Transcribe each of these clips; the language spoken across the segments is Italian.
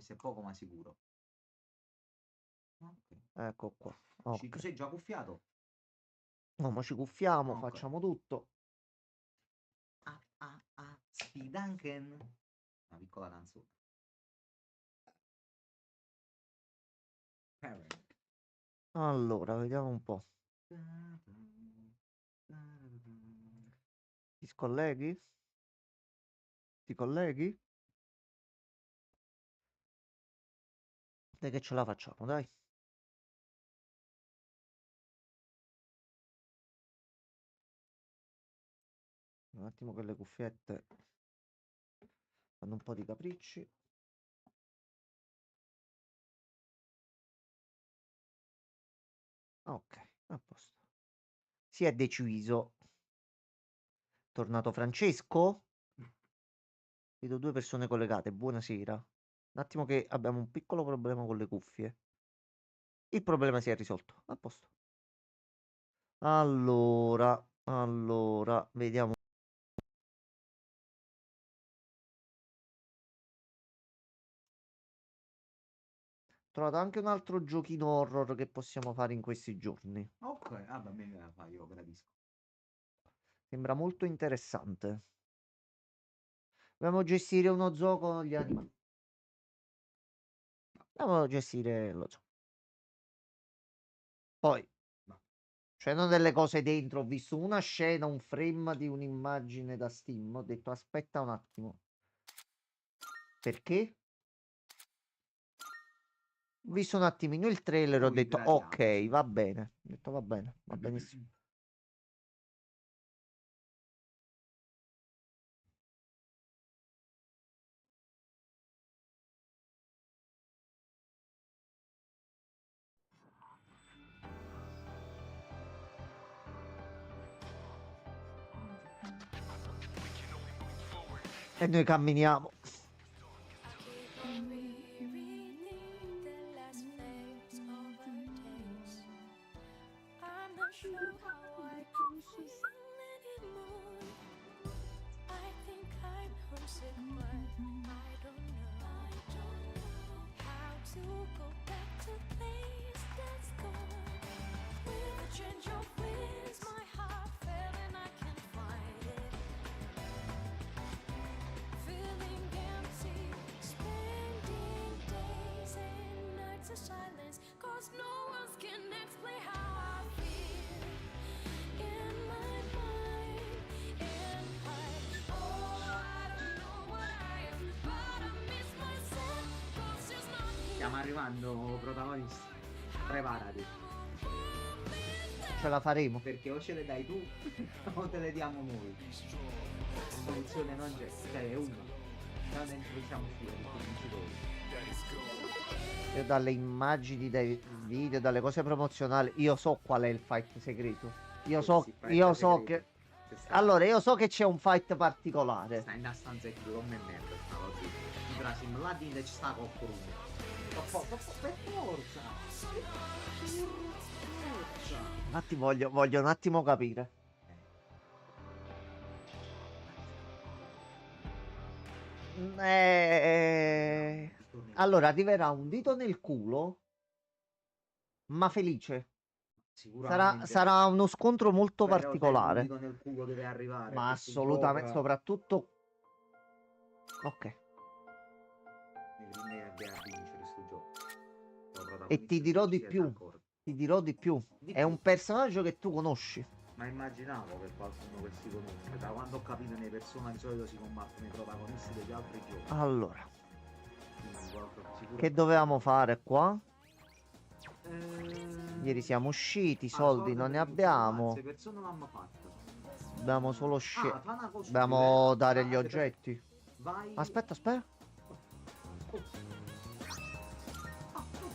questo è poco ma sicuro. Ok. Ecco qua. Tu Ok. sei già cuffiato? No, ma ci cuffiamo, Ok. facciamo tutto. Spidanken. Una piccola canzone. Allora, vediamo un po'. Ti scolleghi? Ti colleghi? Dai che ce la facciamo, dai. Un attimo che le cuffiette fanno un po' di capricci. Ok, a posto. Si è deciso. Tornato Francesco? Vedo due persone collegate. Buonasera. Un attimo che abbiamo un piccolo problema con le cuffie. Il problema si è risolto. A posto. Allora, vediamo. Ho trovato anche un altro giochino horror che possiamo fare in questi giorni. Ok, va bene, io gradisco. Sembra molto interessante. Dobbiamo gestire uno zoo con gli animali. Dobbiamo gestire lo zoo. Poi, c'erano delle cose dentro. Ho visto una scena, un frame di un'immagine da Steam. Ho detto, aspetta un attimo. Perché? Ho visto un attimino il trailer, ho Poi detto, gradiamo, ok, sì. va bene. Ho detto, va benissimo. E noi camminiamo. Stiamo arrivando, protagonisti. Preparati. Ce la faremo. Perché o ce le dai tu o te le diamo noi. Soluzione non c'è, cioè è una. Non ne possiamo uscire perché non ci vuole. Io dalle immagini, dai video, dalle cose promozionali, io so qual è il fight segreto. Io so che... Allora, io so che c'è un fight particolare. Sta in una stanzetta come merda, sta così. I Brasil là dentro ci sta qualcuno. Per forza! Un attimo, voglio un attimo capire. Allora, arriverà un dito nel culo, ma felice. Sicuramente. Sarà uno scontro molto Però se un particolare. dito nel culo deve arrivare. Ma Questo assolutamente, gioco soprattutto... Ok. devi a vincere sto gioco. E ti dirò di più. Ti dirò di più. È un personaggio che tu conosci. Ma immaginavo per qualcuno che si conosce. Da quando ho capito nei persone di solito si combattono i protagonisti degli altri giochi. Allora, Sicuro. che dovevamo fare qua? Ieri siamo usciti, soldi non ne abbiamo. Le persone l'hanno fatta. Dobbiamo solo cosa dobbiamo dare gli oggetti. Vai. Aspetta.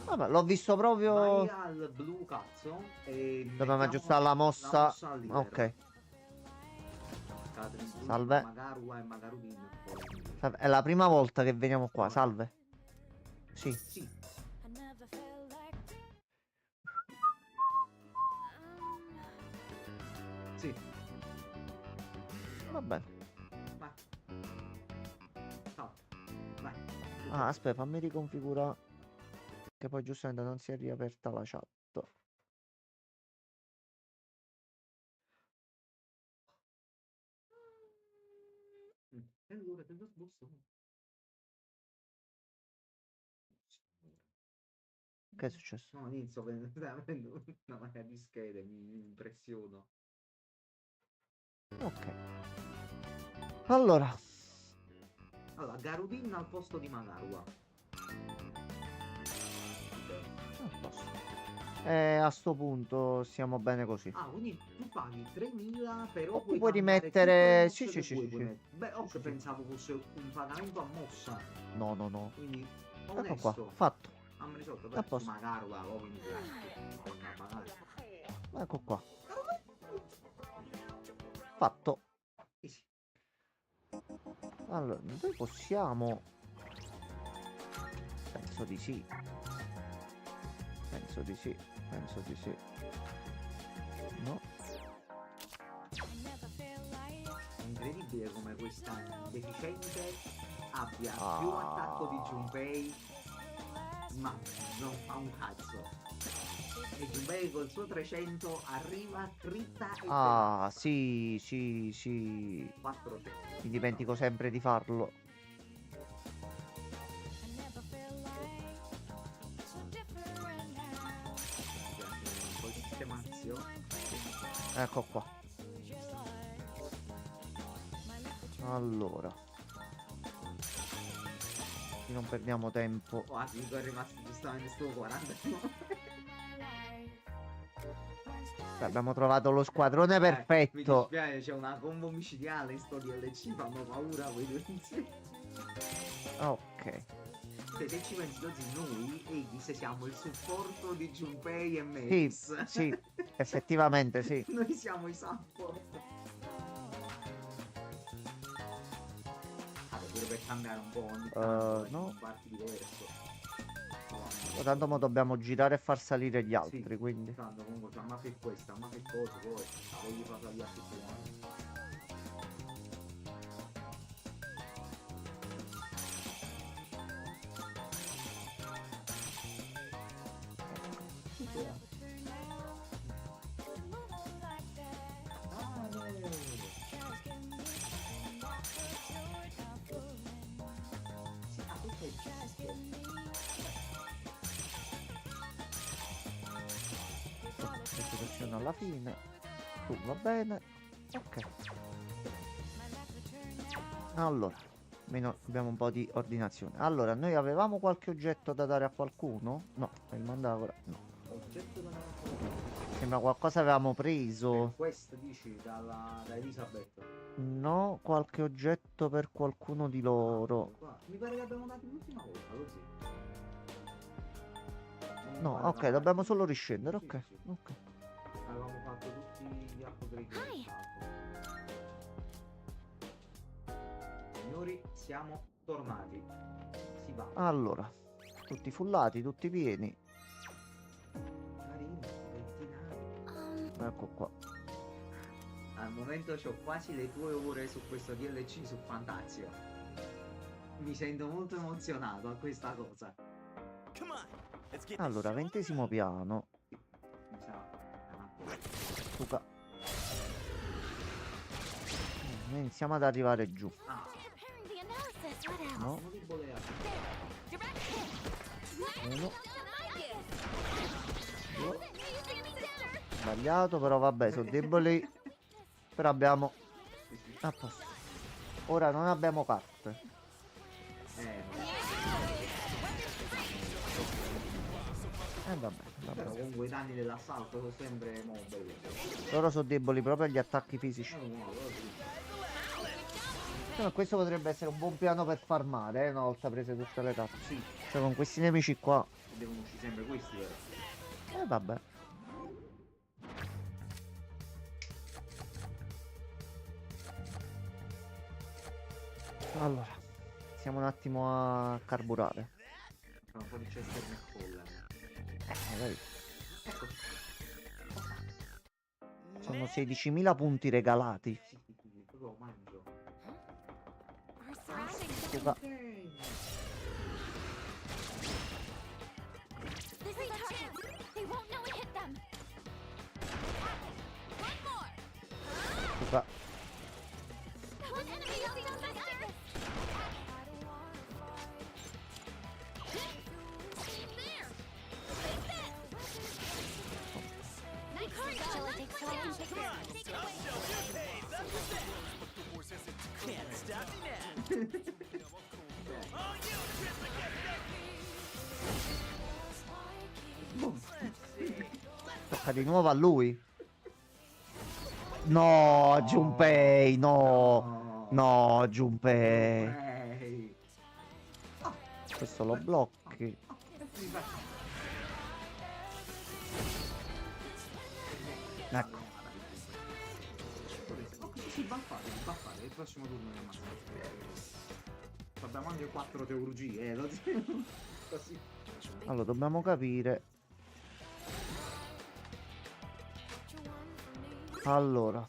Vabbè, l'ho visto proprio. Vai al blu cazzo e dobbiamo aggiustare la mossa. Ok. Salve. È la prima volta che veniamo qua. Salve. Sì. Sì. Va bene. Vai. Ciao. Vai. Ah, aspetta, fammi riconfigurare. Che poi giustamente non si è riaperta la chat. E allora te lo sbosso. Che è successo? No, inizio avendo una marea di schede, mi impressiono. Ok. Allora, Allora, Garudin al posto di Manarua. a posto. A sto punto stiamo bene così. Ah, quindi tu paghi 3.000, però O puoi puoi cambiare tutte le rimettere. mosse Sì, sì, che sì, vuoi. sì, sì. Beh, Sì, sì, sì. pensavo fosse un pagamento a mossa. No, no, no. Quindi, Ecco qua, onesto. fatto. A me risolto, A beh, su posto. Magarua, mi piace. Torna a pagare. Ecco qua. Fatto. Easy. Allora, noi possiamo. Penso di sì. Penso di sì. Penso di sì. No. È incredibile come questa deficiente abbia più Ah. attacco di Junpei, ma non fa un cazzo. E Junpei col suo 300 arriva dritta e Ah, sì, sì, sì. 400. Mi dimentico sempre di farlo. Poi sistemazio. Ecco qua. Allora. Così non perdiamo tempo. Oh, dico è rimasto giustamente sto 49. Abbiamo trovato lo squadrone Mi perfetto. dispiace, c'è una combo micidiale in sto DLC, fanno paura quei due insieme. Ok. Se ci pensi così, noi e Igis siamo il supporto di Junpei e Sì, Max. sì, effettivamente sì. Noi siamo i support. Pure per cambiare un po' ogni tanto, no. parti diverso. Tanto mo dobbiamo girare e far salire gli altri, Sì, quindi. tanto comunque, cioè, ma che questa, ma che cosa, poi la voglio far salire a tutti quanti. Esecuzione alla fine. Tu va bene. Ok. Allora, almeno abbiamo un po' di ordinazione. Allora, noi avevamo qualche oggetto da dare a qualcuno? No, il mandavora no. Oggetto da Sembra qualcosa avevamo preso. questa dici da Elisabeth. No, qualche oggetto per qualcuno di loro. Mi pare che abbiamo dato l'ultima volta, così. No, ok, dobbiamo solo riscendere, ok. Sì. Ok. Avevamo fatto tutti gli upgrade del capo. Signori, siamo tornati. Si va. Allora, tutti fullati, tutti pieni. Carino, pettinati. Ecco qua. Al momento ho quasi le tue ore su questo DLC su Fantazio. Mi sento molto emozionato a questa cosa. Allora, 20° piano. Mi sa. Suca. Noi iniziamo ad arrivare giù. Ah, No. sono debole a- Uno. Due. Sbagliato, però vabbè, sono deboli. Però abbiamo. A posto. Ora non abbiamo carte. Vabbè, Però vabbè. comunque i danni dell'assalto sono sempre mobili. Loro sono deboli proprio agli attacchi fisici. No, questo potrebbe essere un buon piano per farmare, una volta prese tutte le carte. Sì, Cioè, con questi nemici qua. devono uscire sempre questi, vero? Vabbè. Allora, iniziamo un attimo a carburare. Fa un po' di Chester McCollum. Magari. Ecco. Sono 16.000 punti regalati. Sì, proprio mangio. Suca. Luca. Tocca di nuovo a lui. No, Junpei, no. No, Junpei. Ehi. Questo lo blocchi. Ecco. Si va a fare, il prossimo turno ne ammazza. Abbiamo anche 4 teurgie, lo dico così. Allora, dobbiamo capire. Allora.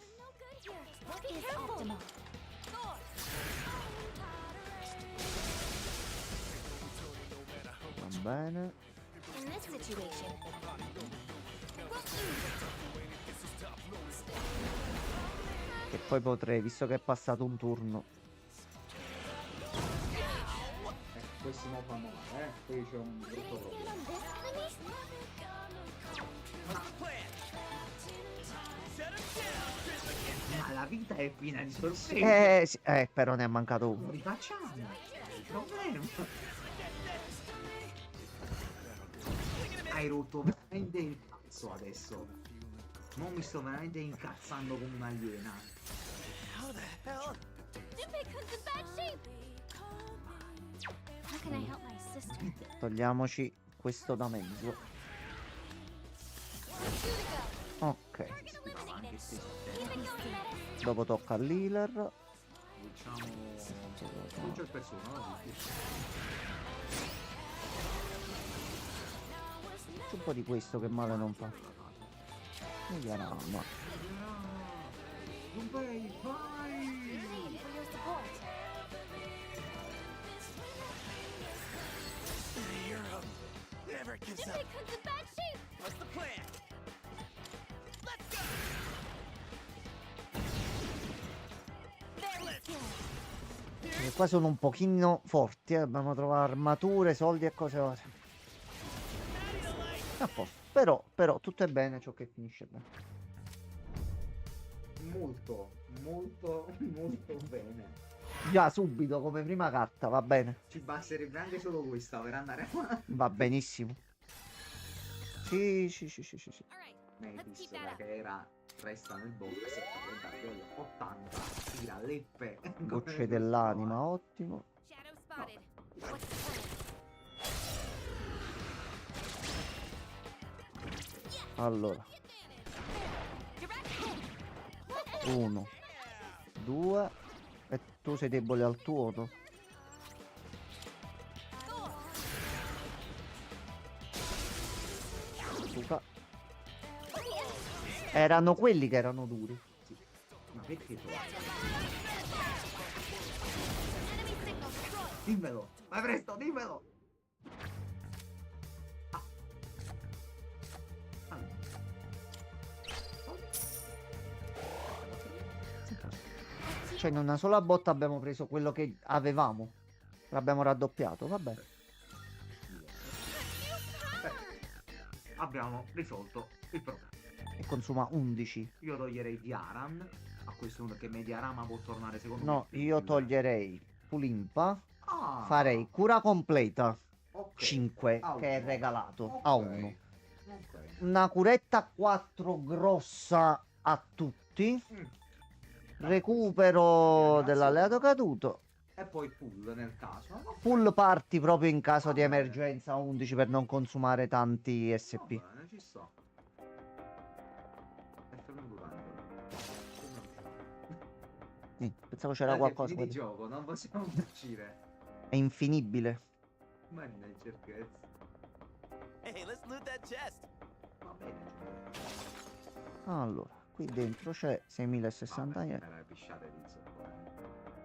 Va bene. E poi potrei, visto che è passato un turno. Questi non fanno male, qui c'è un brutto problema. Ma la vita è piena di sorprese. Sì, però ne è mancato uno. Rifacciamo. Il problema. Hai rotto veramente il cazzo adesso. Non mi sto veramente incazzando come un'aliena. Togliamoci questo da mezzo. Ok. Dopo tocca all'healer. Diciamo. Non c'è persona, C'è un po' di questo che male non fa. Mediarama. Vai, vai! Perché qua sono un pochino forti, dobbiamo trovare armature, soldi e cose varie. A posto. Però tutto è bene ciò che finisce bene. Molto bene. Già subito come prima carta, va bene. Ci basterebbe anche solo questa per andare avanti. Va benissimo. Sì. Metis che era resta nel box del 80 tira leppe. Gocce dell'anima, ottimo. Allora. 1, 2. E tu sei debole al tuono. Luca. Erano quelli che erano duri. Sì. Ma perché tu? Dimmelo! Vai presto, dimmelo! Cioè in una sola botta abbiamo preso quello che avevamo. L'abbiamo raddoppiato, vabbè. Abbiamo risolto il problema. E consuma 11. Io toglierei Diaran. A questo punto che Mediarama può tornare secondo me. No, io toglierei Pulimpa. Ah, Farei cura completa. ok. 5 A che è uno. regalato a Ok. 1. Ok. Una curetta 4 grossa a tutti. Recupero dell'alleato caduto. E poi full nel caso. Full party proprio in caso di emergenza 11 per non consumare tanti SP. Va bene, ci sto. È fermo durante. Pensavo c'era qualcosa. Di gioco, non possiamo uscire. È infinibile. Mannaggia il cazzo. Hey, let's loot that chest. Va bene. Allora, qui dentro c'è 6060 yen. Era pisciate di zoppo.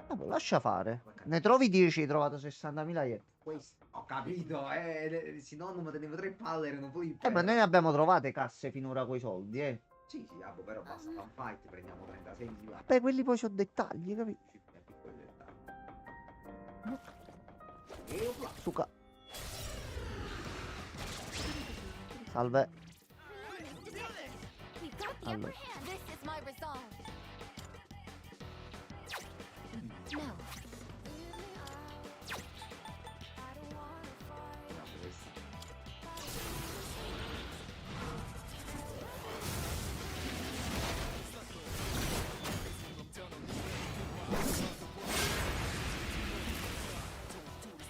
Vabbè, lascia fare. Ne trovi 10, hai trovato 60.000 yen. Questo. Ho capito, se no non me tenevo 3 palle, erano poi. Ma noi ne abbiamo trovate casse finora coi soldi, Sì, sì, Abbo, però basta fan fight, prendiamo 36 milioni. Beh, quelli poi sono dettagli, capito? E opla. Suca. Salve. We've got the Allora. upper hand. This is my resolve. No. Vediamo questa.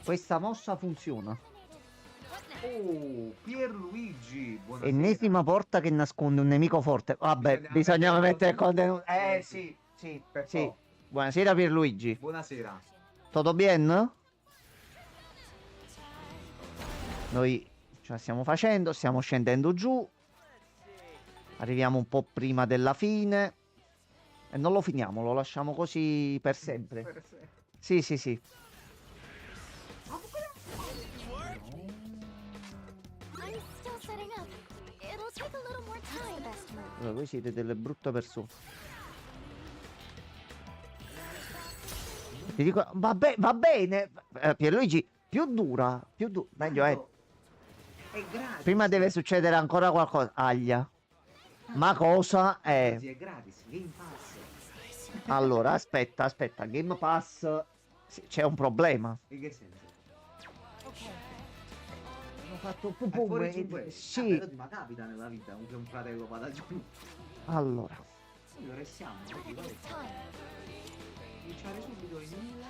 Questa mossa funziona. What now? Oh, Pierluigi, buonasera. Ennesima porta che nasconde un nemico forte. Vabbè, bisognava mettere il contenuto. Sì, sì, Per sì. po'. Buonasera Pierluigi. Buonasera. Tutto bien? Noi ce la stiamo facendo, stiamo scendendo giù. Arriviamo un po' prima della fine. E non lo finiamo, lo lasciamo così per sempre. Sì, sì, sì. I'm still setting up. It'll take a little more time. Best move. Allora, voi siete delle brutte persone. Ti dico, va bene. Pierluigi, più dura, meglio è. È gratis. Prima deve succedere ancora qualcosa. Aglia. Ma cosa è? Sì, è gratis, Game Pass. Allora, aspetta, Game Pass. Sì, c'è un problema. In che senso? Hanno fatto È fuori giù quello. Sì, Ma capita nella vita che un fratello vada giù. allora. Noi restiamo, vedi, guarda. It's time. Cominciare subito in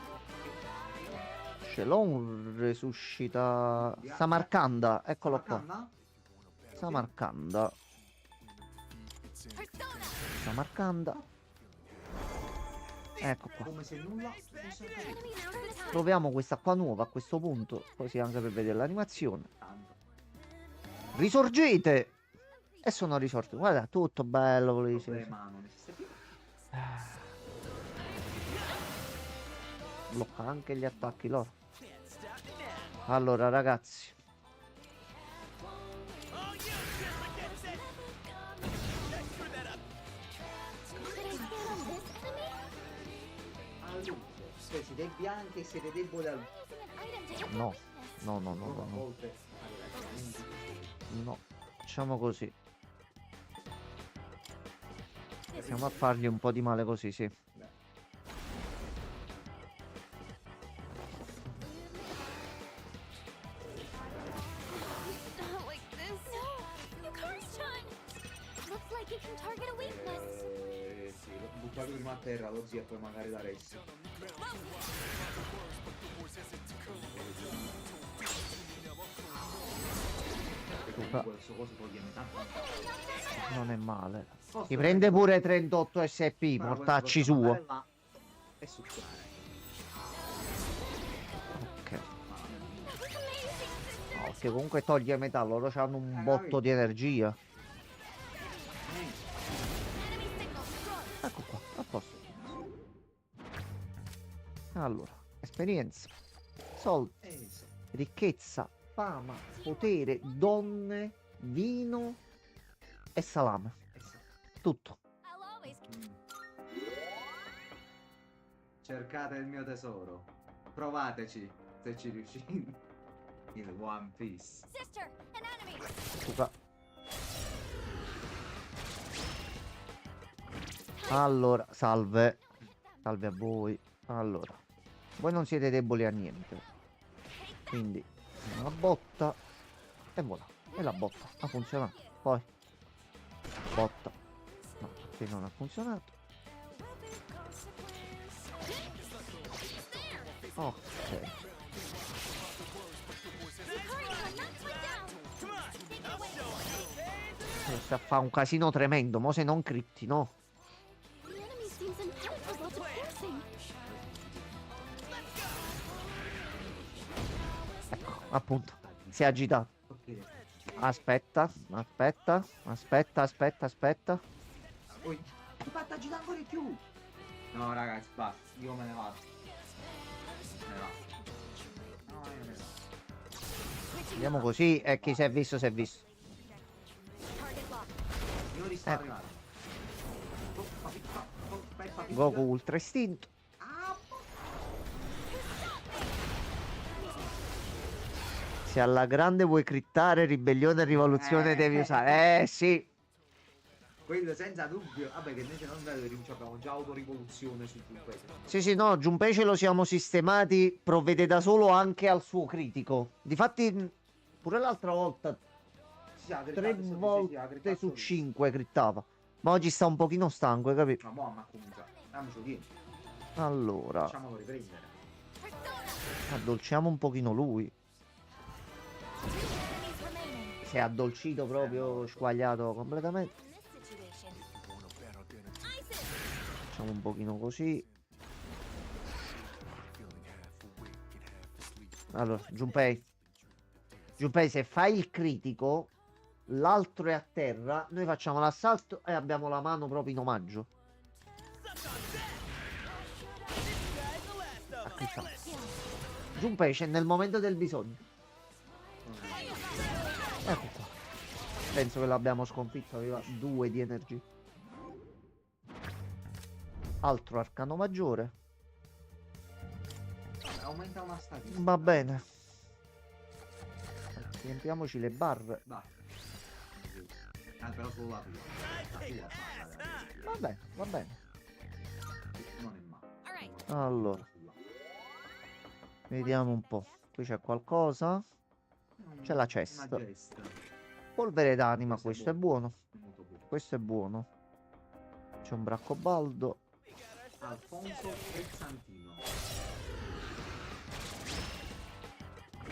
Ce l'ho un resuscita. Samarcanda, eccolo qua. Samarcanda? Samarcanda. Persona. Samarcanda. Ecco qua. Come se nulla fosse accaduto. Enemy now's the time. Proviamo questa qua nuova a questo punto. Così anche per vedere l'animazione. Tanto. Risorgete! E sono risorti. Guarda, tutto bello. Il Volevi problema non esiste più. Blocca anche gli attacchi loro. Allora, ragazzi. Should I stand on this enemy? Allora, se siete bianchi e siete deboli al... Using an item to hit No. weakness. No. a volte... No. Facciamo così. Proviamo a fargli un po' di male così, sì. Not like this. No, you can't shun. Looks like you can target a weakness. Sì, buttato prima a terra lo zio e poi magari la resti. Questo coso toglie metà. Non è male. Posso Ti prende pure 38 SP, Ma mortacci questo posso suo. andare là e succhiare. Ok. Amazing system. No, che comunque toglie metà, loro hanno un botto di energia. Enemy signal destroyed. Ecco qua, a posto. Allora, esperienza, soldi, Sì. ricchezza, fama, potere, donne, vino e salame. Tutto. I'll always Cercate il mio tesoro. Provateci se ci riuscite. Il One Piece. Sister, an enemy. Suca. Allora, salve. Salve a voi. Allora, voi non siete deboli a niente. Quindi, una botta. E voilà. E la botta ha funzionato. Poi, botta. No, che non ha funzionato. Ok. Sta a fa un casino tremendo. Mo se non critti, no? The enemy seems impenetrable to piercing. Ecco, appunto. Si è agitato. Ok. Aspetta. Poi. Ti fatta agitare ancora di più. No ragazzi, basta. Io me ne vado. Me ne vado. No, io me ne vado. Vediamo così. E chi si è visto, si è visto. Target locked. Signori, sta Ecco. arrivando. Goku ultra istinto. Ah, Se alla grande vuoi crittare, ribellione e rivoluzione devi usare. Sì. quello senza dubbio. Vabbè, che invece non abbiamo già autorivoluzione su Junpei. Sì, no, Junpei ce lo siamo sistemati, provvede da solo anche al suo critico. Difatti, pure l'altra volta, Sì, ha 3 grittato, sì, sì, ha volte grittato su lui. 5 crittava. Ma oggi sta un pochino stanco, hai capito? Ma mo' ma cominciato. Dammici dietro. Allora, Facciamolo riprendere. addolciamo un pochino lui. Enemies remaining. Si è addolcito proprio, squagliato completamente. In this situation. ISIS! Facciamo un pochino così. Allora, Junpei. Junpei, se fai il critico, l'altro è a terra, noi facciamo l'assalto e abbiamo la mano proprio in omaggio. Ha crittato. Junpei c'è nel momento del bisogno. Ecco qua. Penso che l'abbiamo sconfitto, aveva 2 di energia. Altro arcano maggiore. Aumenta una statistica. Va bene. Riempiamoci le barre. Vai. Però solo la prima. La tua fa, Va bene, va bene. non è male. Alright. Allora, vediamo un po'. Qui c'è qualcosa. C'è la cesta. Una gesta. Polvere d'anima, Questo è questo è buono. Molto buono. Questo è buono. C'è un braccobaldo. Alfonso Pezzantino.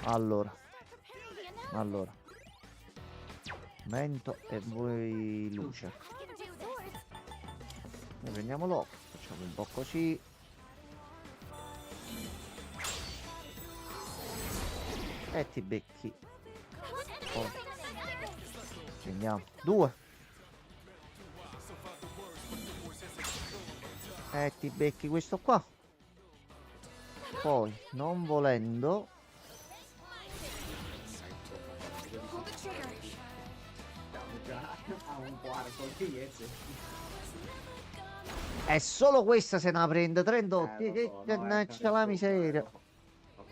Allora, Preparing the announcement. allora. Mento e voi luce. I can do this. Noi prendiamo l'occhio, facciamo un po' così. E ti becchi. Oh. Prendiamo 2. E ti becchi questo qua. Poi, non volendo, Pull the trigger. Siamo già a un quarto di yes. è solo questa se ne prende 38. Lo Che so, mannaggia la miseria. lo so. Non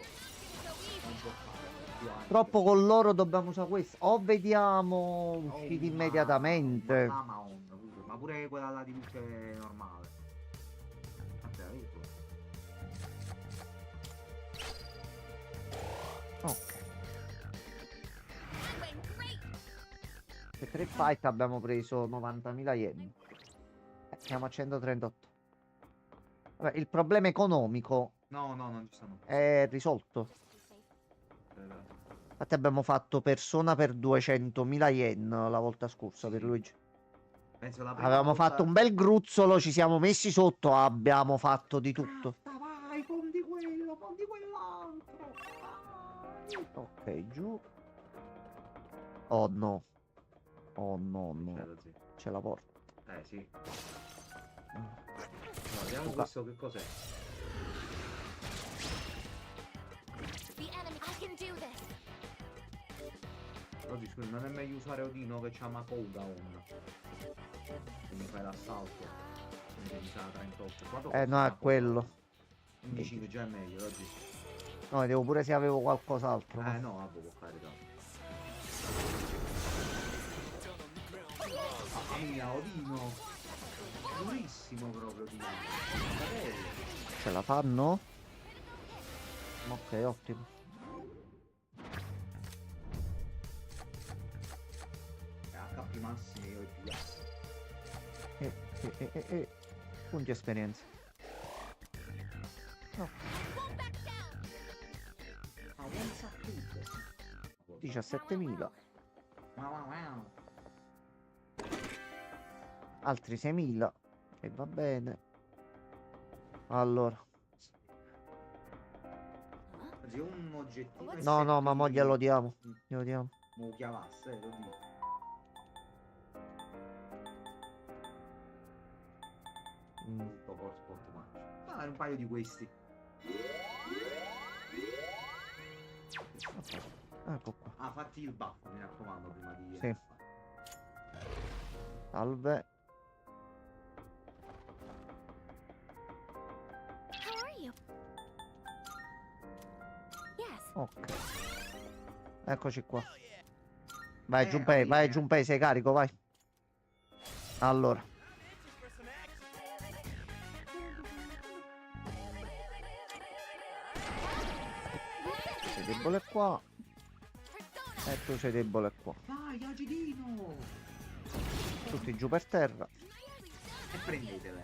può fare più avanti. Troppo con loro dobbiamo usare questo. O vediamo usciti immediatamente. Ma pure quella là di luce normale. Vabbè, ecco. Ok. Went great. Per 3 fight abbiamo preso 90.000 yen. Siamo a 138. Vabbè, il problema economico No, non ci sono. è risolto. Infatti abbiamo fatto persona per 200.000 yen la volta scorsa per Luigi. Penso la prima Avevamo volta- fatto un bel gruzzolo, ci siamo messi sotto, abbiamo fatto di tutto. Vai, fondi quello, fondi quell'altro. Vai. Ok, giù. Oh no. Oh no, no. Aspetta, sì. C'è la porta. Sì. Allora, vediamo Luca. questo che cos'è. The enemy. I can do this. Oggi scusa, non è meglio usare Odino che c'ha una cooldown. Quindi fai l'assalto. Quindi mi sa 38. Quanto costa No, una è quello. 15 già è meglio oggi. No, vedevo pure se avevo qualcos'altro. ma- No, vabbè, può fare tanto. Mamma mia, Odino. Durissimo proprio Odino. Fratello. Ce la fanno? Ok, ottimo. HP massimi io e più assi. Punti esperienza. No, Fall back down. Ma un sacco. 17.000. Wow. Altri 6.000. E va bene. Allora. Anzi, un oggettino. e No, ma mo 7.000. glielo diamo. Glielo diamo. Mo chiavasse, lo dico. Tutto col sport match. Ah, un paio di questi. Ecco qua. Ah, fatti il buff, mi raccomando, prima di... Sì. Salve. How are you? Yes. Ok. Eccoci qua. Vai va Junpei, vai bene. Junpei, sei carico, vai. Allora. Sei debole qua. E tu sei debole qua. Vai, Agilino! Tutti giù per terra. E prendetele.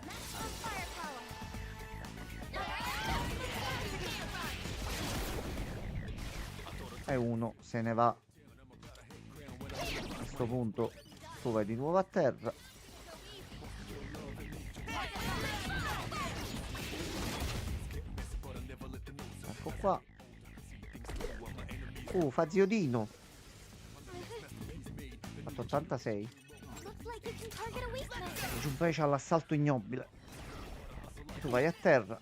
E uno se ne va. A questo punto tu vai di nuovo a terra. Ecco qua. Fa Ziodino. Fatto 86. Looks like you can target a weakness. Junpei c'ha l'assalto ignobile. Tu vai a terra.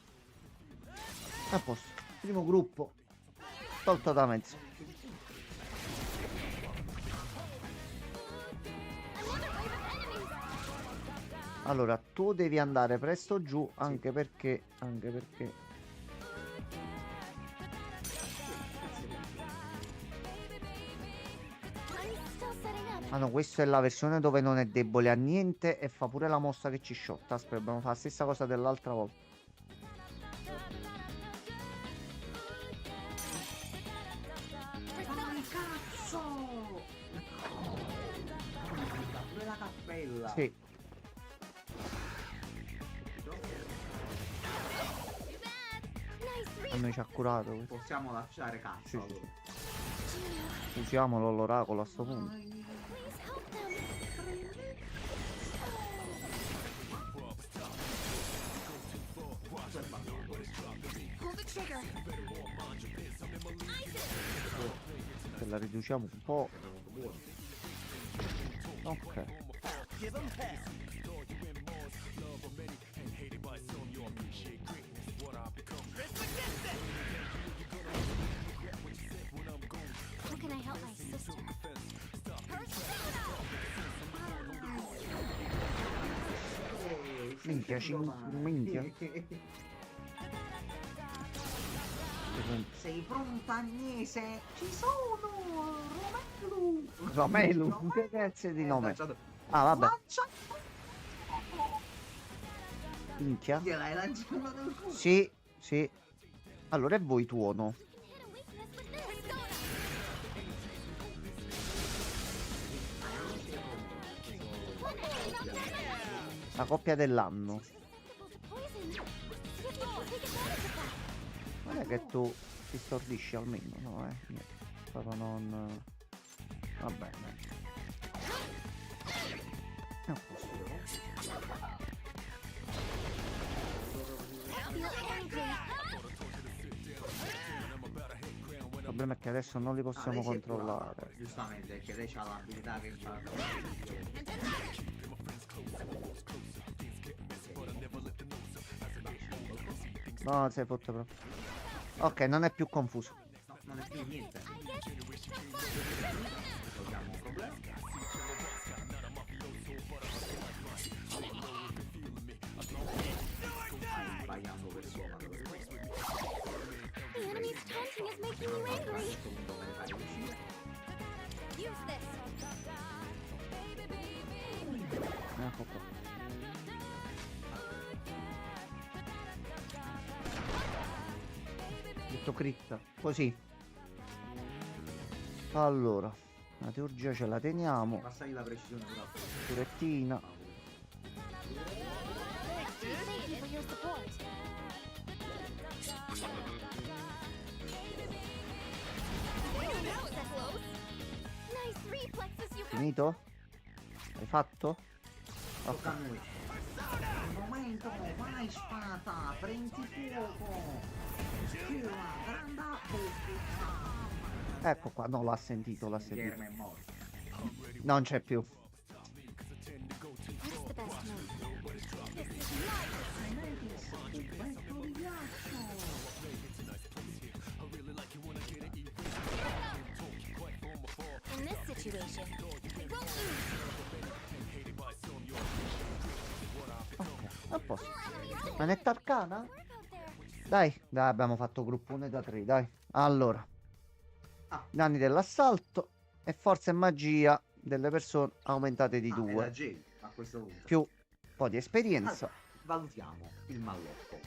A posto. Primo gruppo. Tolto da mezzo. Allora, tu devi andare presto giù, anche perché I'm still setting up. Ah no, questa è la versione dove non è debole a niente e fa pure la mossa che ci sciotta. Aspetta, dobbiamo fare la stessa cosa dell'altra volta. Dai, cazzo! Pure la cappella. Sì, Nice a noi ci ha curato questo. Possiamo lasciare cazzo. Sì, sì, allora. sì. Usiamolo l'oracolo a sto punto. Please help them. Pull the trigger. Se la riduciamo un po'. Ok. Give 'em hell. How can I help my sister? Minchia, minchia. Sei pronta, Agnese? Ci sono! Romelu! Romelu, che cazzo di nome? Ah, vabbè, minchia. Gliel'hai lanciato nel culo. Sì, sì. Allora è voi tuono. La coppia dell'anno. Non è che tu ti stordisci almeno, no? Niente. Proprio non. Va bene. È a posto. Il problema è che adesso non li possiamo controllare. Giustamente, perché lei ha l'abilità che fa. No, sei fatto proprio. Ok, non è più confuso. No, non è più niente. Togliamo un problema. Sbagliando per suono. The enemy's taunting is making you angry. Use this. Ecco qua. Detto critta. Così. Allora, la teurgia ce la teniamo. Passagli la precisione però. Turettina. Thank you for your support. That was close. Nice reflexes you have. Finito? Hai fatto? Tocca a noi. Un momento, vai spada, prendi fuoco. Tira, grande Ecco qua, no, l'ha sentito, l'ha sentito. Guillermo è morto. Non c'è più. What's the best move? Vento di ghiaccio. In this situation, go easy. Ok, a posto. Manetta arcana? Dai, dai, abbiamo fatto gruppo 1 da 3, dai. Allora, Ah. danni dell'assalto e forza e magia delle persone aumentate di È la 2. J a questo punto. Più un po' di esperienza. Allora, valutiamo il mallotto.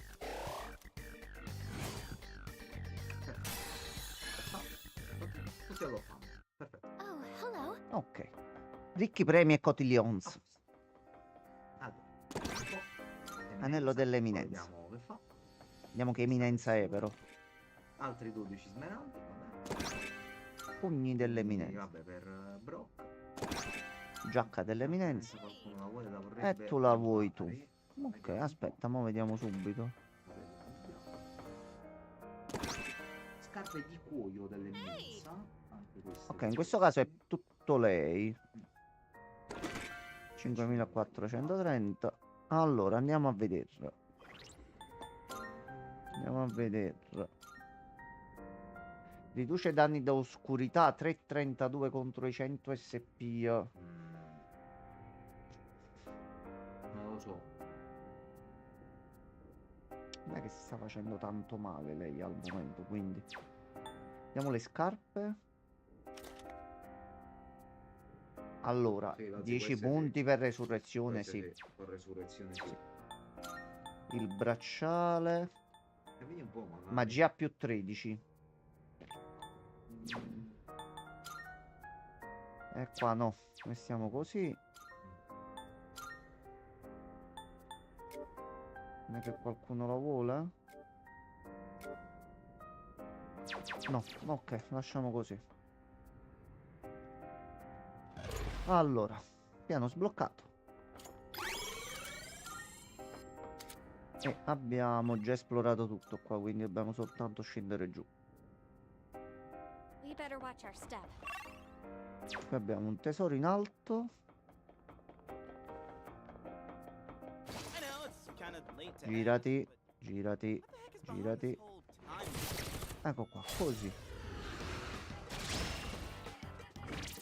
Tutti lo fanno. Perfetto. Oh, hello. Ok. Ricchi premi e cotillons. Allora, Anello dell'eminenza. Vediamo che fa. Vediamo che eminenza è però. Altri 12 smeraldi. Vabbè. Pugni Quindi, dell'eminenza. vabbè, per Brock. Giacca dell'eminenza. Qualcuno la vuole, la E vorrebbe tu la vuoi tu. provare. Ok, Vediamo un aspetta, mo vediamo subito. po'. Scarpe di cuoio dell'eminenza. Anche queste Ok, in questo caso è tutto lei. 5430. Allora, andiamo a vederla. Andiamo a vederla. Riduce danni da oscurità 332 contro i 100 SP. Non lo so. Non è che si sta facendo tanto male lei al momento, quindi. Vediamo le scarpe. Allora, Sì, anzi, 10 queste punti sì. per resurrezione, Queste sì. con resurrezione sì. Il bracciale. E vedi un po', magari. Magia più 13. E qua no, mettiamo così. Non è che qualcuno la vuole? No, ok, lasciamo così. Allora, piano sbloccato. E abbiamo già esplorato tutto qua, quindi dobbiamo soltanto scendere giù. We better watch our step. Qui abbiamo un tesoro in alto. I know it's kind of late to Girati, ask, but girati, what the heck is behind girati. this whole time? Ecco qua, così.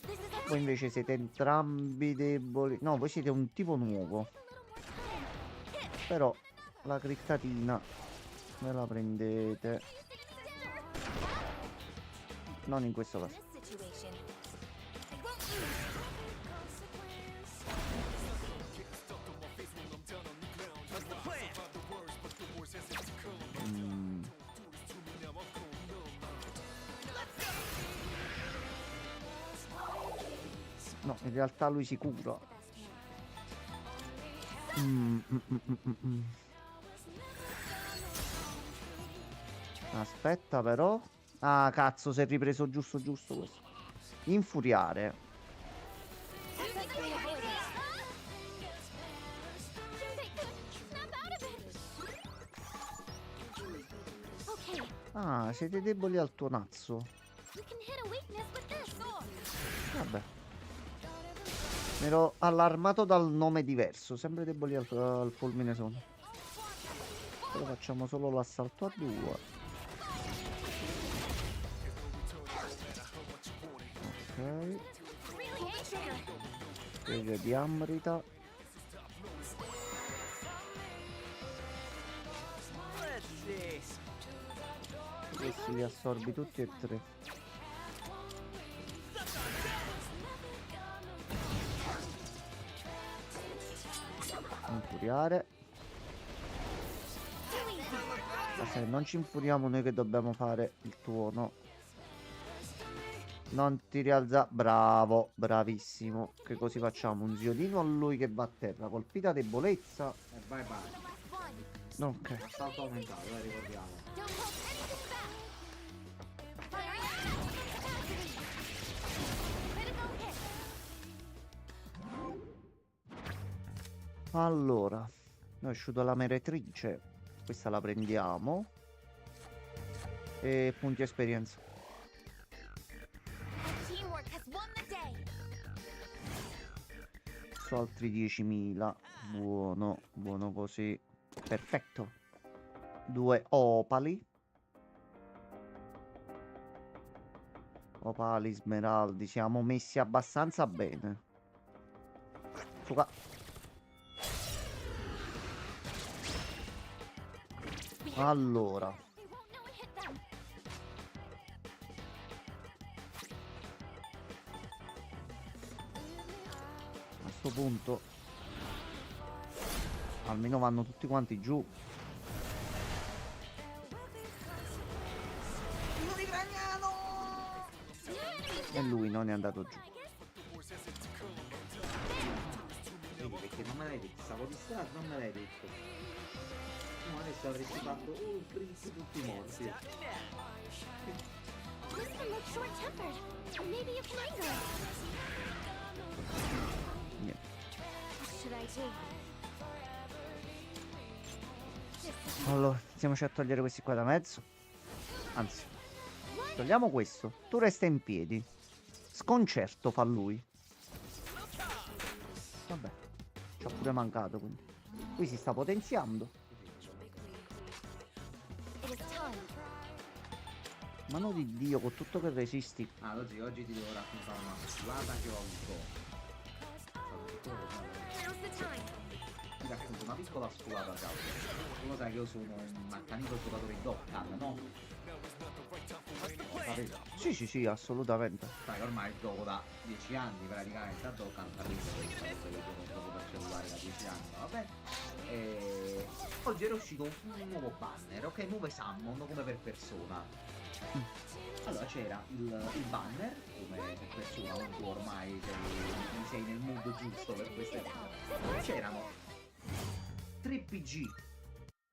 This is Voi invece siete entrambi deboli. No, voi siete un tipo nuovo. a little more time. Hit. Però la criccatina me la prendete. Non in questo In caso. this situation, I won't lose. What's the plan? Mm. No, in realtà lui si cura. The best man. Aspetta però. Ah, cazzo, si è ripreso giusto questo. Infuriare. Successfully avoided. Snap out of it. Okay, Ah, siete deboli al tuo nazzo. we can hit a weakness with this. Vabbè. Mi ero allarmato dal nome diverso. Sempre deboli al fulmine sono. Però facciamo solo l'assalto a 2. Ok. Really hate trigger. Legge di Amrita. Let's see. Questi li assorbi tutti e tre. Infuriare. Aspetta, non ci infuriamo noi che dobbiamo fare il tuono. Non ti rialza. Bravo, bravissimo. Che così facciamo? Un ziolino a lui che va a terra. Colpita debolezza. E bye bye. Last one. Ok. Assalto aumentato, ricordiamo. Don't hold anything back. Firing at capacity. Critical hit. Allora, noi è uscito la meretrice. Questa la prendiamo. E punti esperienza. Teamwork has won the day. Su altri 10.000. Buono, buono così. Perfetto. 2 opali. Opali, smeraldi. Siamo messi abbastanza bene. Su qua. Allora, They won't know it hit them. a sto punto almeno vanno tutti quanti giù. Tiro di Gragnano! E lui non è andato giù. Vedi, perché non me l'hai detto, stavo distratto, non me l'hai detto. No, adesso avresti fatto un prince tutti morti. This one looks short-tempered. Maybe you can anger it. Niente. What should I do? Allora, iniziamoci a togliere questi qua da mezzo. Anzi, togliamo questo. Tu resta in piedi. Sconcerto fa lui. Vabbè, ci ha pure mancato, quindi. Qui si sta potenziando. It is time. Mano di Dio, con tutto che resisti. Ah, oggi ti devo raccontare una sculata che ho avuto. Now's the time. Ti racconto una piccola sculata, ciao. Tu lo sai che io sono un accanito giocatore di Dokkan, no? Sapete? Sì, assolutamente. Sai che ormai gioco da 10 anni praticamente a Dokkan, all'inizio che gioco proprio per cellulare da 10 anni, vabbè. E oggi era uscito un nuovo banner, ok? Nuove summon come per persona. Allora c'era il banner come per persona, un po' ormai sei nel mood giusto per queste cose. C'erano 3 PG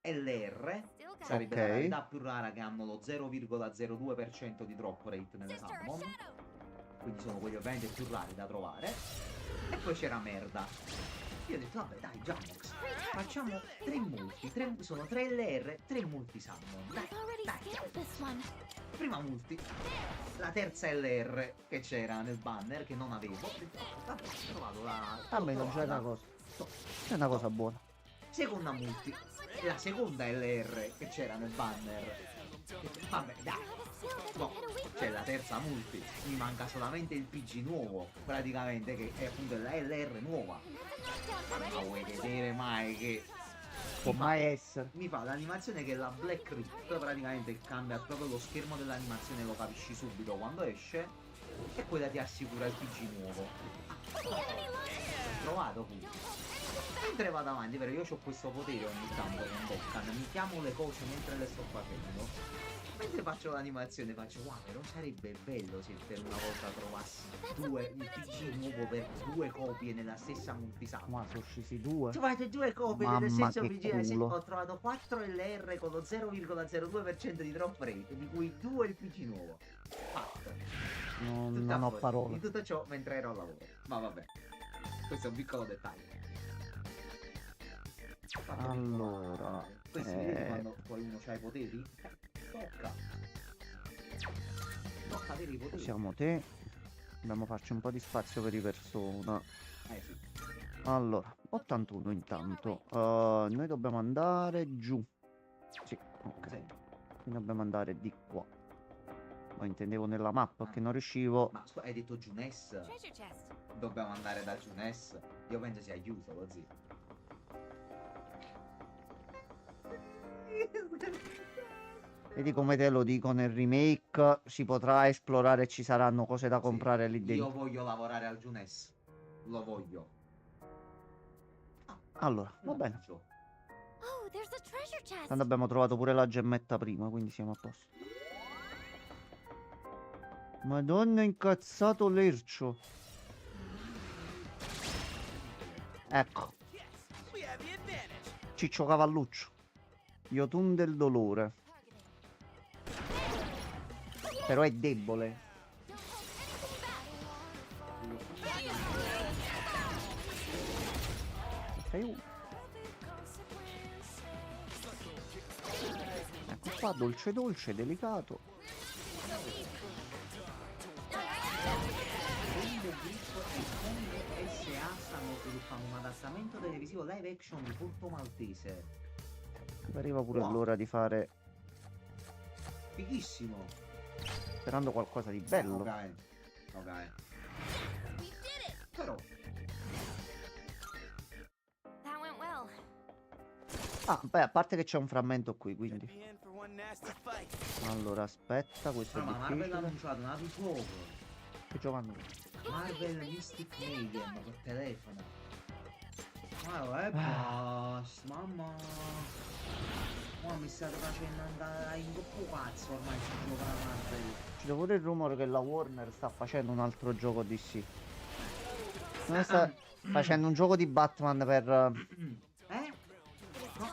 LR, Still got sarebbe Ok. la rarità più rara, che hanno lo 0,02% di drop rate nelle Sister, summon, shadow. quindi sono quelli ovviamente più rari da trovare. E poi c'era merda. Io ho detto vabbè dai Jamox, facciamo 3 multi, sono 3 LR, 3 multi summon. Dai, I've already dai. scanned this one. Prima multi, la terza LR che c'era nel banner che non avevo. Ho detto, vabbè, ho trovato la. Almeno c'è una cosa. C'è una cosa buona. Seconda multi, la seconda LR che c'era nel banner. Vabbè, dai. No, c'è la terza multi, mi manca solamente il PG nuovo, praticamente, che è appunto la LR nuova. Ma vuoi vedere mai che Può mai essere. mi fa l'animazione che è la Black Rift, praticamente cambia proprio lo schermo dell'animazione, lo capisci subito quando esce, e quella ti assicura il PG nuovo. L'ho trovato qui. Mentre vado avanti, vero, io ho questo potere ogni tanto con Dokkan, mi chiamo le cose mentre le sto facendo. Mentre faccio l'animazione faccio, wow, non sarebbe bello se per una volta trovassi il PG nuovo per 2 copie nella stessa multisama. Ma sono scesi due. Trovate 2 copie dello Mamma stesso che PG, culo. ho trovato 4 LR con lo 0,02% di drop rate, di cui 2 il PG nuovo. Fatto. Non Tutta ho fuori. parole. Di tutto ciò mentre ero al lavoro. Ma vabbè, questo è un piccolo dettaglio. Allora, Questi vedi quando poi uno c'ha i poteri? Tocca. Tocca avere i poteri. siamo te. Dobbiamo farci un po' di spazio per i persona. Sì. Allora, 81 intanto. Noi dobbiamo andare giù. Sì, ok. Sì. Quindi dobbiamo andare di qua. Ma intendevo nella mappa che non riuscivo. Ma hai detto Junes? Treasure chest. Dobbiamo andare da Junes? Io penso sia aiuto lo zio. Vedi come te lo dico nel remake. Si potrà esplorare e ci saranno cose da Sì, comprare lì io dentro. voglio lavorare al Junes. Lo voglio. Allora, va bene. Mannaggia. Oh, there's a treasure chest. Tanto abbiamo trovato pure la gemmetta prima, quindi siamo a posto. Madonna, incazzato lercio. Ecco, Yes, we have the advantage. Ciccio Cavalluccio. Yotun del dolore. Però è debole. Fai uno. Ecco qua, dolce dolce, delicato. Rainbow Grip e Kong SA stanno sviluppando un adattamento televisivo live action di Furto Maltese. Arriva pure Wow. l'ora di fare. Fighissimo. Sperando qualcosa di bello. Ok. We did it. Però That went well. Ah, beh, a parte che c'è un frammento qui, Could quindi. be in for one nasty fight. Allora, aspetta, questo è Ma Marvel ha difficile. annunciato un nuovo gioco. Che giocano? Marvel Mystic Mayhem per telefono. Ma basta, mamma. Ma mi state facendo andare in troppo cazzo ormai si gioca la Marvel. C'è pure il rumore che la Warner sta facendo un altro gioco DC. Non sta facendo un gioco di Batman per... Eh? No.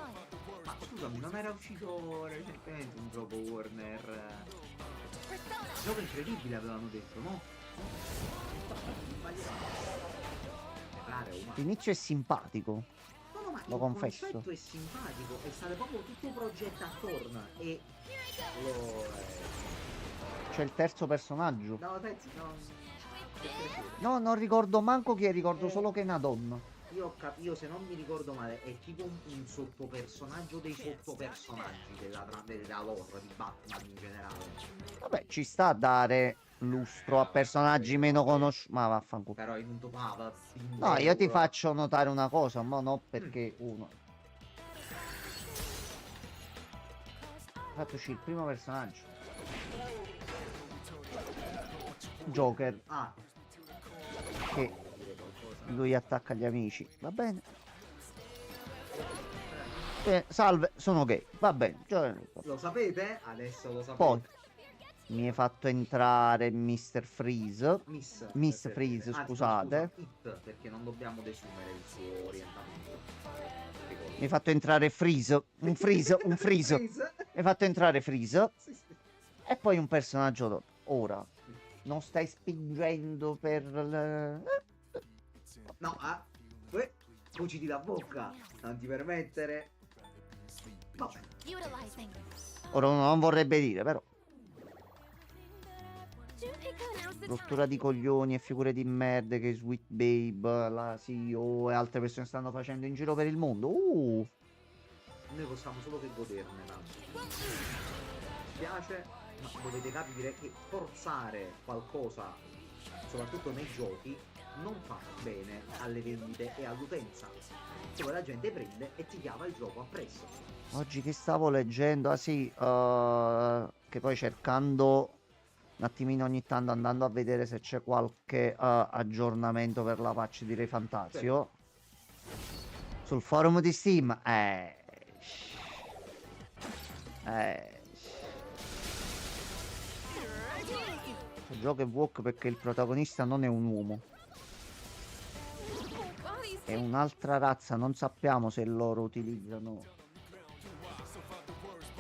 Ma scusami, non era uscito recentemente un gioco Warner? Un gioco incredibile avevano detto, no? È raro, ma... L'inizio è simpatico. No, no, ma Lo il confesso. concetto è simpatico, è stato proprio tutto un progetto attorno e... C'è il terzo personaggio. No, pezzi, no... per piacere. No, non ricordo manco chi è, ricordo solo che è una donna. Io se non mi ricordo male è tipo un sottopersonaggio dei sottopersonaggi della lore di Batman in generale. Vabbè, ci sta a dare lustro a personaggi meno conosciuti. Ma vaffanculo. Però in un topava. No, io ti faccio notare una cosa, ma no perché uno. Ho fatto uscire il primo personaggio. Joker, Ah, che lui attacca gli amici. Va bene. Salve, sono gay. Va bene. lo sapete? Adesso lo sapete. Poi mi hai fatto entrare Mr. Freeze. Miss Freeze, Anzi, no, scusate. scusa, It, perché non dobbiamo desumere il suo orientamento. Mi hai fatto entrare Freeze. Un Freeze, un Freeze. Mi hai fatto entrare Freeze. Sì, sì. E poi un personaggio dopo. Ora, non stai spingendo per... No, cuciti la bocca, non ti permettere. Vabbè. Utilizing. Ora uno non vorrebbe dire, però. Junpei announced the Rottura di coglioni e figure di merda che Sweet Babe, la CEO e altre persone stanno facendo in giro per il mondo. Noi possiamo solo che goderne tanto. Mi spiace, ma dovete capire che forzare qualcosa, soprattutto nei giochi, non fa bene alle vendite e all'utenza. Se poi la gente prende e ti chiama il gioco appresso. Oggi che stavo leggendo, ah sì, che poi cercando un attimino ogni tanto andando a vedere se c'è qualche aggiornamento per la patch di Re Fantasio. Sul forum di Steam, il gioco è woke perché il protagonista non è un uomo, all these è un'altra razza, non sappiamo se loro utilizzano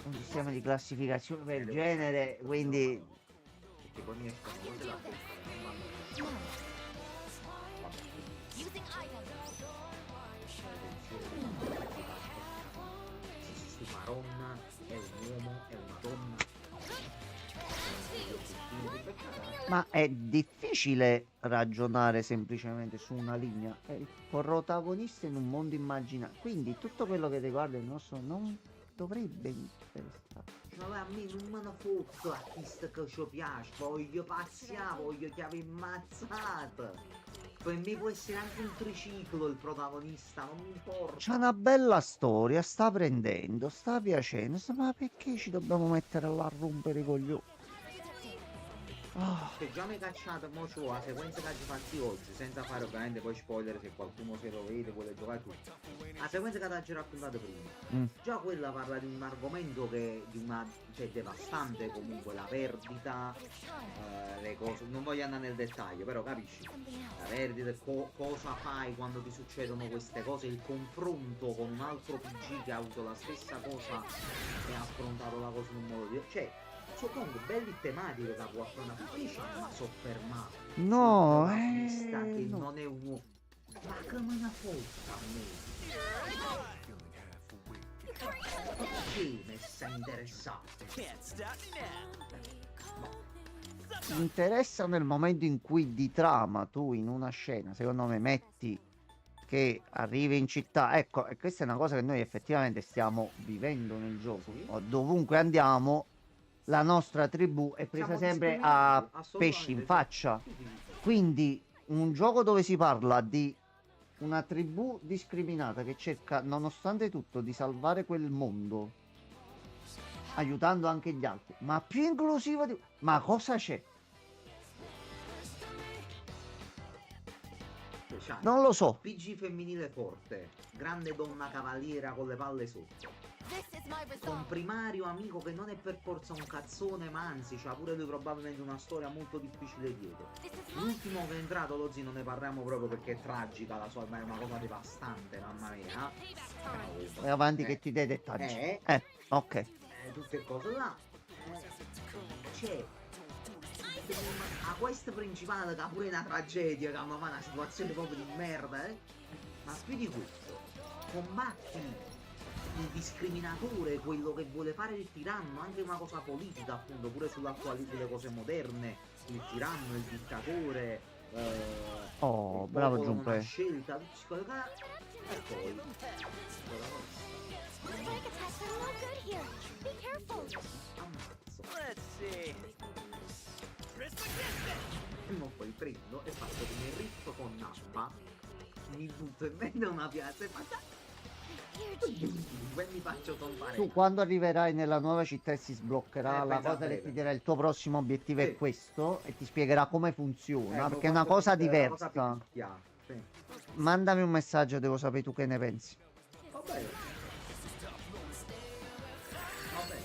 un sistema di classificazione per genere, quindi Perché poi mi escono cose da bocca che non vanno. using items. Su Maronna è un uomo, è una donna. ma è difficile ragionare semplicemente su una linea. È il protagonista in un mondo immaginario. Quindi tutto quello che riguarda il nostro non dovrebbe interessare. Cioè, a me non me ne fotto a chi sta che ci piace, voglio paziare, voglio chiave ammazzata. Per me può essere anche un triciclo il protagonista, non mi importa. C'è una bella storia, sta prendendo, sta piacendo. Ma perché ci dobbiamo mettere là a rompere i coglioni? Ah, Se già mi cacciate, mo c'ho la sequenza che ci fatti oggi, senza fare ovviamente poi spoiler se qualcuno se lo vede, vuole giocare tutto. La sequenza che ti ho raccontato prima. mm. Già quella parla di un argomento che di una cioè devastante comunque la perdita, le cose, non voglio andare nel dettaglio, però capisci? La perdita, cosa fai quando ti succedono queste cose, il confronto con un altro PG che ha avuto la stessa cosa e ha affrontato la cosa in un modo diverso. Cioè, sono comunque belli tematiche da può affrontare, perché ci hanno soffermato? No, Protagonista che no. non è un uomo. Ma che me ne fotta a me? Perché mi sta interessato? Can't stop now. Interessa nel momento in cui di trama tu in una scena, secondo me, metti che arrivi in città. Ecco, e questa è una cosa che noi effettivamente stiamo vivendo nel gioco. Sì. Dovunque andiamo, la nostra tribù è presa Siamo sempre discriminati, a assolutamente pesci in sì. faccia. Sì, sì. Quindi un gioco dove si parla di una tribù discriminata che cerca, nonostante tutto, di salvare quel mondo, aiutando anche gli altri, ma più inclusiva di... Ma cosa c'è? Cioè, Non lo so. PG femminile forte, grande donna cavaliera con le palle sotto. This is my Con resolve. primario amico che non è per forza un cazzone, ma anzi c'ha pure lui probabilmente una storia molto difficile dietro. This is my L'ultimo che è entrato, Lozzi, non ne parliamo proprio perché è tragica la sua, ma è una cosa devastante, mamma mia. Vai avanti che ti dai dettagli. Ok. Tutte cose là. C'è a quest principale che ha pure una tragedia, che ma fa una situazione proprio di merda, Ma più di questo, combatti il discriminatore, quello che vuole fare il tiranno, anche una cosa politica, appunto, pure sulle cose moderne, il tiranno, il dittatore, Oh, il bravo popolo non ha Giunpei. scelta, tutti quelle cose. E poi Looks like attacks are no good here. Be careful. ammazzo. Let's see. E non poi prendo e faccio come riff con nappa, mi butto in mezzo a una piazza e faccio e mi faccio tombare. Tu quando arriverai nella nuova città e si sbloccherà la pensa cosa che breve. ti dirà il tuo prossimo obiettivo Sì. è questo e ti spiegherà come funziona, Ecco, perché è una quando cosa succede una cosa diversa. picchia. Sì. Mandami un messaggio, devo sapere tu che ne pensi. Va bene. Va bene.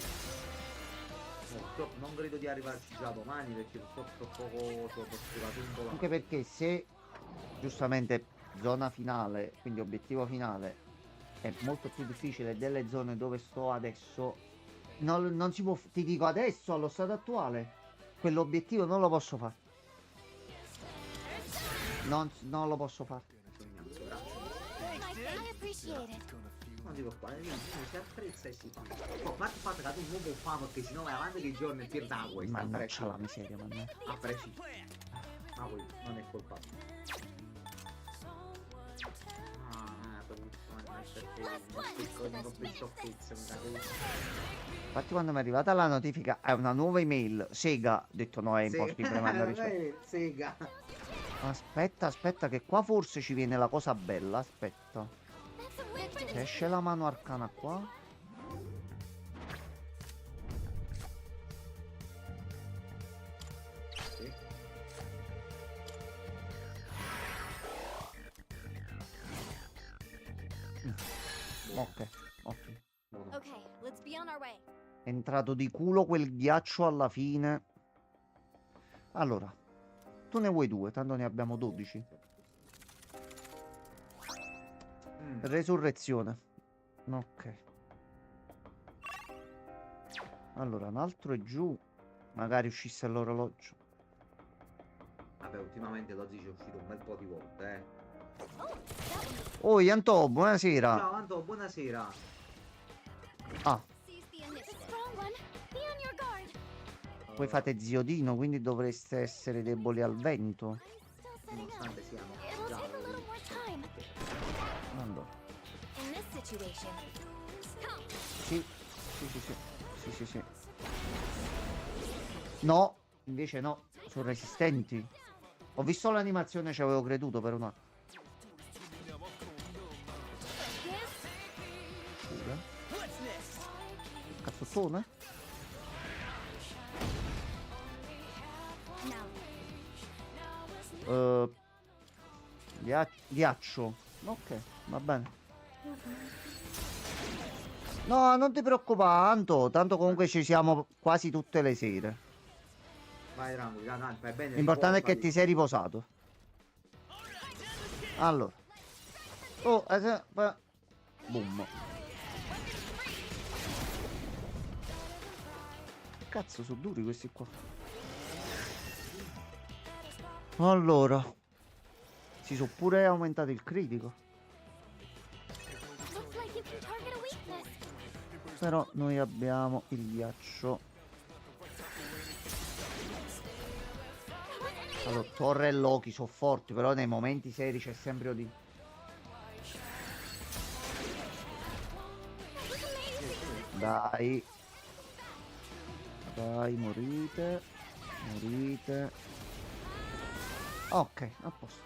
Purtroppo non credo di arrivarci già domani perché purtroppo poco sono postulato un po' Anche perché se giustamente zona finale, quindi obiettivo finale, è molto più difficile delle zone dove sto adesso. Non si può, ti dico adesso, allo stato attuale, quell'obiettivo non lo posso fare. Non lo posso fare. I appreciate it. Non dico qua, si apprezza e si fa. Oh, a parte il fatto che tu non può fare perché sennò vai avanti che i giorni ti da questo. Mannaggia la miseria, mannaggia. A preciso. Ma poi non è colpa tua. Infatti quando mi è arrivata la notifica è una nuova email, Sega, ho detto no, è impossibile mandare i soldi. Sega. Aspetta che qua forse ci viene la cosa bella, aspetta. That's a win for Se the esce la mano arcana qua. Sì. Ok, ottimo. Buono. Okay, let's be on our way. È entrato di culo quel ghiaccio alla fine. Allora, tu ne vuoi due, tanto ne abbiamo 12. Resurrezione. Ok. Allora, un altro è giù. Magari uscisse l'orologio. Vabbè, ultimamente l'oggi è uscito un bel po' di volte, Oh, Iantò, buonasera. Ciao Anto, buonasera. Ah, Seize the initiative. It's a strong one. Be on your guard. voi fate ziodino, quindi dovreste essere deboli al vento. I'm still setting up. Nonostante siamo It'll già take a little more time. Allora, In this situation. Come. sì. Sì. No, invece no, sono resistenti. Ho visto l'animazione, ci avevo creduto per un attimo. Yes. Scusa. What's next? Cazzottone? Now. Ghiaccio. Ok, va bene. No, non ti preoccupare, tanto comunque ci siamo quasi tutte le sere. Vai tranquillo, dai, fai bene. L'importante è che riposati. ti sei riposato. Allora. Oh, boom. Cazzo, sono duri questi qua. Allora. Si sono pure aumentato il critico. Looks like you can target a weakness. Però noi abbiamo il ghiaccio. Allora, Torre e Loki sono forti, però nei momenti seri c'è sempre Odin. Dai. Dai, morite. Morite. Ok, a posto.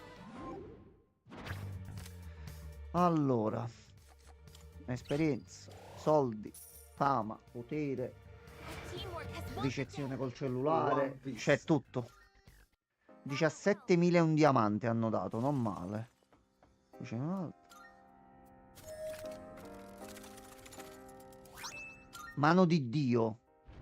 Allora, esperienza, soldi, fama, potere, Teamwork has once ricezione again. col cellulare, One Piece. c'è tutto. 17.000 e un diamante hanno dato, non male. Qui c'è un altro. Mano di Dio.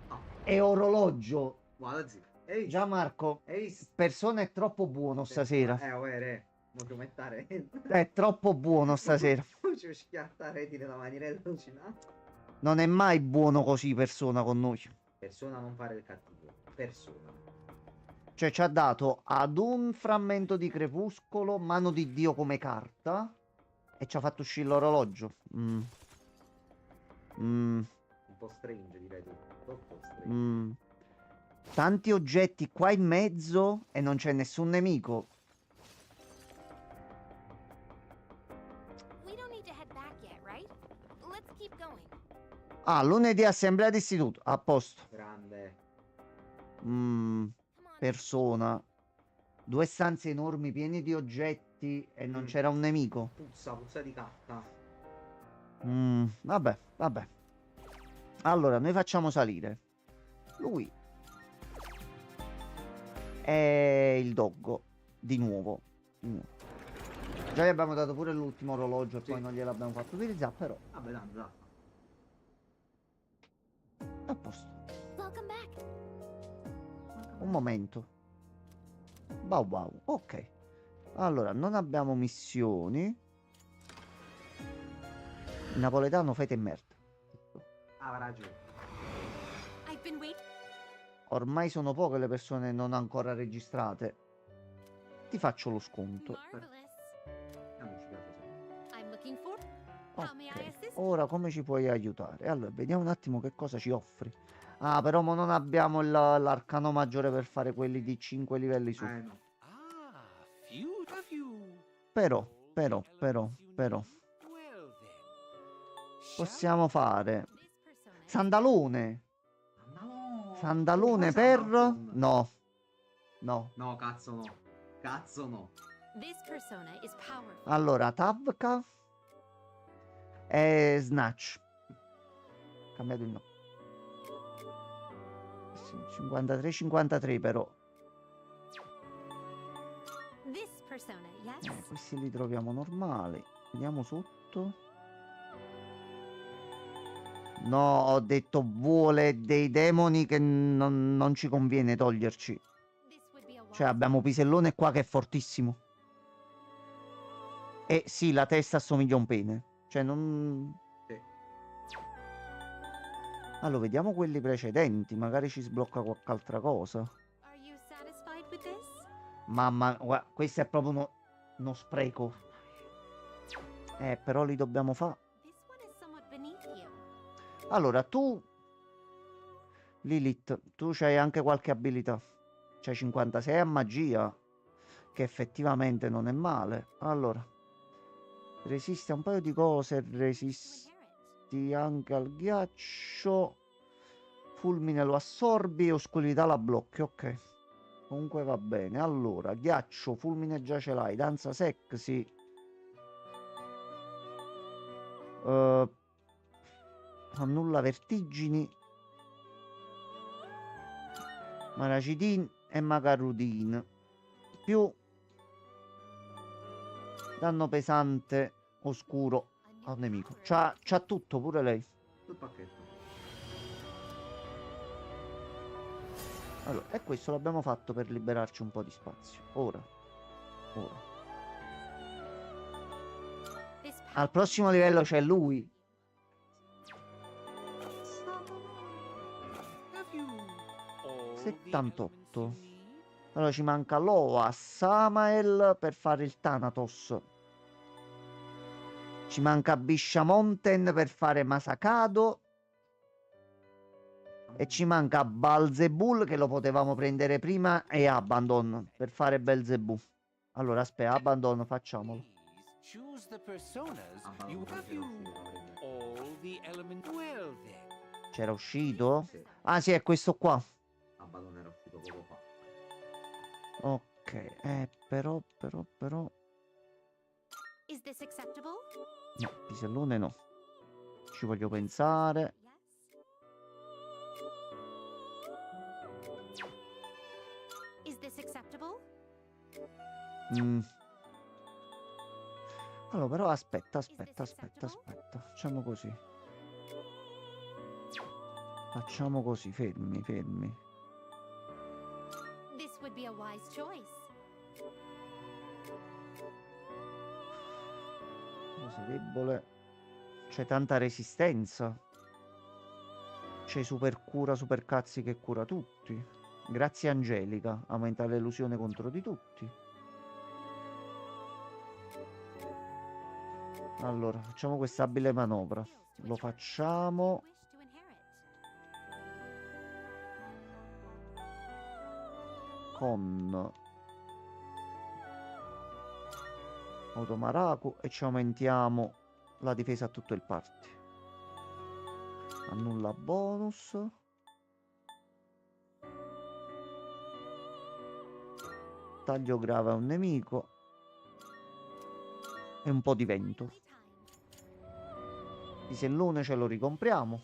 Ah, E orologio. guarda zio. Ehi, Gianmarco, ehi, persona è troppo buono stasera. ovvero, mo devo mettere. È troppo buono stasera. Faccio schiattare nella maniera allucinante. Non è mai buono così persona con noi. Persona non fare il cattivo. Persona. Cioè ci ha dato ad un frammento di crepuscolo, mano di Dio come carta. E ci ha fatto uscire l'orologio. Mm. Mm. Un po' strange direi tu. Troppo strange. Mm. Tanti oggetti qua in mezzo e non c'è nessun nemico. We don't need to head back yet, right? Let's keep going. Ah, lunedì assemblea d'istituto. A posto. Grande. Mm. Come on. Persona. 2 stanze enormi piene di oggetti e non c'era un nemico. Puzza di cacca. Vabbè, vabbè. Allora, noi facciamo salire lui e il doggo di nuovo. Già gli abbiamo dato pure l'ultimo orologio e Sì. poi non gliel'abbiamo fatto utilizzare, però Vabbè, dai. a posto. Welcome back. Un momento. Wow wow, ok. Allora, non abbiamo missioni. Il napoletano fate e merda. Avrà ragione. I've been waiting. Ormai sono poche le persone non ancora registrate. Ti faccio lo sconto. Marvelous. A me ci piace sempre. I'm looking for. How may I Ok, assist? ora come ci puoi aiutare? Allora, vediamo un attimo che cosa ci offri. Ah, però mo non abbiamo l'arcano maggiore per fare quelli di 5 livelli su. No. Ah, few of you. Però, All the però, elements you però. need? Well then. Possiamo fare This persona is sandalone. No. Sandalone Cosa per... Amazon? No. No. No, cazzo no. Cazzo no. This persona is powerful. Allora, Tavka e Snatch. Cambiato il nome. 53-53 però. This persona, yes. Questi li troviamo normali. Vediamo sotto. No, ho detto vuole dei demoni che non ci conviene toglierci. This would be a wise. Cioè abbiamo Pisellone qua che è fortissimo. E sì, la testa assomiglia a un pene. Cioè non... Sì. Allora, vediamo quelli precedenti. Magari ci sblocca qualche altra cosa. Are you satisfied with this? Mamma, guarda, questo è proprio uno spreco. Però li dobbiamo fare. This one is somewhat beneath you. Allora, tu... Lilith, tu c'hai anche qualche abilità. C'hai 56 a magia. Che effettivamente non è male. Allora. Resiste a un paio di cose. Resisti anche al ghiaccio. Fulmine lo assorbi. Oscurità la blocchi. Ok. Comunque va bene. Allora, ghiaccio, fulmine già ce l'hai. Danza sexy. Annulla vertigini. Maracidin e Magarudin. Più danno pesante oscuro A al new nemico. power. C'ha tutto pure lei. Sul pacchetto. Allora, e questo l'abbiamo fatto per liberarci un po' di spazio. Ora. This Al power. prossimo livello c'è lui. Have you all the 78. elements you need? Allora ci manca Loa, Samael per fare il Thanatos. Ci manca Bishamonten per fare Masakado. E ci manca Balzebul che lo potevamo prendere prima e Abandon per fare Belzebù. Allora aspetta, Abandon facciamolo. Please choose the personas Ah, you ma have non you. lo prende. All the elements. Well then. C'era uscito? Sì, Ah sì, è questo qua. Abaddon era uscito poco fa. Ok, però. Is Is this acceptable? No, pisellone no. Ci voglio pensare. Yes. Is this acceptable? Mm. Allora, però aspetta. Facciamo così. Fermi. This would be a wise choice. Cosa debole. C'è tanta resistenza. C'è super cura, super cazzi che cura tutti. Grazie Angelica. Aumenta l'elusione contro di tutti. Allora, facciamo questa abile manovra. Lo facciamo Wish to inherit. con Automaraku e ci aumentiamo la difesa a tutto il party. Annulla bonus. Taglio grave a un nemico. E un po' di vento. Playtime. Pisellone ce lo ricompriamo.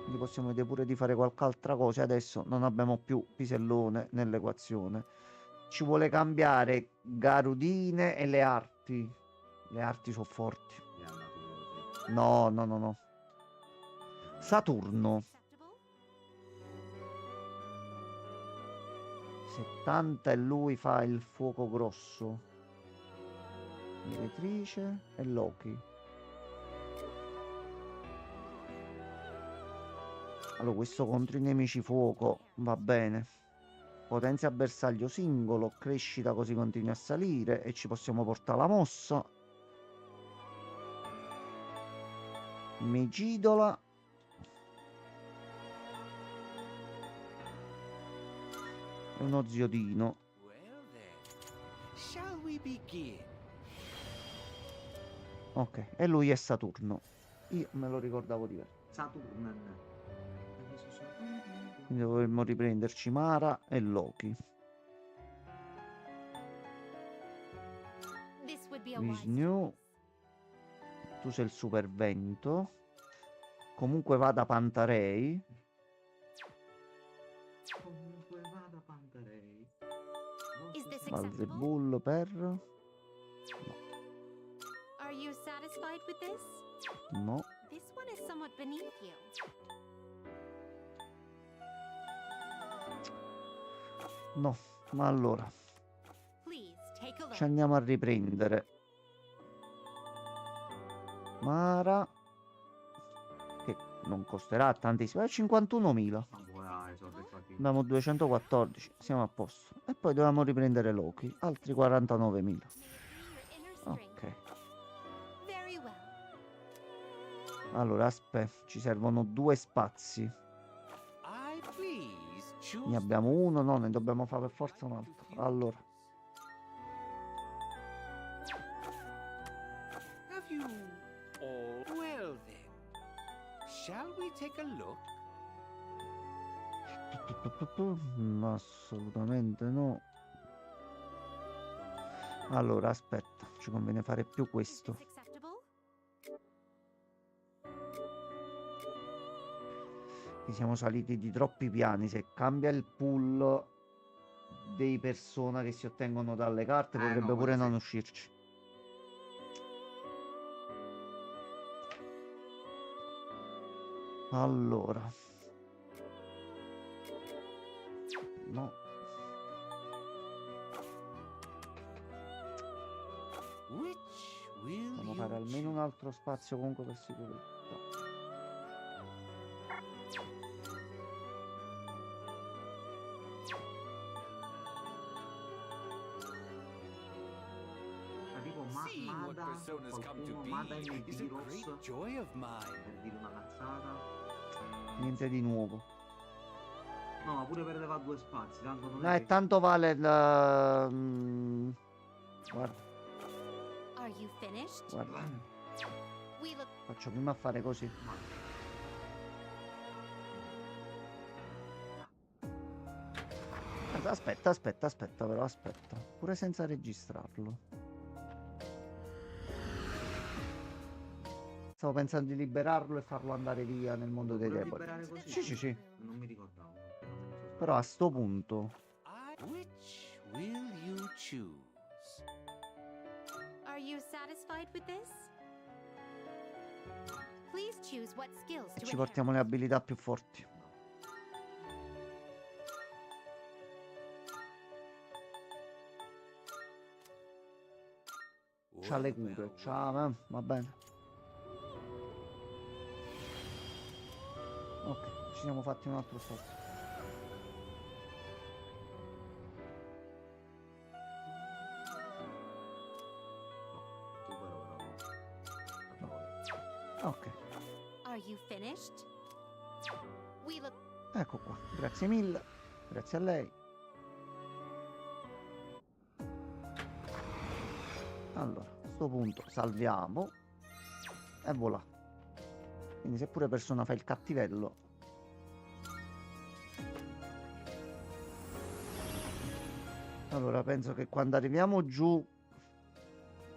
Quindi possiamo vedere pure di fare qualche altra cosa. Adesso non abbiamo più pisellone nell'equazione. Ci vuole cambiare Garudine e le arti. Le arti sono forti. È andato così. No. Saturno. Acceptable? 70 e lui fa il fuoco grosso. Direttrice e Loki. Allora, questo contro i nemici fuoco va bene. Potenzia bersaglio singolo, crescita così continua a salire e ci possiamo portare la mossa. Megidola. E uno ziodino. Well then, shall we begin? Ok, e lui è Saturno. Io me lo ricordavo diverso. Saturnan. Quindi dovremmo riprenderci Mara e Loki. This would be a wise Vishnu. choice. Tu sei il super vento. Comunque va da Pantarei. Comunque vada Pantarei. Is this acceptable? Valzebull per... Are you satisfied with this? No. This one is somewhat beneath you. No. Ma allora, Please take a look. ci andiamo a riprendere. Mara. Che non costerà tantissimo. È 51.000. Ancora esordi fatti. Abbiamo 214. Siamo a posto. E poi dobbiamo riprendere Loki. Altri 49.000. Maybe your inner strength. Ok. Very well. Allora, aspetta. Ci servono 2 spazi. I please choose. Ne abbiamo uno, no, ne dobbiamo fare per forza un altro. Allora, Have you all? Well then, shall we take a look? no, assolutamente no. Allora, aspetta, ci conviene fare più Is questo. this acceptable? Che siamo saliti di troppi piani. Se cambia il pool dei persona che si ottengono dalle carte, potrebbe no, pure quello non sì. uscirci. Allora, no. Which will Dobbiamo you fare almeno un choose? altro spazio comunque per sicurezza. Arrivo Seeing what Mada. personas come to Qualcuno Mada be in is a Diros. great joy of mine. Per dire una cazzata. Niente di nuovo. No, ma pure per levare 2 spazi. Tanto non No, è e che... tanto vale il... guarda, Are you finished? guarda. We look. Faccio prima a fare così. Aspetta, però aspetta. Pure senza registrarlo. Stavo pensando di liberarlo e farlo andare via nel mondo dei Volevo deboli. liberare così? Sì, sì, sì. Non mi ricordavo. Però a sto punto... Which will you choose? Are you satisfied with this? Please choose what skills to Ci portiamo le inherit. abilità più forti. C'ha le cure, va bene. Ok, ci siamo fatti un altro salto. Tu però no. Ok, Are you finished? We look ecco qua. Grazie mille. Grazie a lei. Allora, a sto punto salviamo. E voilà. Quindi se pure persona fa il cattivello. Allora, penso che quando arriviamo giù,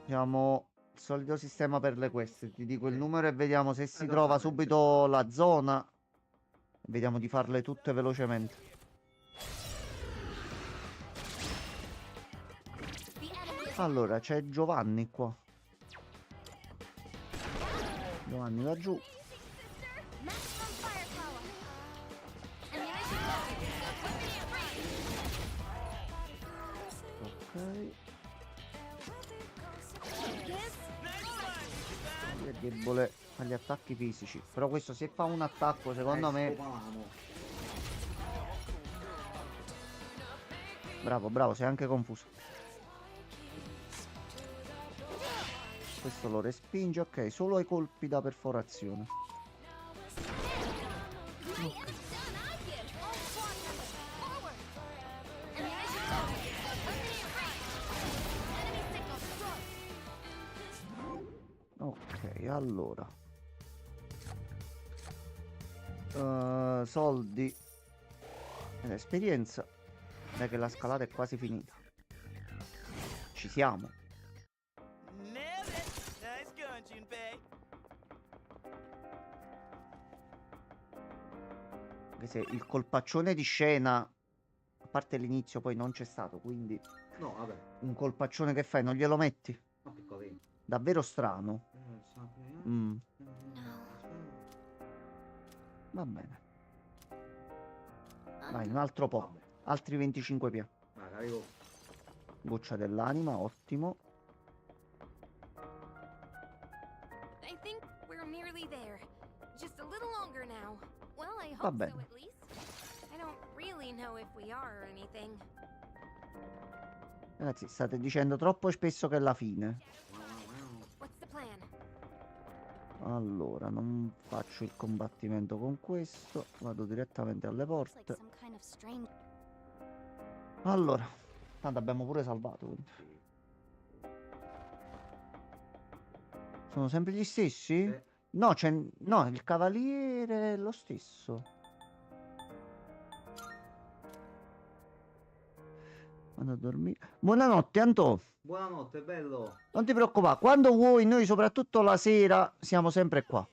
diciamo, il solito sistema per le quest. Ti dico il numero e vediamo se si trova Esattamente. subito la zona. Vediamo di farle tutte velocemente. the enemy. Allora, c'è Giovanni qua. Giovanni va giù. Maximum firepower. Ammunition loaded. Immediate range. Ok. Yes. Lui è debole agli attacchi fisici. Però questo se fa un attacco, secondo me... Bravo, bravo, sei anche confuso. Questo lo respinge, ok, solo ai colpi da perforazione. Ok, allora. Soldi ed esperienza. Dai che la scalata è quasi finita. Ci siamo. Nailed it! Nice going, Junpei. Anche se il colpaccione di scena, a parte l'inizio, poi non c'è stato, quindi No, vabbè. un colpaccione che fai non glielo metti? Ma piccolino. Davvero strano. Mm, va bene. Vai, un altro po'. Vabbè. Altri 25 piani. Magari io- Goccia dell'anima, ottimo. I think we're nearly there. Just a little longer now. Well, I Va hope bene. so at least. I don't really know if we are or anything. Ragazzi, state dicendo troppo spesso che è la fine. What's the plan? Allora, non faccio il combattimento con questo. Vado direttamente alle Looks like porte. some kind of strange. Allora, tanto abbiamo pure salvato, quindi. Sono sempre gli stessi? Eh. No, no, il cavaliere è lo stesso. Vado a dormire. Buonanotte, Anto. Buonanotte, bello. Non ti preoccupare, quando vuoi, noi soprattutto la sera siamo sempre qua.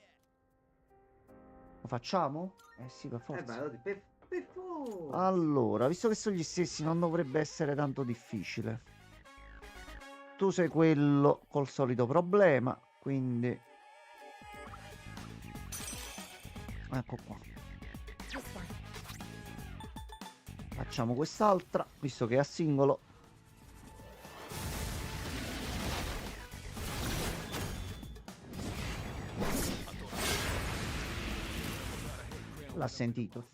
Lo facciamo? Eh sì, per forza. Bello, per forza. Allora, visto che sono gli stessi, non dovrebbe essere tanto difficile. Tu sei quello col solito problema, quindi... Ecco qua. This one. Facciamo quest'altra, visto che è a singolo. L'ha sentito.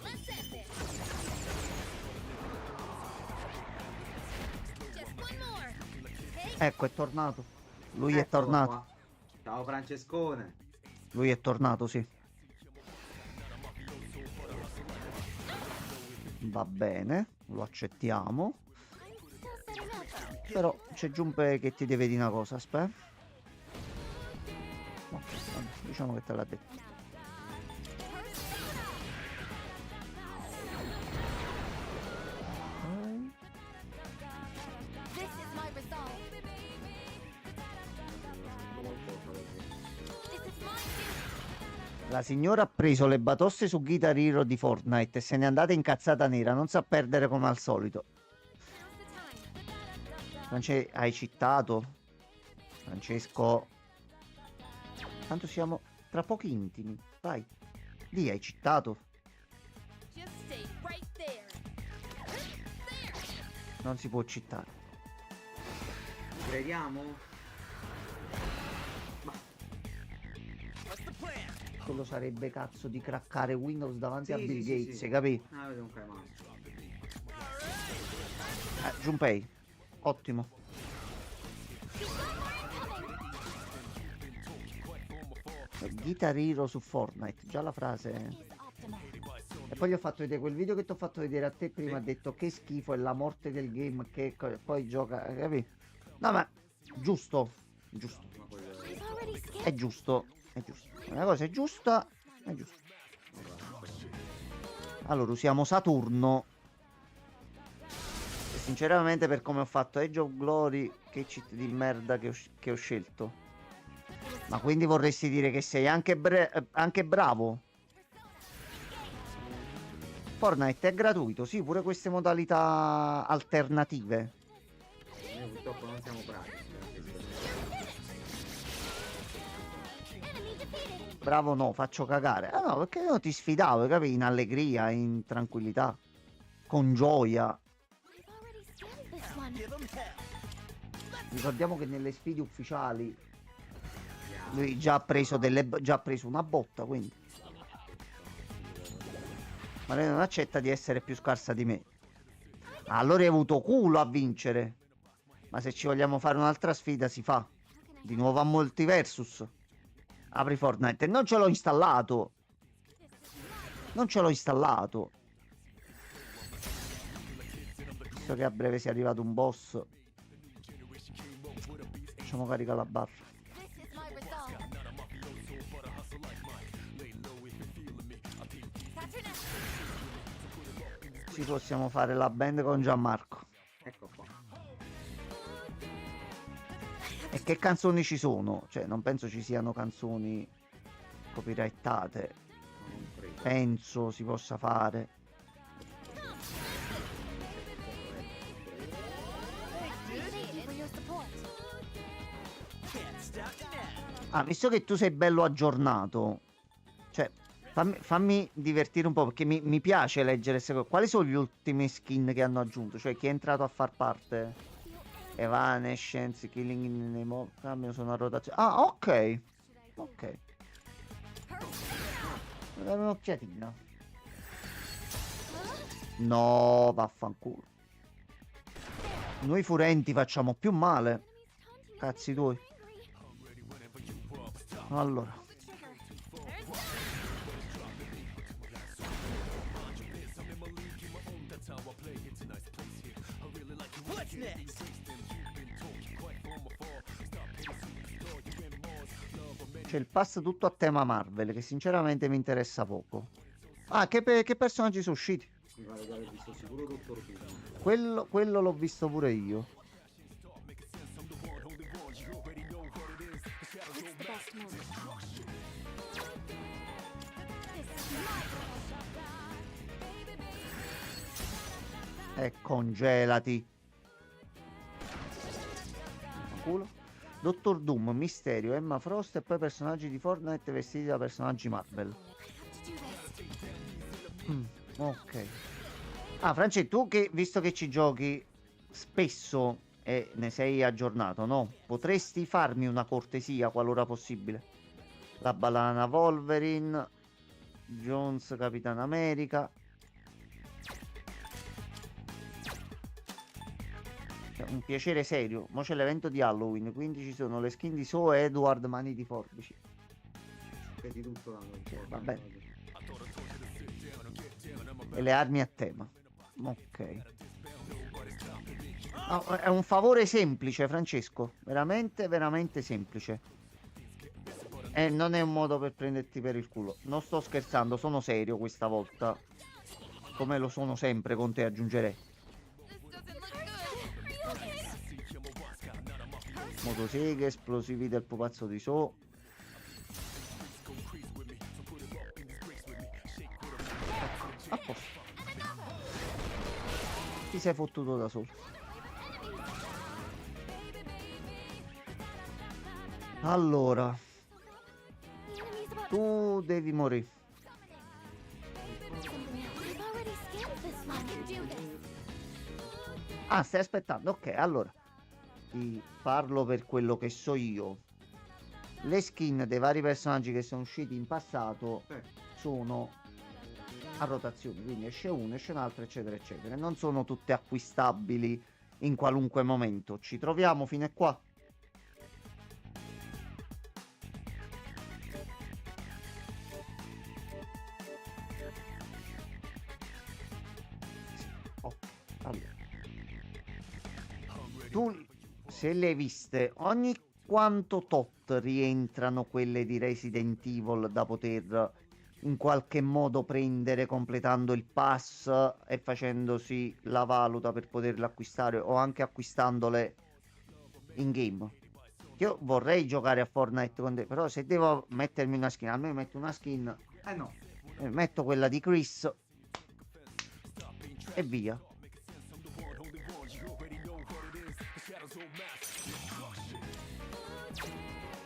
Let's end this. Just one more. Hey, Ecco, è tornato. Lui è Eccolo tornato. qua. Ciao Francescone. Lui è tornato, sì. Va bene, lo accettiamo. I'm still setting up. Però c'è Giunpei che ti deve dire una cosa, aspetta. No, vabbè, diciamo che te l'ha detto. La signora ha preso le batoste su Guitar Hero di Fortnite e se n'è andata incazzata nera. Non sa perdere come al solito. Hai citato? Francesco. Tanto siamo tra pochi intimi. Vai. Lì hai citato. Just stay right there. Non si può citare. Crediamo? What's the plan? Quello sarebbe cazzo di craccare Windows davanti Sì, a Bill sì, sì, Gates, sì. capì? Ah, vedi un caimano. Junpei. Ottimo. Guitar Hero su Fortnite. Già la frase. He's optimal. E poi gli ho fatto vedere quel video che ti ho fatto vedere a te prima. Sì. Ha detto che schifo, è la morte del game. Poi gioca, capì? No, ma giusto. Giusto. Ma poi He's already scared. È giusto. È giusto. Una cosa è giusta. È giusto. Allora usiamo Saturno. E sinceramente, per come ho fatto Age of Glory, che cheat di merda che ho scelto. Ma quindi vorresti dire che sei anche bravo? Fortnite è gratuito, sì, pure queste modalità alternative. noi purtroppo non siamo bravi. Enemy defeated. Bravo no, faccio cagare. Ah no, perché io ti sfidavo, capi? In allegria, in tranquillità, con gioia. We've already scared this one. Give 'em hell. Ricordiamo che nelle sfide ufficiali lui già ha preso una botta, quindi. Ma lei non accetta di essere più scarsa di me. Allora hai avuto culo a vincere. Ma se ci vogliamo fare un'altra sfida si fa. Di nuovo a Multiversus. Apri Fortnite. E non ce l'ho installato. Non ce l'ho installato. Visto che a breve sia arrivato un boss. Facciamo caricare la barra. This is my resolve. Saturn. Ci possiamo fare la band con Gianmarco. Ecco qua. E che canzoni ci sono? Cioè, non penso ci siano canzoni copyrightate. Non credo. Penso si possa fare. Thank you for your support. Can't stop now. Ah, visto che tu sei bello aggiornato, cioè, fammi divertire un po' perché mi piace leggere queste cose. Quali sono gli ultimi skin che hanno aggiunto? Cioè, chi è entrato a far parte? Evanescence, Killing in the Name of... Ah, me lo sono a rotazione. Ah, ok. Ok. Devo dare un'occhiatina. No, vaffanculo. Noi furenti facciamo più male. Cazzi tuoi. Allora. What's next? C'è il pass tutto a tema Marvel, che sinceramente mi interessa poco. Ah, che personaggi sono usciti? Mi pare di aver visto sicuro Dottor Doom. Quello l'ho visto pure io. It's the best moment. This is my E congelati. Culo. Dottor Doom, Misterio, Emma Frost e poi personaggi di Fortnite vestiti da personaggi Marvel. I have to do this. Ok. Ah, Francesco, tu che, visto che ci giochi spesso e ne sei aggiornato, no? Potresti farmi una cortesia qualora possibile? La banana Wolverine, Jones Capitan America. Cioè, un piacere serio. Mo' c'è l'evento di Halloween, quindi ci sono le skin di So e Edward Mani di Forbici. Vedi tutto l'anno. Va bene. E le armi a tema. Ok. No, è un favore semplice, Francesco. Veramente, veramente semplice. E non è un modo per prenderti per il culo. Non sto scherzando, sono serio questa volta. Come lo sono sempre con te, aggiungerei. Motoseghe, esplosivi del pupazzo di So. A posto. Ti sei fottuto da solo. Allora, The enemy's about tu devi morire. something else. I've already scanned this one. I can do this. Ah, stai aspettando? Ok, allora. Ti parlo per quello che so io. Le skin dei vari personaggi che sono usciti in passato Sì. sono a rotazione, quindi esce uno, esce un altro, eccetera, eccetera. Non sono tutte acquistabili in qualunque momento. Ci troviamo fino a qua. Sì, ok, allora. Tu, se le hai viste, ogni quanto tot rientrano quelle di Resident Evil da poter in qualche modo prendere completando il pass e facendosi la valuta per poterle acquistare o anche acquistandole in game. Io vorrei giocare a Fortnite con te, però se devo mettermi una skin, almeno metto una skin, No. metto quella di Chris e via.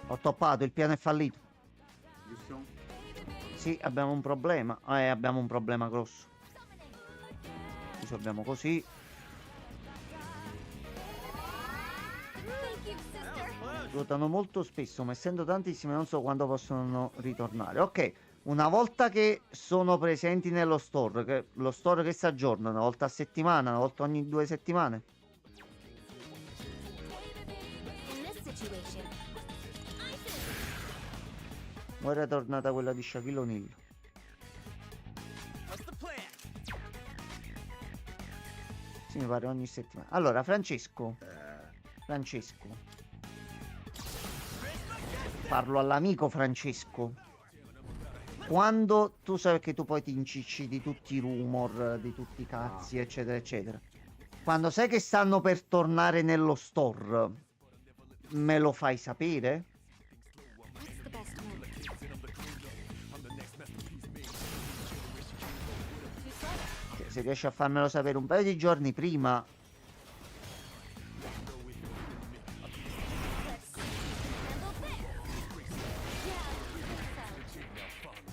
Ho toppato, il piano è fallito. Giusto? Sì, abbiamo un problema. Abbiamo un problema grosso. Risolviamo così. Thank you, sister. Ruotano molto spesso, ma essendo tantissime non so quando possono ritornare. Ok, una volta che sono presenti nello store, che lo store che si aggiorna una volta a settimana, una volta ogni 2 settimane. In this situation, Ora è tornata quella di Shaquille O'Neal. What's the plan? Sì, mi pare ogni settimana. Allora, Francesco. Parlo all'amico Francesco. Quando tu sai che tu poi ti incicci di tutti i rumor, di tutti i cazzi, eccetera, eccetera. Quando sai che stanno per tornare nello store, me lo fai sapere? what's the best move? Cioè, se riesci a farmelo sapere un paio di giorni prima.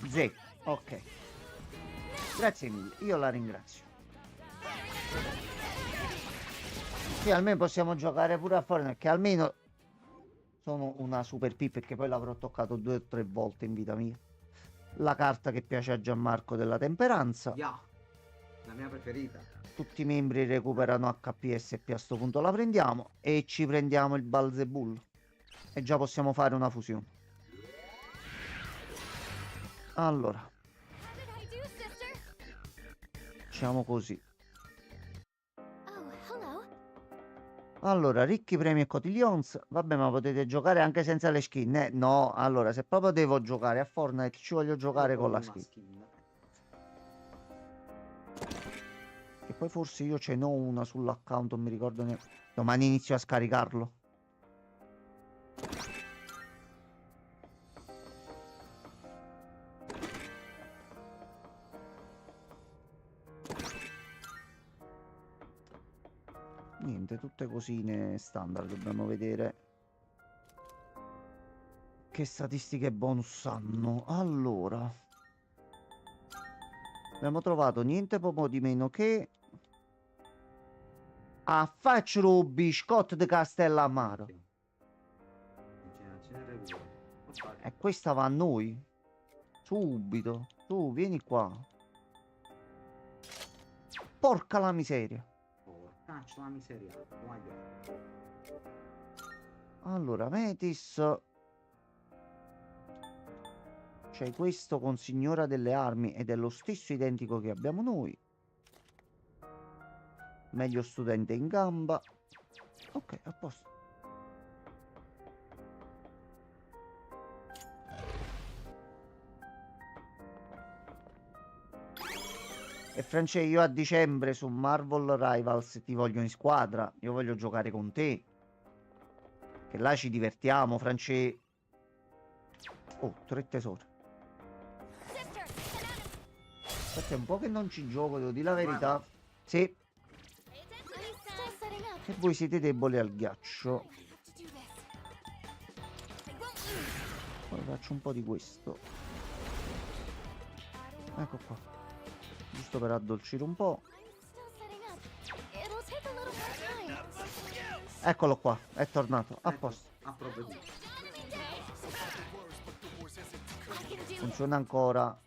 Zè, ok. Grazie mille, io la ringrazio. Sì, almeno possiamo giocare pure a Fortnite, che almeno sono una super pip, perché poi l'avrò toccato 2 o 3 volte in vita mia. La carta che piace a Gianmarco della temperanza. Yeah. La mia preferita. Tutti i membri recuperano HP e SP, a sto punto la prendiamo. E ci prendiamo il Balzebull. E già possiamo fare una fusione. Allora, How did I do, sister? facciamo così. Oh, hello. Allora, ricchi premi e cotillions. Vabbè, ma potete giocare anche senza le skin, eh? No, allora, se proprio devo giocare a Fortnite, ci voglio giocare con la Una skin. E poi forse io ce n'ho una sull'account, non mi ricordo neanche. Domani inizio a scaricarlo. Niente, tutte cosine standard. Dobbiamo vedere che statistiche bonus hanno. Allora, abbiamo trovato niente poco di meno che affaccio biscotto di Castellammare. E questa va a noi. Subito. Tu, vieni qua. Porca la miseria. Porcaccia la miseria. Allora, Metis. C'è questo con Signora delle Armi ed è lo stesso identico che abbiamo noi. Meglio studente in gamba. Ok, a posto. E France, io a dicembre su Marvel Rivals ti voglio in squadra. Io voglio giocare con te. Che là ci divertiamo, France. Oh, 3 tesori. Sister, Perché è un po' che non ci gioco, devo dire la verità. Sì, I'm still setting up. e voi siete deboli al ghiaccio. I have to do this. I won't lose. Poi faccio un po' di questo. Ecco qua. Giusto per addolcire un po'. I'm still setting up. It'll take a little more time. Eccolo qua, è tornato. A Ecco, posto. ha provveduto. Enemy day. I can do it. Funziona ancora.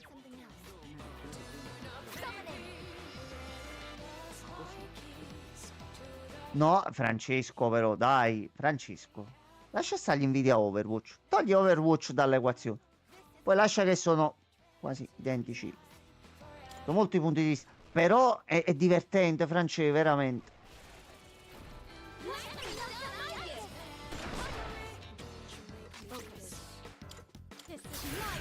Something else. Summoning. No, Francesco però, dai, Francesco. Lascia stare gli invidia Overwatch. Togli Overwatch dall'equazione. Poi lascia che sono quasi identici. Da molti punti di vista. Però è divertente, Francesco, veramente. This is my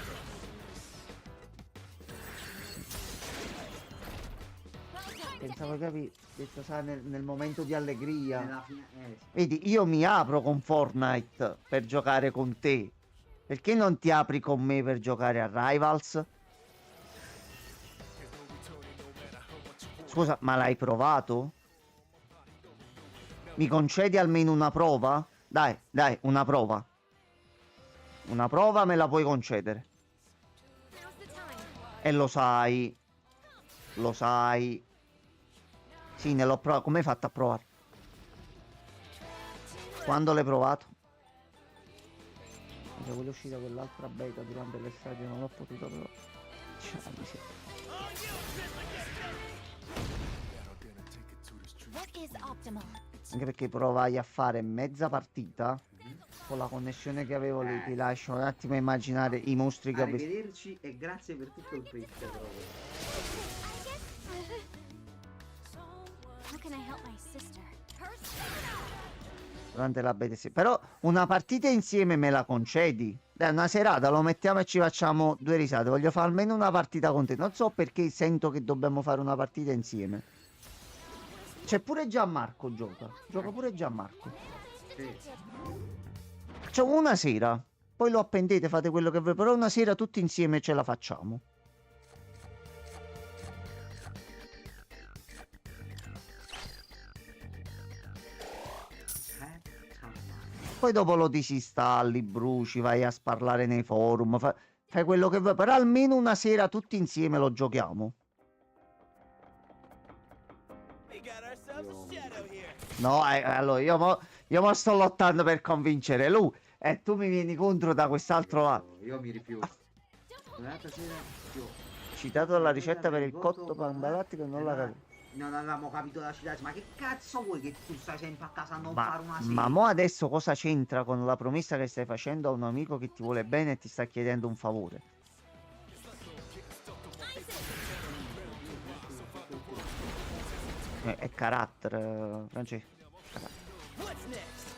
Pensavo capi, detto sa nel momento di allegria. Nella fine... sì. Vedi, io mi apro con Fortnite per giocare con te. Perché non ti apri con me per giocare a Rivals? Scusa, ma l'hai provato? Mi concedi almeno una prova? Dai, dai, una prova. Una prova me la puoi concedere. Now's the time. E lo sai. Lo sai. Sì, ne l'ho provato. Come hai fatto a provare? Quando l'hai provato? Perché voglio uscire quell'altra beta durante l'estate, non l'ho potuto provare. Ciao, miseria. What is optimal? Anche perché provai a fare mezza partita con la connessione che avevo lì. Ti lascio un attimo immaginare i mostri che ho visto. Arrivederci e grazie per tutto il pesce proprio. How can I help my sister? Durante la beta sì. Però una partita insieme me la concedi? Dai, una serata lo mettiamo e ci facciamo due risate. Voglio fare almeno una partita con te. Non so perché sento che dobbiamo fare una partita insieme. C'è pure Gianmarco gioca. Gioca pure Gianmarco. Sì. Facciamo una sera. Poi lo appendete, fate quello che vuoi. Però una sera tutti insieme ce la facciamo. Poi dopo lo disinstalli, bruci, vai a sparlare nei forum, fai quello che vuoi, però almeno una sera tutti insieme lo giochiamo. We got ourselves a shadow here. No, allora io mo sto lottando per convincere lui e tu mi vieni contro da quest'altro lato. Io mi rifiuto. L'altra sera io... Citato la ricetta per il cotto pangalattico e non la capisco. Non avevamo capito la città, ma che cazzo vuoi che tu stai sempre a casa a non Ma, fare una sera? ma mo adesso cosa c'entra con la promessa che stai facendo a un amico che ti vuole bene e ti sta chiedendo un favore? È carattere, Francesco. What's next?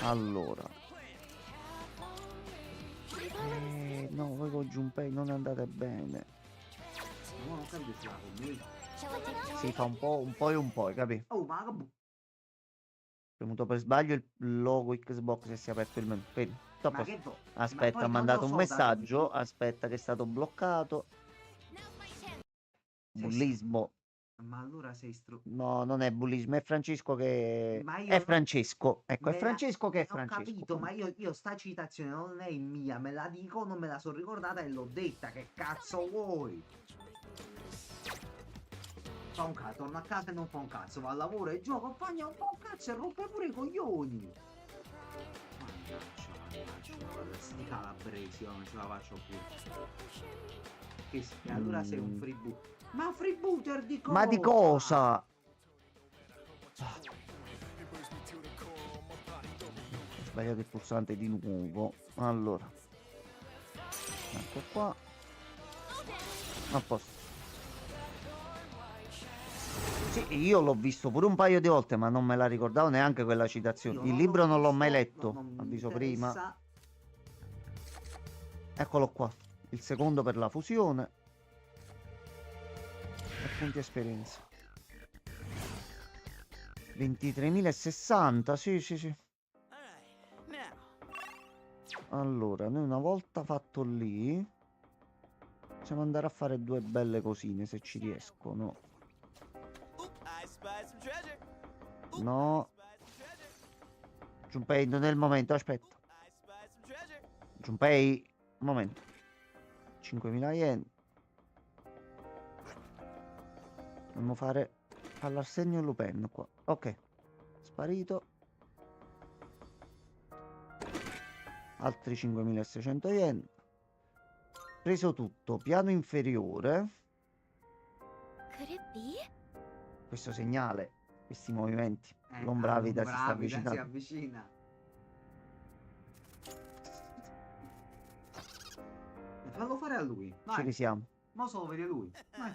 Allora. No, voi con Junpei non andate bene. No, non capito se va con me. Shall I take Si fa un po' e un po', capi? Oh, ma che Premuto per sbaglio il logo Xbox e si è aperto il menu. Vedi? Sto a ma posto. che vo- Aspetta, ma ha poi mandato non un lo so, messaggio. Davide. Aspetta che è stato bloccato. Now's my chance. Bullismo. Ma allora sei No, non è bullismo, è Francesco che... Ma io È non- Francesco. Ecco, è Me la- Francesco che è Ho Francesco. capito, ma io sta citazione non è mia, me la dico, non me la sono ricordata e l'ho detta, che cazzo vuoi? Fa un cazzo, torna a casa e non fa un cazzo, va al lavoro e gioca, fa un po' un cazzo e rompe pure i coglioni. Mannaggia, sti calabresi, io non ce la faccio più. E allora sei un freebooter. Ma freebooter di cosa? Ma di cosa? Ho sbagliato il pulsante di nuovo. Allora. Ecco qua. A posto. Sì, io l'ho visto pure un paio di volte, ma non me la ricordavo neanche quella citazione. Io Il non libro non l'ho visto, mai letto, non mi avviso prima. interessa. Eccolo qua. Il secondo per la fusione. E punti esperienza. 23.060, sì, sì, sì. All right, now Allora, noi una volta fatto lì, possiamo andare a fare due belle cosine se ci riescono. Oop, I spy some treasure. Oop, No, I spy some treasure. Junpei, non è il momento, aspetta. Oop, I spy some treasure. Junpei, un momento. 5.000 yen. Dobbiamo fare all'Arsenio Lupin qua. Ok, sparito. Altri 5.600 yen. Preso tutto. Piano inferiore. Could it be? Questo segnale, questi movimenti. L'ombra avida si sta si avvicinando. avvicina. Fallo fare a lui. Ci Vai. risiamo. Mo se lo vede lui. Vai.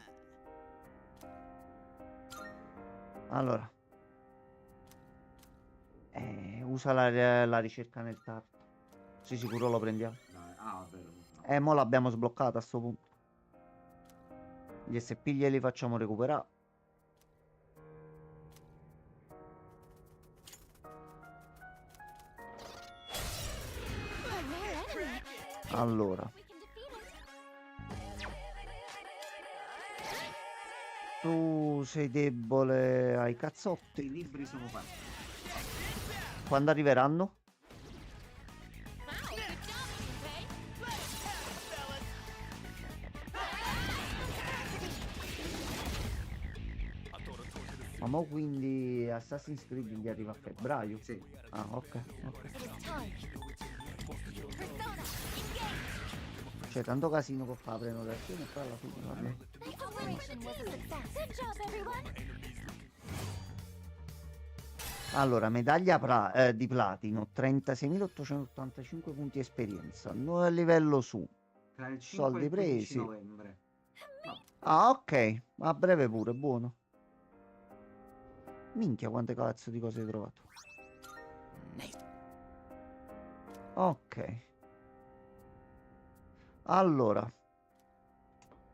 Allora. Usa la ricerca nel target. Sì, sicuro lo prendiamo. Dai, vabbè. No. Mo l'abbiamo sbloccata a sto punto. Gli SP glieli facciamo recuperare. A rare enemy. Allora, We can defeat it. tu sei debole ai cazzotti. I libri sono fatti. Quando arriveranno? Wow, good job, Junpei. Ma mo quindi Assassin's Creed gli arriva a febbraio? Sì. Ah, ok. It is time. Persona, engage. C'è tanto casino con fa la prenotazione e poi alla fine vabbè. The operation was a success. Good job, everyone. Allora, medaglia di platino, 36.885 punti esperienza, nuovo livello su. Tra il 5 Soldi e il 15 presi. novembre. Ah, ok, a breve pure, buono. Minchia, quante cazzo di cose hai trovato. Ok. Allora,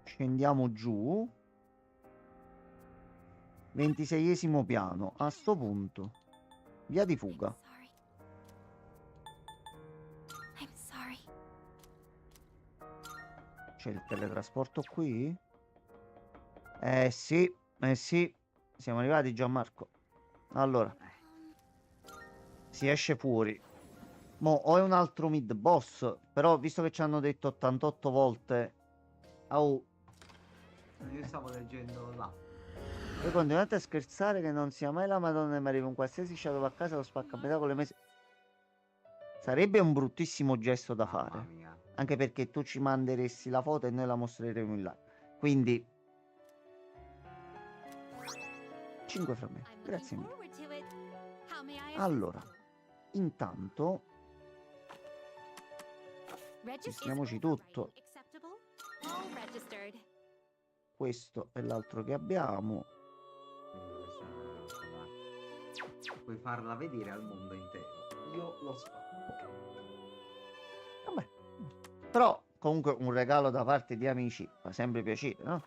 scendiamo giù. 26esimo piano. A sto punto, via di fuga. Sorry. I'm sorry. C'è il teletrasporto qui? Sì, siamo arrivati Gianmarco. Allora, si esce fuori. Mo o è un altro mid boss, però visto che ci hanno detto 88 volte, oh, Io stavo leggendo là. voi continuate a scherzare che non sia mai la Madonna e mi arriva un qualsiasi shadow a casa lo spacca a metà con le mese. Sarebbe un bruttissimo gesto da Mamma fare, mia. anche perché tu ci manderesti la foto e noi la mostreremo in live. Quindi 5 fra me. I'm looking Grazie mille. forward to it. How may I assist Allora, you? intanto sistiamoci tutto. Acceptable? All registered. Questo è l'altro che abbiamo. Puoi farla vedere al mondo intero. Io lo so. Vabbè. Però comunque un regalo da parte di amici fa sempre piacere, no? Now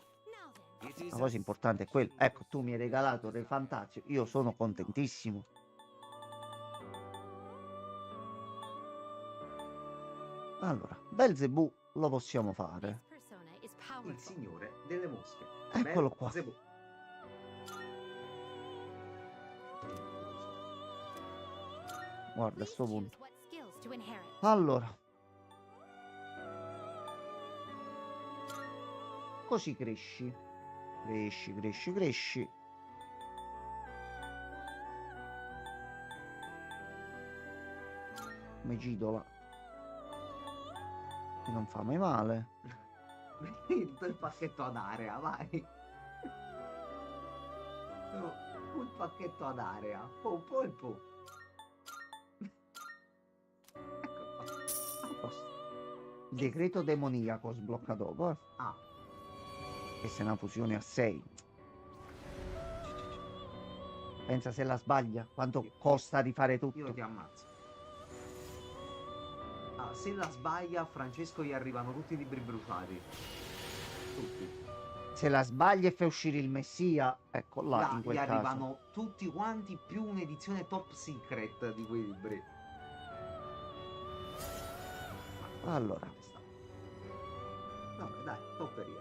then. It is La cosa importante è quello. Ecco, tu mi hai regalato Re Fantazio, io sono contentissimo. Allora, Belzebù lo possiamo fare. This persona is Il powerful. signore delle mosche. Eccolo qua. Belzebù. Guarda, a sto Please punto. choose what skills to inherit. Allora. Così cresci. Cresci, cresci, cresci. Megidola. Che non fa mai male. Il pacchetto ad area, vai. Un pacchetto ad area. Po, po e po. Ecco qua. A posto. Il decreto demoniaco sblocca dopo, eh. Ah, Questa è una fusione a 6. Pensa se la sbaglia, quanto costa rifare io tutto. ti ammazzo. Ah, se la sbaglia, a Francesco gli arrivano tutti i libri bruciati. Tutti. Se la sbaglia e fai uscire il Messia, ecco là, Là in gli quel caso. arrivano tutti quanti più un'edizione top secret di quei libri. Allora, Vabbè, dai, topperia.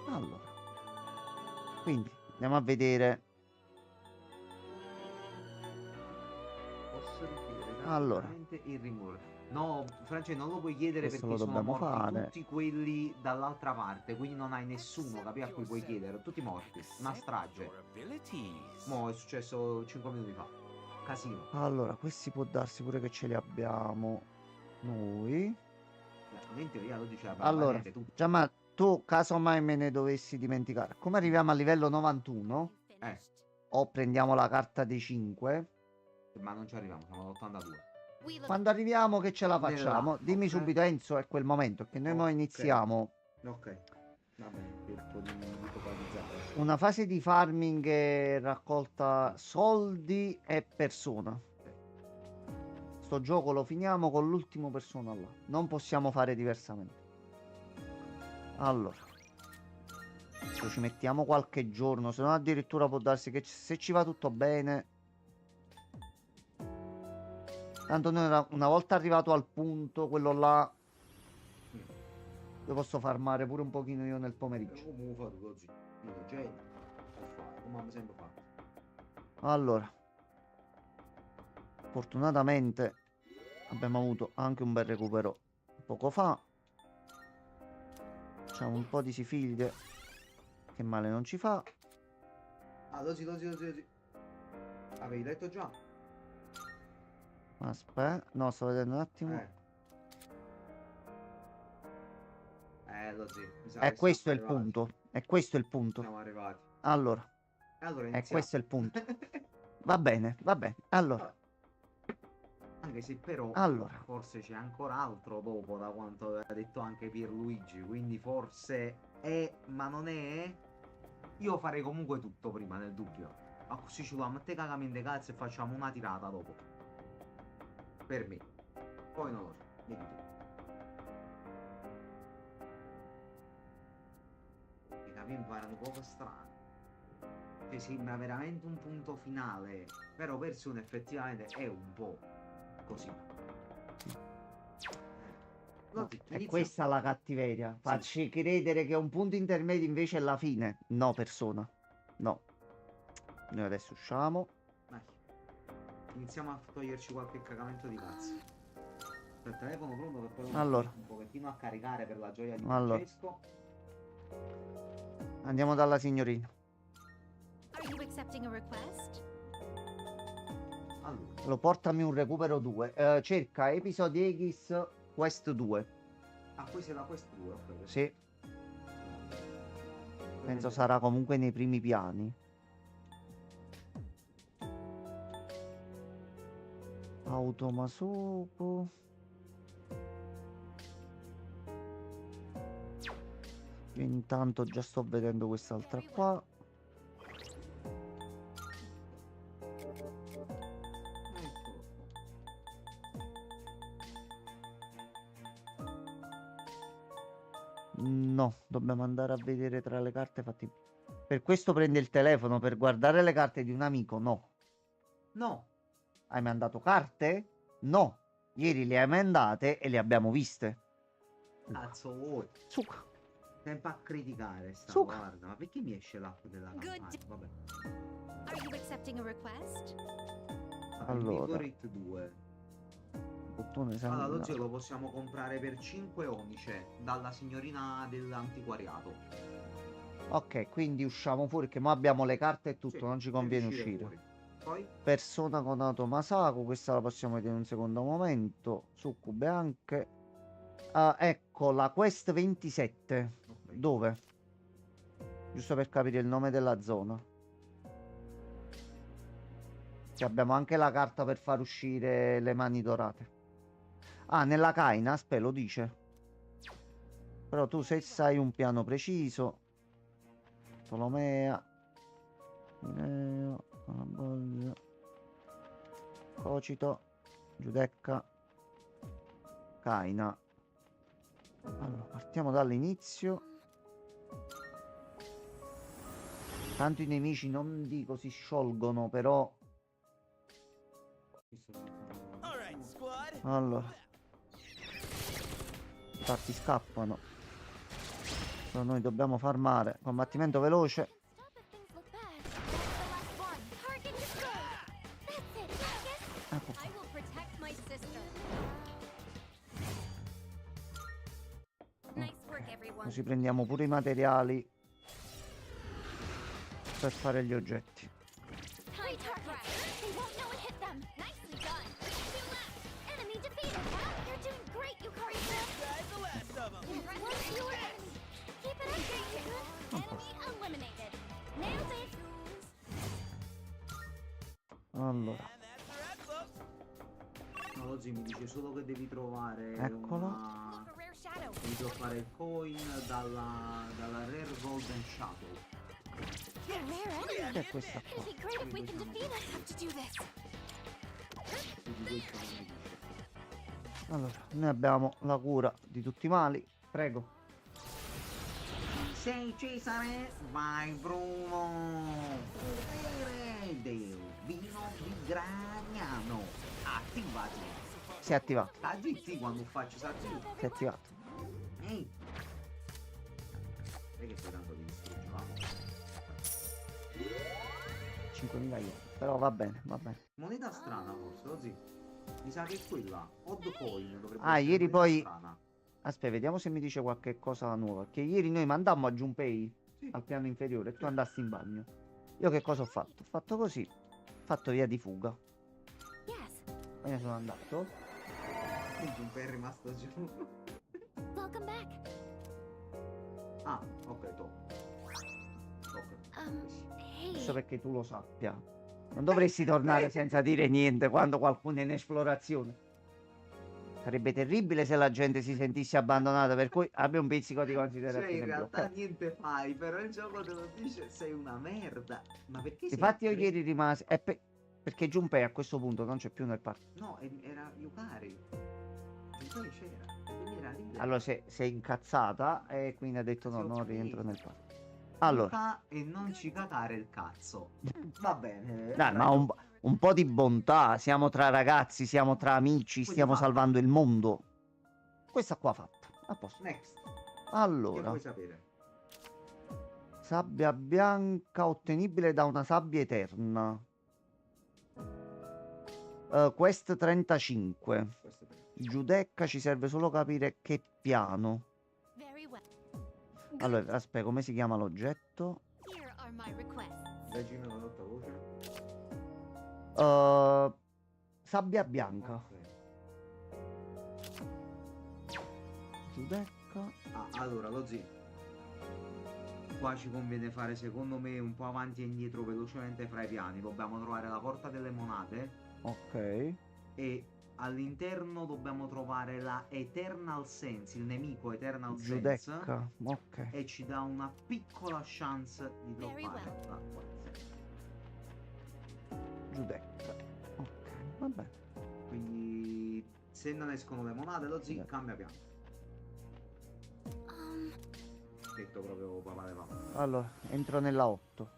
allora. Quindi andiamo a vedere. Posso richiedere Allora. gratuitamente il rimborso. No, Francesco, non lo puoi chiedere Questo perché lo sono dobbiamo morti fare. tutti quelli dall'altra parte, quindi non hai nessuno, capi, a cui puoi chiedere. Tutti morti. Una strage. Your abilities. Mo' è successo 5 minuti fa. Casino. Allora, questi può darsi pure che ce li abbiamo noi. In teoria lo diceva Allora, anche tu. Giamma, tu casomai me ne dovessi dimenticare. Come arriviamo a livello 91? O prendiamo la carta dei 5? Ma non ci arriviamo, siamo all'82. Quando arriviamo che ce la Nella, facciamo? Dimmi ok. subito Enzo, è quel momento che noi mo Ok. iniziamo Ok. Va bene, cerco di focalizzare. una fase di farming e raccolta soldi e persona. Sto gioco lo finiamo con l'ultimo persona là. Non possiamo fare diversamente. Allora. Adesso ci mettiamo qualche giorno, se no addirittura può darsi che se ci va tutto bene. Tanto noi una volta arrivato al punto, quello là, lo posso farmare pure un pochino io nel pomeriggio. Come lo fate così? Io già ho fatto, come abbiamo sempre fatto. Allora, fortunatamente abbiamo avuto anche un bel recupero poco fa. Facciamo un po' di sifiglie, che male non ci fa. Ah, Losi. Avevi letto già? Aspetta, no, sto vedendo un attimo. Losi. mi sa È che questo siamo il arrivati. punto. È questo il punto. Siamo arrivati. Allora, Allora è iniziamo. questo il punto. Va bene, va bene. Allora, Anche se però allora. forse c'è ancora altro dopo da quanto aveva detto anche Pierluigi, quindi forse è, ma non è. Io farei comunque tutto prima, nel dubbio. Ma così ci dobbiamo mettere cagamente cazzo e facciamo una tirata dopo. Per me. Poi non lo so. Vedi tu. I capi mi pare un po' strano. Cioè, sembra veramente un punto finale. Però Persone effettivamente è un po' così. No, è Inizia. questa la cattiveria. Facci credere che un punto intermedio invece è la fine. No, persona. No. Noi adesso usciamo. Dai. Iniziamo a toglierci qualche cagamento di cazzo. Il telefono pronto per poi Allora. un pochettino a caricare per la gioia di Allora. Francesco. Andiamo dalla signorina. Are you accepting a request? Allora. Lo portami un recupero 2. Cerca episodi X Quest 2. Ah, questo è la Quest 2, ok. Sì. Penso sarà comunque nei primi piani. Automasopo. Io intanto già sto vedendo quest'altra qua. No, dobbiamo andare a vedere tra le carte fatte. Per questo prende il telefono per guardare le carte di un amico. No. No. Hai mandato carte? No. Ieri le hai mandate e le abbiamo viste. Cazzo vuoi? Suca. Sempre a criticare sta, Suca. guarda. Ma perché mi esce l'app della Good. campagna? Vabbè. Are you accepting a request? Allora. Favorite 2. Bottone Allora, lo sanguinato. zio lo possiamo comprare per 5 onice dalla signorina dell'antiquariato. Ok, quindi usciamo fuori che mo abbiamo le carte e tutto, Sì, non ci devi conviene uscire. fuori. Poi? Persona con Automasaku, questa la possiamo vedere in un secondo momento. Succube anche. Ah, ecco la Quest 27. Ok. Dove? Giusto per capire il nome della zona. Che abbiamo anche la carta per far uscire le mani dorate. Ah, nella Caina, aspetta, lo dice. Però tu se sai un piano preciso. Tolomea. Mineo. Anaboglia, Cocito, Giudecca, Caina. Allora, partiamo dall'inizio. Tanto i nemici non dico si sciolgono, però. All right, squad. Allora, I parti scappano. Però noi dobbiamo farmare. Combattimento veloce. Stop if things look bad. That's the last one. Target destroyed. That's it. Focus. Ecco qua. I will protect my sister. Nice work, everyone. Così prendiamo pure i materiali per fare gli oggetti. Three targets. They won't know it hit them. Nicely done. Two left. Enemy defeated. You're doing great, Yukari. Tried the last of them. One fewer enemy. Keep it up, Jason. Enemy eliminated. Nailed it. Allora, And that's the wrap, folks. No, Ozzy mi dice solo che devi trovare Eccolo. una... A rare shadow. Devi trovare il coin dalla Rare Golden Shadow. A rare enemy. che è questa It'd qua? be great if we can defeat it. Have to do this. Quindi questo non mi dice. Allora, noi abbiamo la cura di tutti i mali. Prego. Sei Cesare, vai Bruno. Potere del vino di Gragnano. Attivati. Si è attivato. Sta zitti quando faccio salti. Si è attivato. Ehi. E che poi tanto ti distruggiamo. 5.000 yen. Però va bene, va bene. Moneta strana forse, Ozzy. Mi sa che è quella. Odd coin dovrebbe Ah, essere ieri moneta poi- strana. Aspetta, vediamo se mi dice qualche cosa nuova. Che ieri noi mandammo a Junpei Sì. al piano inferiore e tu andassi in bagno. Io che cosa ho fatto? Ho fatto così. Ho fatto via di fuga. Yes. Me ne sono andato. Quindi un po' è rimasto giù. Welcome back. Ah, ok, top. Hey. Giusto perché tu lo sappia. Non dovresti tornare senza dire niente quando qualcuno è in esplorazione. Sarebbe terribile se la gente si sentisse abbandonata, per cui abbia un pizzico di Cioè, considerazione. in in più, realtà ok? niente fai, però il gioco te lo dice, sei una merda. Ma perché sei Infatti io tre- ieri rimasi... perché Junpei a questo punto non c'è più nel parco. No, era Yukari. E poi c'era. E quindi era lì. Allora sei incazzata e quindi ha detto no, Sì, non ok. rientro nel parco. Allora, Yuka e non ci catare il cazzo. Va bene. dai, ma un po' di bontà. Siamo tra ragazzi, siamo tra amici, Poi stiamo di fatto. salvando il mondo. Questa qua fatta. A posto. Next. Che Allora, vuoi sapere? sabbia bianca ottenibile da una sabbia eterna. Quest 35. Questo è per Giudecca ci serve solo capire che piano. Very well. Allora, aspetta, come si chiama l'oggetto? Here are my requests. Leggimi con voce. Sabbia bianca. Ok. Giudecca. Ah, allora, lo zio. Qua ci conviene fare, secondo me, un po' avanti e indietro velocemente fra i piani. Dobbiamo trovare la porta delle monete Ok. e all'interno dobbiamo trovare la Eternal Sense, il nemico Eternal Sense. Giudecca. Ok. E ci dà una piccola chance di Very droppare well. l'acqua. Giudecca. Ok, va bene. Quindi se non escono le monete, lo zio cambia piano. Detto proprio papà de papà. Allora, entro nella 8.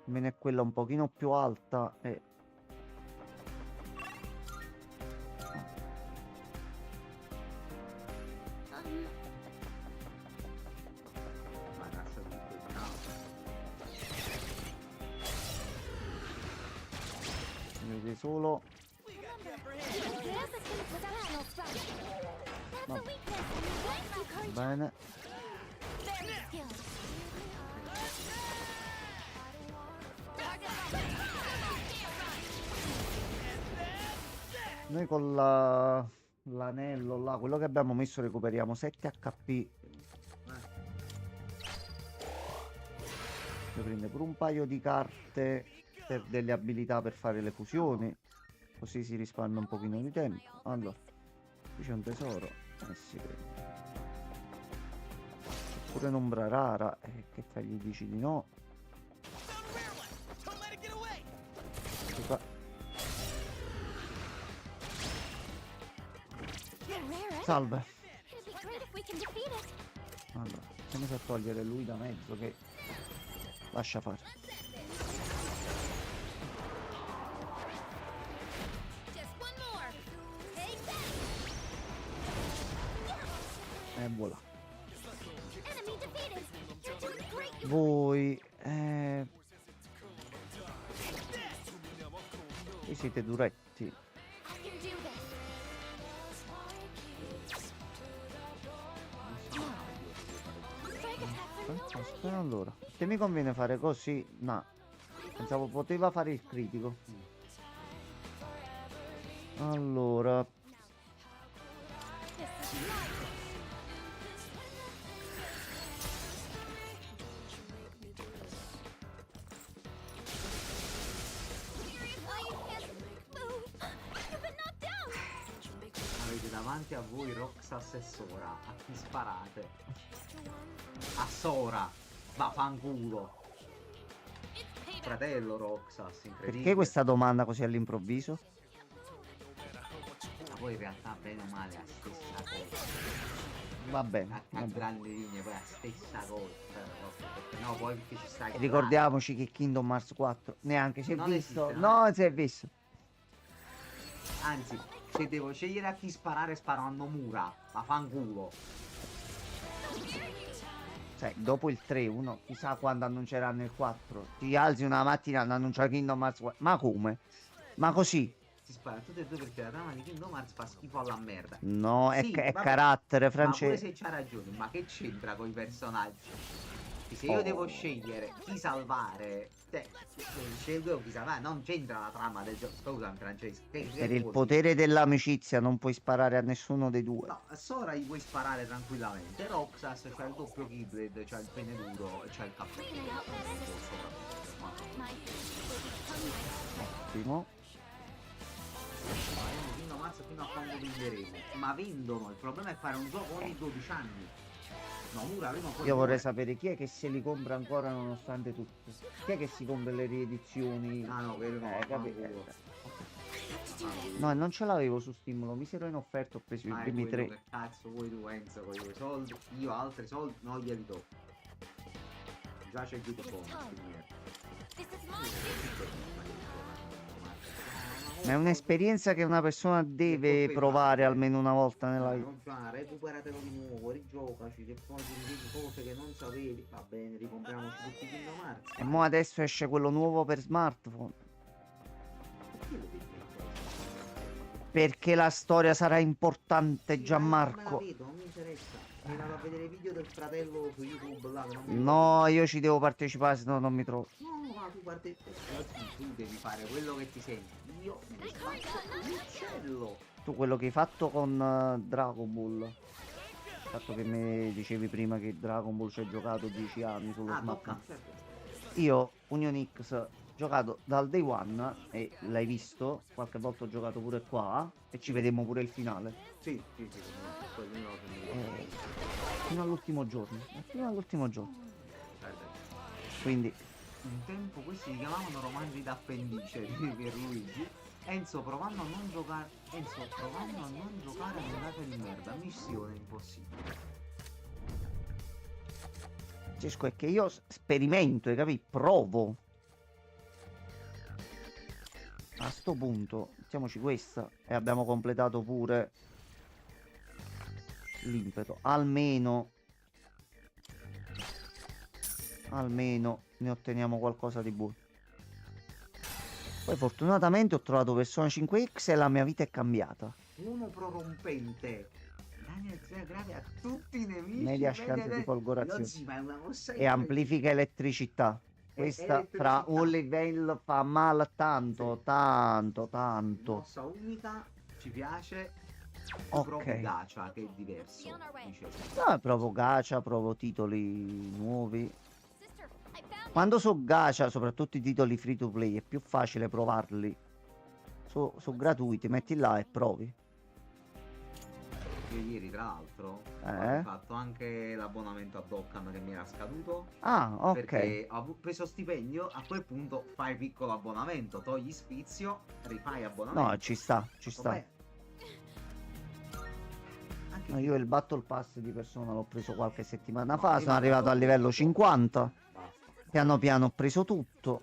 Almeno è quella un pochino più alta e... Ma lascia tutto il caso. Vedete solo... We got the upper hand. That's No. a weakness. Thanks, Yukari. Bene. Very skilled. Noi con l'anello là, quello che abbiamo messo, recuperiamo 7 HP. Io prendo pure un paio di carte per delle abilità per fare le fusioni. Così si risparmia un pochino di tempo. Allora, qui c'è un tesoro. Si prende. C'è pure un'ombra rara. Che fai? Gli dici di no. Found a rare one. Don't let it get away. Ecco qua. A rare enemy. Salve. It'd be great if we can defeat it. Allora, come a togliere lui da mezzo che lascia fare. Just one more. Take that. E voilà. Enemy defeated. You're doing great. You Voi... Voi siete duretti. I can do this. Strike attack for no Aspetta, allora. Se mi conviene fare così, no. Pensavo poteva fare il critico. Allora, This is life. I can't move. You've been knocked down. Avete davanti a voi Roxas e Sora. A chi sparate? A Sora! Vaffanculo! Fratello Roxas, incredibile. perché questa domanda così all'improvviso? Ma poi in realtà bene o male è la stessa cosa. Va bene. A va bene. grandi linee poi è la stessa cosa. Perché no, poi che ci sta il Ricordiamoci che Kingdom Hearts 4 neanche si è Non visto. esiste, No, si è visto. Anzi, se devo scegliere a chi sparare, sparo a Nomura. Vaffanculo. Sai, dopo il 3, uno chissà quando annunceranno il 4. Ti alzi una mattina e annuncia Kingdom Hearts 4. Ma come? Ma così? Si spara tutte e due perché la trama di Kingdom Hearts fa schifo alla merda. No, Sì, è vabbè, carattere Ma pure francese. se c'ha ragione, ma che c'entra con i personaggi? Se io Oh. devo scegliere chi salvare, scelgo chi salvare, non c'entra la trama del gioco. Scusa, Francesco. Per il potere dell'amicizia non puoi sparare a nessuno dei due. No, a Sora gli puoi sparare tranquillamente. Roxas c'ha il doppio Keyblade, c'ha il pene duro e c'ha il cappello. My will become my Ottimo. Fino a fino a quando venderemo. Ma vendono, il problema è fare un gioco ogni 12 anni. No, Mura prima o poi Io vorrei muore. sapere chi è che se li compra ancora nonostante tutto. Chi è che si compra le riedizioni? Ah no, vero no, capito. fanculo. No, non ce l'avevo su Steam, lo misero in offerta, ho preso i Ma è primi quello 3. che cazzo vuoi tu, Enzo, con i tuoi soldi? Io altri soldi non glieli do. Già c'è Good Bonus, quindi This is my Ma è un'esperienza che una persona deve provare almeno una volta nella vita. Non già, recuperatelo di nuovo, rigiocaci, se poi ti rivedi cose che non sapevi, va bene, ricompriamoci tutti i Kingdom Hearts. E mo adesso esce quello nuovo per smartphone. Perché lo devi fare? Perché la storia sarà importante, Sì, ma Gianmarco. non me la vedo, non mi interessa. Mi vado a vedere i video del fratello su YouTube là, che non mi No, io ci devo partecipare, se no non mi trovo. No, ma tu guardi, tu devi fare quello che ti senti. Io mi faccio l'uccello. Tu quello che hai fatto con Dragon Ball. Il fatto che mi dicevi prima che Dragon Ball ci hai giocato 10 anni sullo Ah, smartphone. tocca, certo. Io, Union X, giocato dal day one e l'hai visto, qualche volta ho giocato pure qua e ci vedemmo pure il finale. Sì, poi io lo Eh, fino all'ultimo giorno. Fino all'ultimo giorno. Guarda, Quindi, un tempo questi si chiamavano romanzi d'appendice di Pierluigi. Enzo provando a non giocare. Enzo provando a non giocare andate di merda. Missione impossibile. Francesco, è che io sperimento, hai capito? Provo. A sto punto, mettiamoci questa e abbiamo completato pure l'impeto. Almeno ne otteniamo qualcosa di buono. Poi fortunatamente ho trovato Persona 5X e la mia vita è cambiata. Uomo prorompente. Daniel crea grave a tutti i nemici. Media chance di folgorazione. No, sì, ma è una cosa E amplifica elettricità. Questa fra elettricità. un livello fa male tanto, Sì. tanto, tanto. Mossa unica, ci piace. Ok. Provo gacha che è diverso. Dice. No, provo gacha, provo titoli nuovi. sister. I found Quando so gacha, soprattutto i titoli free to play, è più facile provarli. Sono gratuiti, metti là e provi. Io ieri tra l'altro Eh? ho fatto anche l'abbonamento a Dokkan che mi era scaduto. Ah, ok. Perché ho preso stipendio, a quel punto fai piccolo abbonamento, togli spizio, rifai abbonamento. No, ci sta, ci sta. Vabbè. Anche No, io il Battle Pass di Persona l'ho preso qualche settimana No, fa, io sono l'ho arrivato al livello preso. 50. Basta. Piano piano ho preso tutto.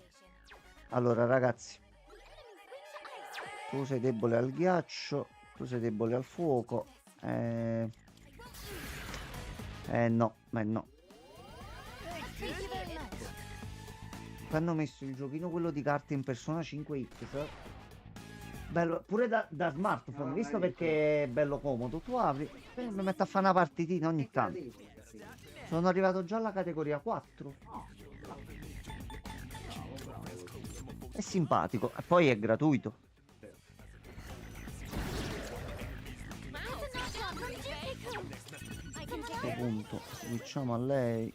Allora, ragazzi, tu sei debole al ghiaccio, tu sei debole al fuoco. No, ma no. Thank you very much. Quando hanno messo il giochino quello di carte in Persona 5X, bello, pure da smartphone, No, visto hai perché è bello comodo, tu apri, mi metto a fare una partitina ogni tanto. Sono arrivato già alla categoria 4. È simpatico, e poi è gratuito. That's a knockdown from Jericho. I can A get questo it. punto switchiamo a lei.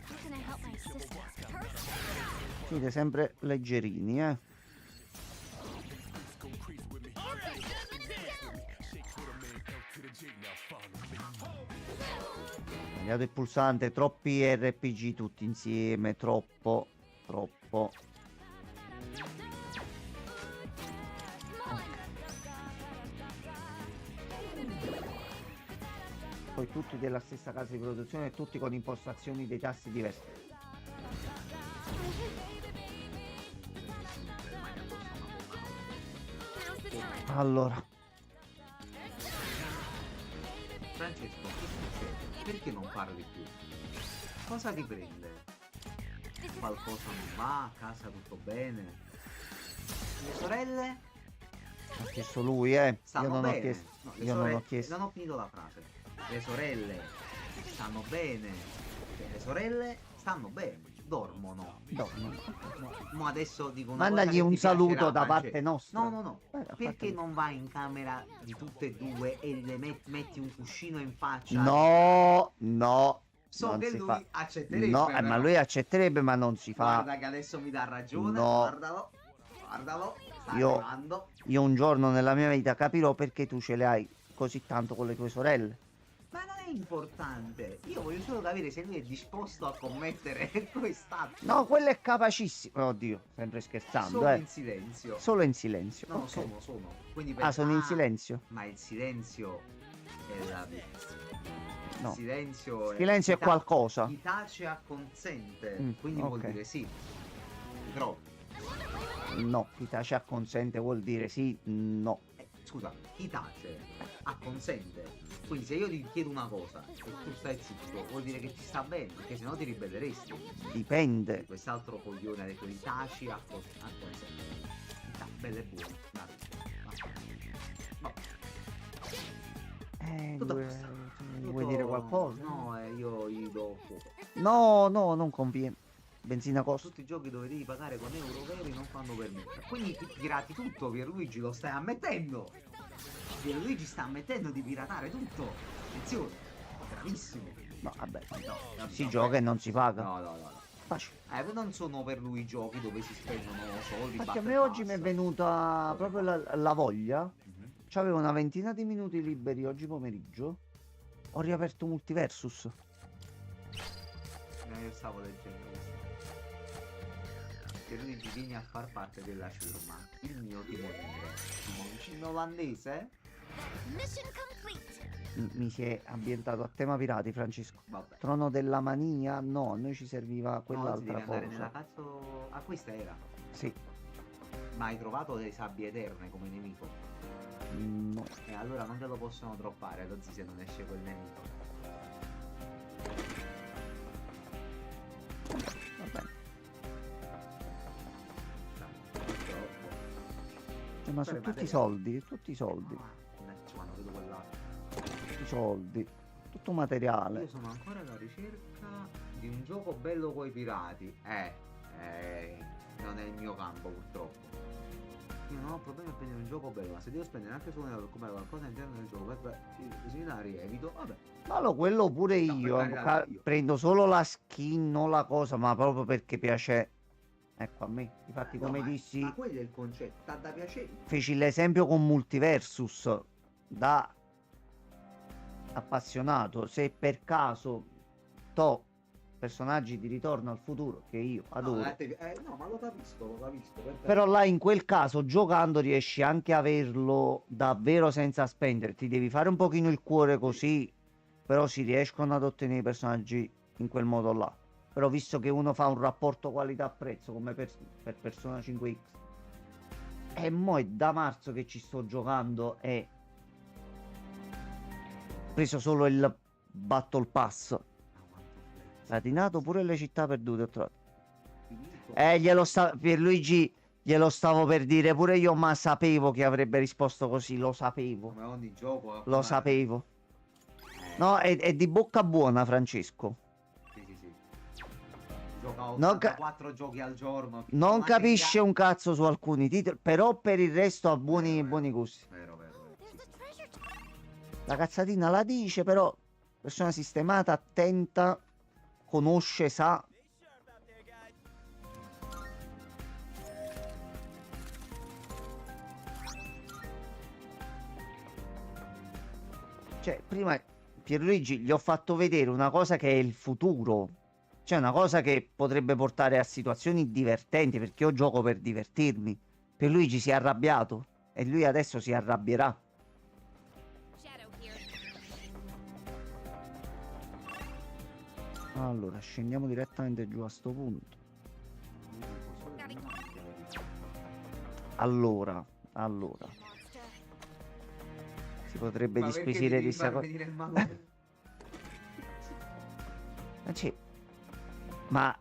How can I help my sister? First, Siete sempre leggerini, eh. Tagliato il pulsante, troppi RPG tutti insieme, troppo. Poi tutti della stessa casa di produzione, tutti con impostazioni dei tasti diversi. now's the time. Allora, Francesco, che succede? Perché non parli più? Cosa ti prende? Qualcosa non va? A casa tutto bene? Le sorelle ha chiesto lui, Io stanno non bene? ho chiesto. No, le Io non ho sorelle- chiesto. Non ho finito la frase. Le sorelle stanno bene. Le sorelle stanno bene. Dormono. Ma adesso dico una cosa Mandagli che un ti saluto piacerà, da parte Francesco. nostra. No. Ha Perché fatto- non vai in camera di tutte e due e le metti un cuscino in faccia? No. So non che si lui fa. accetterebbe. No, però. ma lui accetterebbe, ma non si fa. Guarda che adesso mi dà ragione. No. Guardalo. Sta Io- arrivando. Io un giorno nella mia vita capirò perché tu ce le hai così tanto con le tue sorelle. Ma non è importante. Io voglio solo capire se lui è disposto a commettere quest'atto. No, quello è capacissimo. Oddio, sempre scherzando, Solo in silenzio. Solo in silenzio. No, ok. sono. Quindi Sono in silenzio? Ma il silenzio è la vita. No. Silenzio Silenzio è chi ta- qualcosa. Chi tace acconsente. Mm, Quindi vuol ok. dire sì. Troppo. No, chi tace acconsente vuol dire sì, no. Scusa, chi tace acconsente. Quindi se io ti chiedo una cosa e tu stai zitto, vuol dire che ti sta bene, perché sennò ti ribelleresti. Dipende. Quest'altro coglione ha detto di taci acconsente. Bella e buona. Tutto a Vuoi, posto. vuoi dire qualcosa? No, io gli do fuoco. No, non conviene. Benzina costa. Tutti i giochi dove devi pagare con euro veri non fanno per me. Quindi ti pirati tutto, Pierluigi, lo stai ammettendo. Pierluigi sta ammettendo di piratare tutto. Attenzione, bravissimo. No, vabbè. No, Si no, gioca e non si paga. No. Facile. Non sono per lui i giochi dove si spendono soldi. Infatti a basta me e oggi mi è basta. venuta proprio la voglia. Mhm. C'avevo una ventina di minuti liberi oggi pomeriggio. Ho riaperto Multiversus. Io stavo leggendo questo. Pierluigi vieni a far parte della ciurma. Il mio timoniere. Timoncino olandese? Mission complete. Mi si è ambientato a tema pirati, Francesco. Vabbè. Trono della mania? No, a noi ci serviva No, oggi devi quell'altra andare cosa. nella cazzo. Ah, questa era. Sì. Ma hai trovato le sabbie eterne come nemico? No. E allora non te lo possono droppare così se non esce quel nemico. Va bene. Ma su tutti i soldi, tutti i soldi, Quando vedo quell'altro. tutti i soldi, tutto Io materiale. sono ancora alla ricerca di un gioco bello coi pirati. Non è il mio campo purtroppo. Io non ho problemi a prendere un gioco bello, ma se devo spendere anche solo per comprare qualcosa all'interno del gioco così la rievito, vabbè. Ma quello pure No, io, per carità, io. prendo solo la skin, non la cosa, ma proprio perché piace. Ecco, a me, infatti come dissi, Ma quello è il concetto, t'ha da piacere. feci l'esempio con Multiversus, da appassionato, se per caso personaggi di Ritorno al Futuro, che io adoro, No, ma lo capisco, perfetto. però là in quel caso giocando riesci anche a averlo davvero senza spendere, ti devi fare un pochino il cuore così, però si riescono ad ottenere i personaggi in quel modo là. Però visto che uno fa un rapporto qualità-prezzo come per Persona 5X, e mo' è da marzo che ci sto giocando e ho preso solo il Battle Pass. Ah, quanto flex. Platinato pure le città perdute. Ho trovato. Finito. Glielo sta... Pierluigi, glielo stavo per dire pure io, ma sapevo che avrebbe risposto così. Lo sapevo. Come ogni gioco. Lo sapevo. Eh, No, è di bocca buona, Francesco. Sì, sì, sì. Gioca Non 84 giochi al giorno. Non Anche capisce un cazzo su alcuni titoli, però per il resto ha Vero, vero. buoni gusti. Vero, vero, vero. Sì, There's a sì. treasure chest. La cazzatina la dice, però persona sistemata, attenta, conosce, sa. Stay sharp out there, guys. Cioè, prima Pierluigi gli ho fatto vedere una cosa che è il futuro. Cioè, una cosa che potrebbe portare a situazioni divertenti, perché io gioco per divertirmi. Pierluigi si è arrabbiato e lui adesso si arrabbierà. Shadow here. Allora, scendiamo direttamente giù a sto punto. Allora, Monster. si potrebbe Ma perché disquisire mi di devi sta far cosa. venire il mago? Ma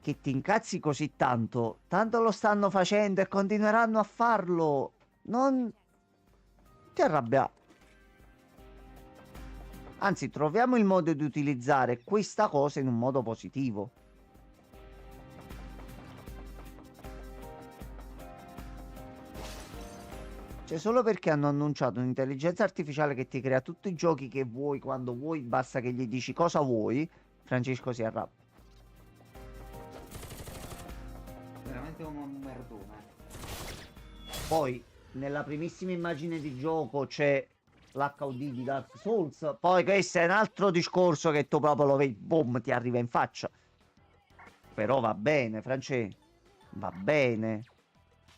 che ti incazzi così tanto? Tanto lo stanno facendo e continueranno a farlo. Non ti arrabbiare. Anzi, troviamo il modo di utilizzare questa cosa in un modo positivo. Cioè, solo perché hanno annunciato un'intelligenza artificiale che ti crea tutti i giochi che vuoi, quando vuoi, basta che gli dici cosa vuoi, Francesco si arrabbia. Veramente un merdone. Poi, nella primissima immagine di gioco c'è l'HUD di Dark Souls. Poi questo è un altro discorso che tu proprio lo vedi, boom, ti arriva in faccia. Però va bene, France. Va bene.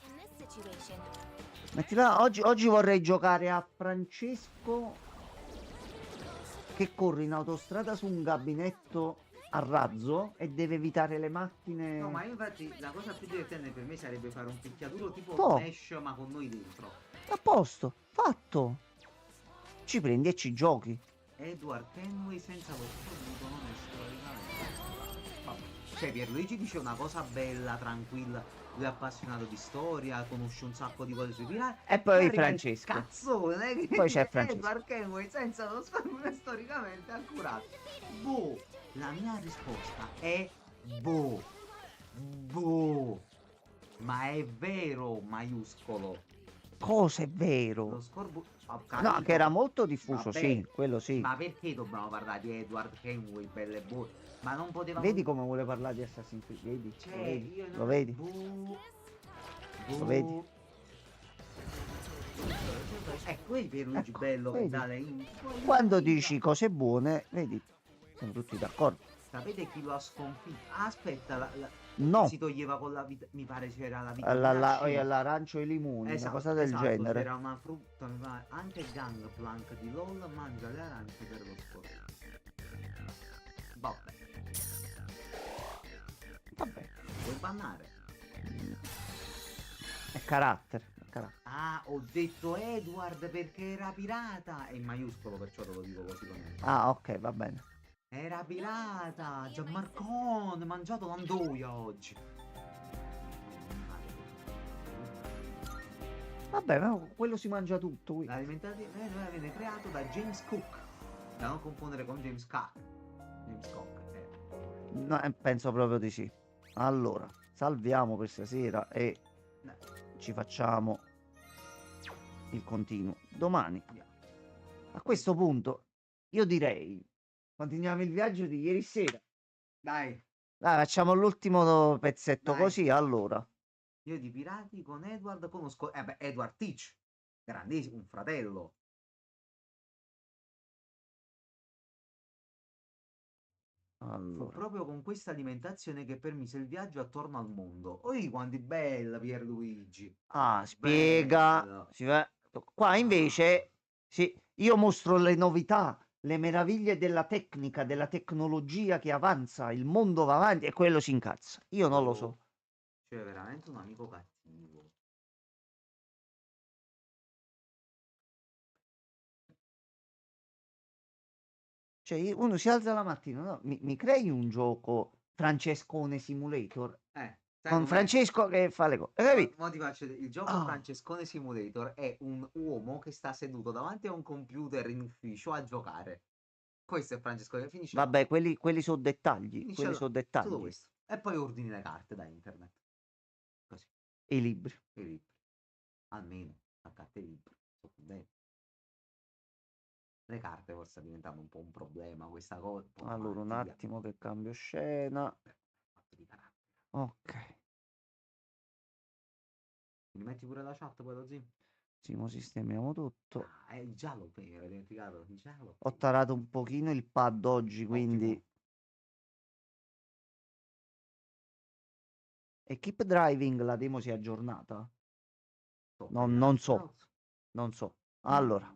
In this situation, Mettila, oggi vorrei giocare a Francesco che corre in autostrada su un gabinetto a razzo e deve evitare le macchine. No, ma infatti la cosa più divertente per me sarebbe fare un picchiaduro tipo Toh. Smash ma con noi dentro. A posto, fatto. Ci prendi e ci giochi. Edward Kenway senza lo scorbuto non è storicamente. Vabbè. Cioè Pierluigi dice una cosa bella, tranquilla, lui è appassionato di storia, conosce un sacco di cose sui pirati. E poi arriva il Francesco. Cazzone che Poi c'è dice Francesco. Edward Kenway senza lo scorbuto è storicamente accurato. Boh, la mia risposta è boh. Boh. Ma è vero, maiuscolo. Cosa è Lo vero? scorbuto. No, che era molto diffuso, Vabbè, sì, quello sì. Ma perché dobbiamo parlare di Edward Kenway, belle boh? Ma non potevamo. Vedi come vuole parlare di Assassin's Creed? Vedi? Cioè, Lo vedi? io non. Lo vedi? Boh. Lo vedi? Ecco il Pierluigi Ecco, bello che vedi? dà le info. Quando dici cose buone, vedi? Siamo tutti d'accordo. Sapete chi lo ha sconfitto? Ah, aspetta, No, si toglieva con la vita. Mi pare c'era la vita. l'arancio e i limoni, una cosa del esatto, genere. c'era una frutta, mi pare. Anche Gangplank di LOL mangia le arance per lo scorbuto. Vabbè, Vabbè, vuoi bannare? è carattere. È carattere. Ah, ho detto Edward perché era pirata. È in maiuscolo, perciò te lo dico così come. Ah, ok, va bene. Era pirata, Gianmarcone, mangiato l'andoia oggi. Vabbè, ma quello si mangia tutto qui. L'alimentazione viene creato da James Cook. Da non confondere con James Cook. James Cook. No, penso proprio di sì. Allora, salviamo per stasera e No. ci facciamo il continuo domani. A questo punto, io direi, continuiamo il viaggio di ieri sera. Dai, Dai, facciamo l'ultimo pezzetto Dai. così, allora. io di pirati con Edward conosco. Beh, Edward Teach. Grandissimo, un fratello. Fu Allora, proprio con questa alimentazione che permise il viaggio attorno al mondo. Oi, quanti bella Pierluigi. spiega. Bello. Qua invece, sì, io mostro le novità, le meraviglie della tecnica, della tecnologia che avanza, il mondo va avanti e quello si incazza. Io non lo so. Cioè, veramente un amico cattivo. Cioè, uno si alza la mattina, no? Mi crei un gioco Francescone Simulator Sai con com'è? Francesco che fa le cose, capito? Mo ti faccio il gioco Ah. Francescone Simulator è un uomo che sta seduto davanti a un computer in ufficio a giocare. Questo è Francescone, finisce là. Vabbè, quelli sono dettagli, Finisce quelli là. sono Solo dettagli. questo. E poi ordini le carte da internet. Così, E i libri. i libri. Almeno, a carte e libri. Sto contento. Le carte forse sta diventando un po' un problema questa cosa. Un po' una Allora, un malattia. attimo che cambio scena. Fatto di carattere. Ok. Mi metti pure la chat poi così? Sì, mo sistemiamo tutto. Ah, è il giallo, poi mi ero dimenticato. Il giallo. Ho tarato un pochino il pad oggi, quindi... Ottimo. E Keep Driving, la demo si è aggiornata? Sto No, caricando non il so, browser. non so. Allora,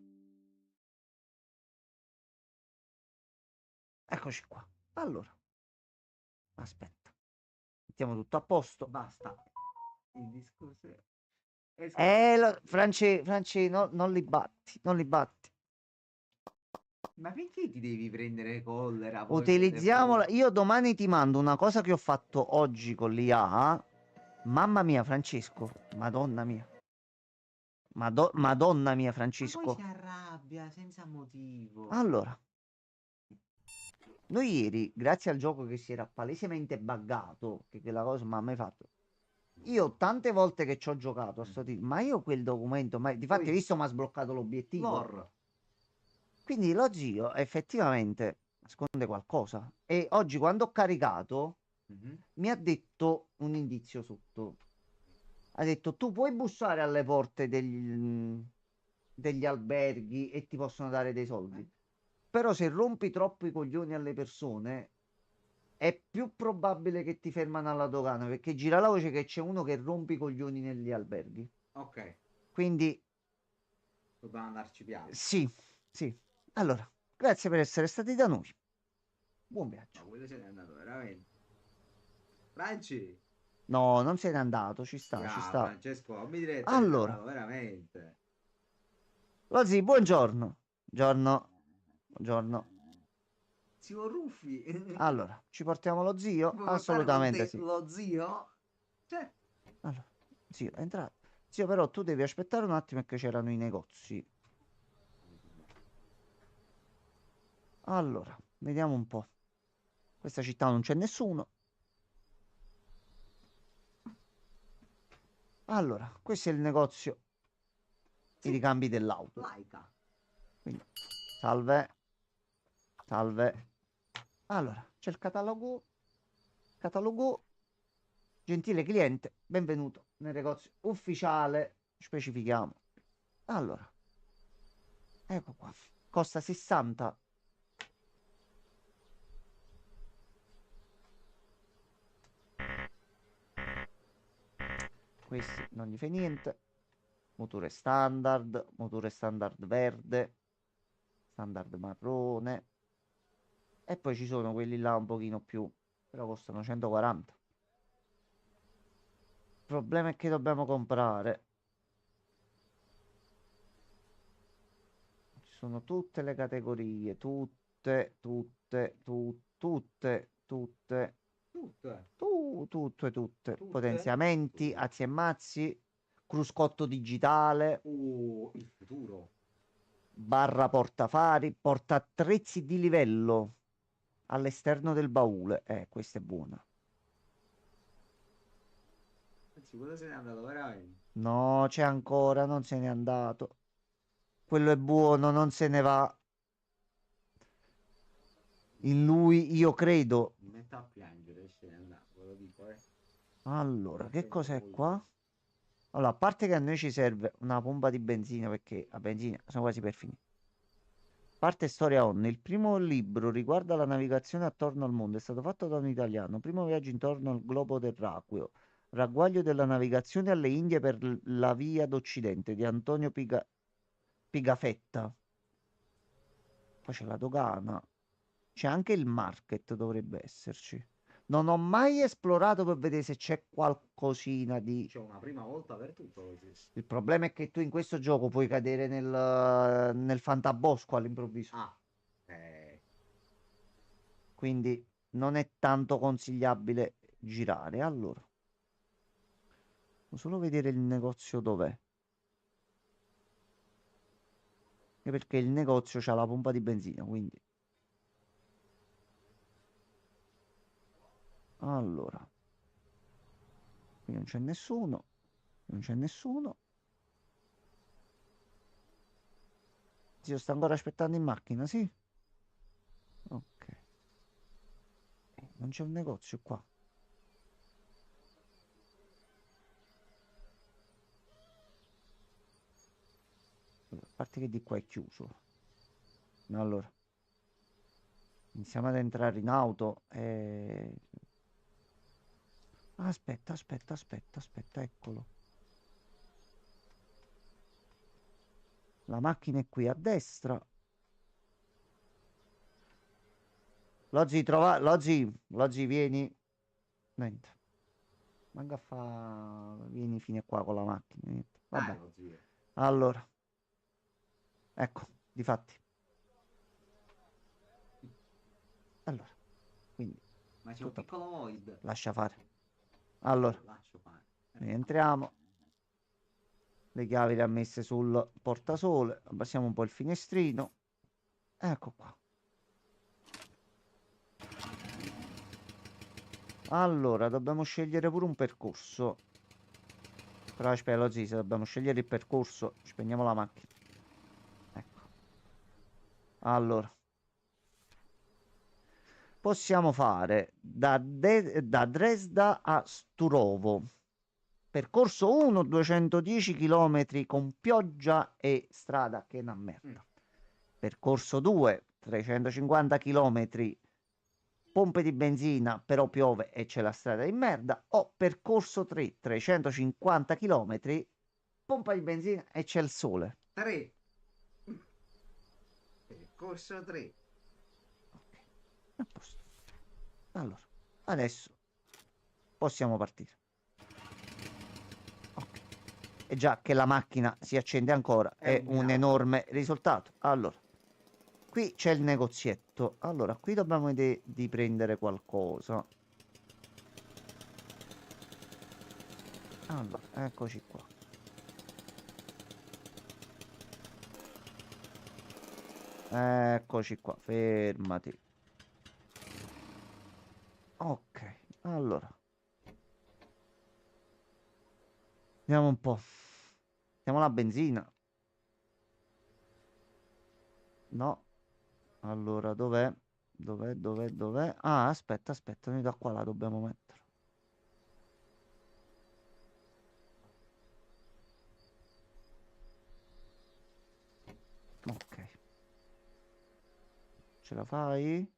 eccoci qua. Allora, aspetta. Mettiamo tutto a posto. Basta. Il discorso è... Franci, non li batti, non li batti. Ma perché ti devi prendere collera poi per Utilizziamola. default? Io domani ti mando una cosa che ho fatto oggi con l'IA. Mamma mia, Francesco. Madonna mia. Madonna mia, Ma poi si Francesco. arrabbia senza motivo. Allora, noi ieri, grazie al gioco che si era palesemente buggato, che quella cosa mi ha mai fatto. Io tante volte che ci ho giocato a sto titolo, ma io quel documento, ma difatti hai Poi- visto mi ha sbloccato l'obiettivo. Lore. Quindi lo zio effettivamente nasconde qualcosa. E oggi quando ho caricato Mhm. mi ha detto un indizio sotto. Ha detto tu puoi bussare alle porte degli alberghi e ti possono dare dei soldi. Però se rompi troppo i coglioni alle persone è più probabile che ti fermano alla dogana perché gira la voce che c'è uno che rompe i coglioni negli alberghi. Ok, Quindi dobbiamo andarci piano. sì, sì. Allora, grazie per essere stati da noi. Buon Ma viaggio. quello se n'è andato veramente. Franci! No, non se n'è andato, ci sta, ci Ah, sta. Francesco, fammi diretta, se n'è Allora, andato veramente. Lozzi, buongiorno. Buongiorno. Buongiorno. Zio Ruffi, Allora, ci portiamo lo zio? vuoi portare con Assolutamente te sì. lo zio? Cioè, Allora, zio, entra. Zio, però tu devi aspettare un attimo che c'erano i negozi. Allora, vediamo un po'. Questa città non c'è nessuno. Allora, questo è il negozio. I ricambi dell'auto. laica. Quindi, salve. Salve. Allora, c'è il catalogo. Catalogo. Gentile cliente, benvenuto nel negozio ufficiale. Specifichiamo. Allora, ecco qua. Costa 60. Questi non gli fa niente. Motore standard verde, standard marrone. E poi ci sono quelli là un pochino più, però costano 140. Il problema è che dobbiamo comprare. Ci sono tutte le categorie, tutte. Tutte. Tutte. Tutte. Potenziamenti, Tutte. azzi e mazzi, cruscotto digitale, Il futuro. barra portafari, portaattrezzi di livello all'esterno del baule. Questa è buona. Anzi, quello se n'è andato veramente. No, c'è ancora, non se n'è andato. Quello è buono, non se ne va. In lui io credo. Mi metto a piangere, se n'è andato, ve lo dico, Allora, che Perché cos'è voi- qua? Allora, a parte che a noi ci serve una pompa di benzina perché a benzina sono quasi per finire. Parte storia on. Il primo libro riguarda la navigazione attorno al mondo. È stato fatto da un italiano. Primo viaggio intorno al globo terracqueo. Ragguaglio della navigazione alle Indie per la via d'Occidente di Antonio Pigafetta. Poi c'è la dogana. C'è anche il market, dovrebbe esserci. Non ho mai esplorato per vedere se c'è qualcosina di... C'è una prima volta per tutto così. Il problema è che tu in questo gioco puoi cadere nel fantabosco all'improvviso. Ah, eh, quindi non è tanto consigliabile girare. Allora, devo solo vedere il negozio dov'è. Anche perché il negozio c'ha la pompa di benzina, quindi. Allora, qui non c'è nessuno, non c'è nessuno. Zio sta ancora aspettando in macchina, sì? Ok. Non c'è un negozio qua. A parte che di qua è chiuso. Allora, iniziamo ad entrare in auto e... Aspetta, aspetta, aspetta, aspetta, eccolo. La macchina è qui a destra. Lozzi, vieni. Niente. Manca a fa... Vieni fino a qua con la macchina. Niente. Vabbè. Dai, lo zio. Allora. Ecco, difatti. Allora. Quindi, Ma c'è un tutto a piccolo void. lascia fare. Allora, Lascio fare. rientriamo. Le chiavi le ha messe sul portasole. Abbassiamo un po' il finestrino. Ecco qua. Allora, dobbiamo scegliere pure un percorso. Però aspetta, lo zio, se dobbiamo scegliere il percorso, spegniamo la macchina. Ecco. Allora. Possiamo fare da Dresda a Sturovo. Percorso 1, 210 km con pioggia e strada che è una merda. Percorso 2, 350 km, pompe di benzina, però piove e c'è la strada di merda. O percorso 3, 350 km, pompa di benzina e c'è il sole. 3. Percorso 3. A posto. Allora, adesso possiamo partire. Ok. E già che la macchina si accende ancora è un miracolo. enorme risultato. Allora, qui c'è il negozietto. Allora, qui dobbiamo vedere di prendere qualcosa. Allora, eccoci qua. Eccoci qua, fermati. Ok, allora. Vediamo un po'. Mettiamo la benzina. No. Allora, dov'è? Dov'è? Ah, aspetta, noi da qua la dobbiamo mettere. Ok. Ce la fai?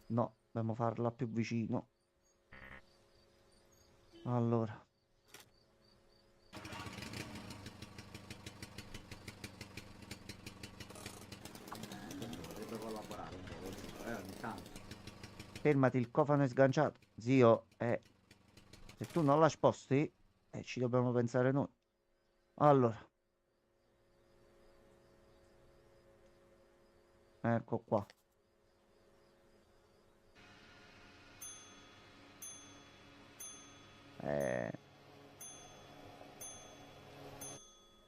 No, dobbiamo farla più vicino. Allora. Dovrebbe collaborare un po' lo zio, ogni tanto. Fermati, il cofano è sganciato. Zio, se tu non la sposti, ci dobbiamo pensare noi. Allora. Ecco qua.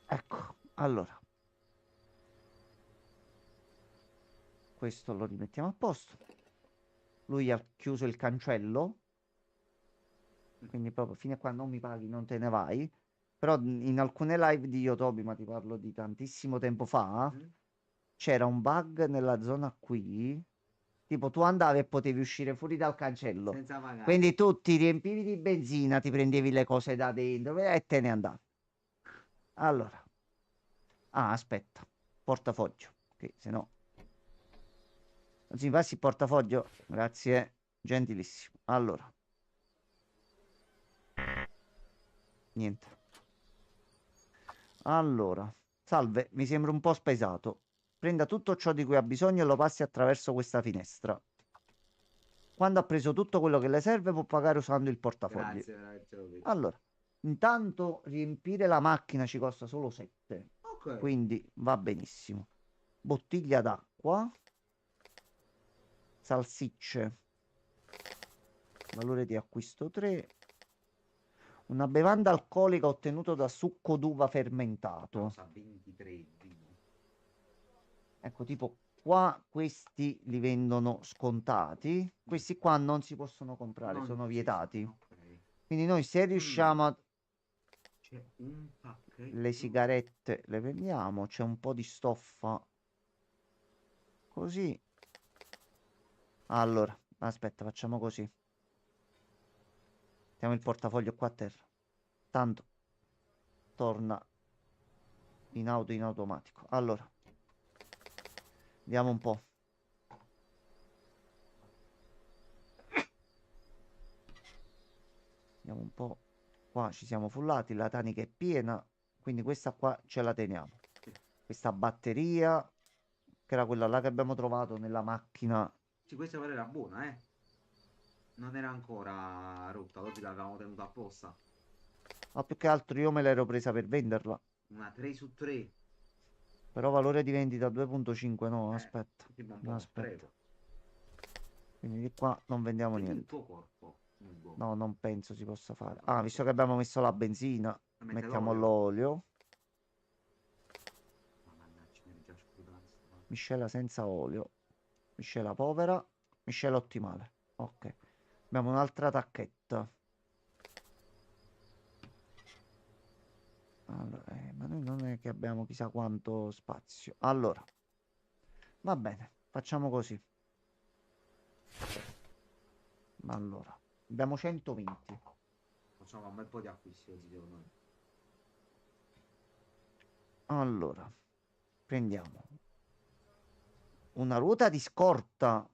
Ecco, allora. Questo lo rimettiamo a posto. Lui ha chiuso il cancello. Quindi proprio fino a quando non mi paghi non te ne vai. Però in alcune live di Yotobi, ma ti parlo di tantissimo tempo fa, c'era un bug nella zona qui. Tipo tu andavi e potevi uscire fuori dal cancello. Senza pagare. Quindi tu ti riempivi di benzina, ti prendevi le cose da dentro e te ne andavi. Allora. Ah, aspetta. Portafoglio. Ok, se no. Anzi, passi il portafoglio. Grazie. Gentilissimo. Allora. Niente. Allora. Salve, mi sembra un po' spaesato. Prenda tutto ciò di cui ha bisogno e lo passi attraverso questa finestra. Quando ha preso tutto quello che le serve, può pagare usando il portafoglio. Grazie, veramente lo vedo. Allora, intanto riempire la macchina ci costa solo 7. Ok. Quindi va benissimo. Bottiglia d'acqua. salsicce. Valore di acquisto 3. Una bevanda alcolica ottenuta da succo d'uva fermentato. Cosa 23 il vino. Ecco, tipo qua questi li vendono scontati. Questi qua non si possono comprare, Non sono ci vietati. sono, ok. Quindi noi se riusciamo a... C'è un pacchetto. Le sigarette le vendiamo, c'è un po' di stoffa. Così. Allora, aspetta, facciamo così. Mettiamo il portafoglio qua a terra. Tanto torna in auto in automatico. Allora, vediamo un po'. Vediamo un po'. Qua ci siamo fullati, la tanica è piena, quindi questa qua ce la teniamo. Questa batteria, che era quella là che abbiamo trovato nella macchina. Sì, questa però era buona, eh. Non era ancora rotta, oggi l'avevamo tenuta apposta. Ma più che altro io me l'ero presa per venderla. Una 3 su 3. Però valore di vendita 2.5, no, aspetta. Tipo un No, po' aspetta. spreco. Quindi di qua non vendiamo Vedi il niente. tuo corpo, Ugo. No, non penso si possa fare. Ah, visto che abbiamo messo la benzina, Mette mettiamo l'olio. l'olio. Ma mannaggia, mi eri già sputato sta cosa. Miscela senza olio. Miscela povera. Miscela ottimale. Ok. Abbiamo un'altra tacchetta. Allora, ma noi non è che abbiamo chissà quanto spazio. Allora, va bene, facciamo così. Allora, abbiamo 120. Facciamo un bel po' di acquisti oggi, secondo me. Allora, prendiamo una ruota di scorta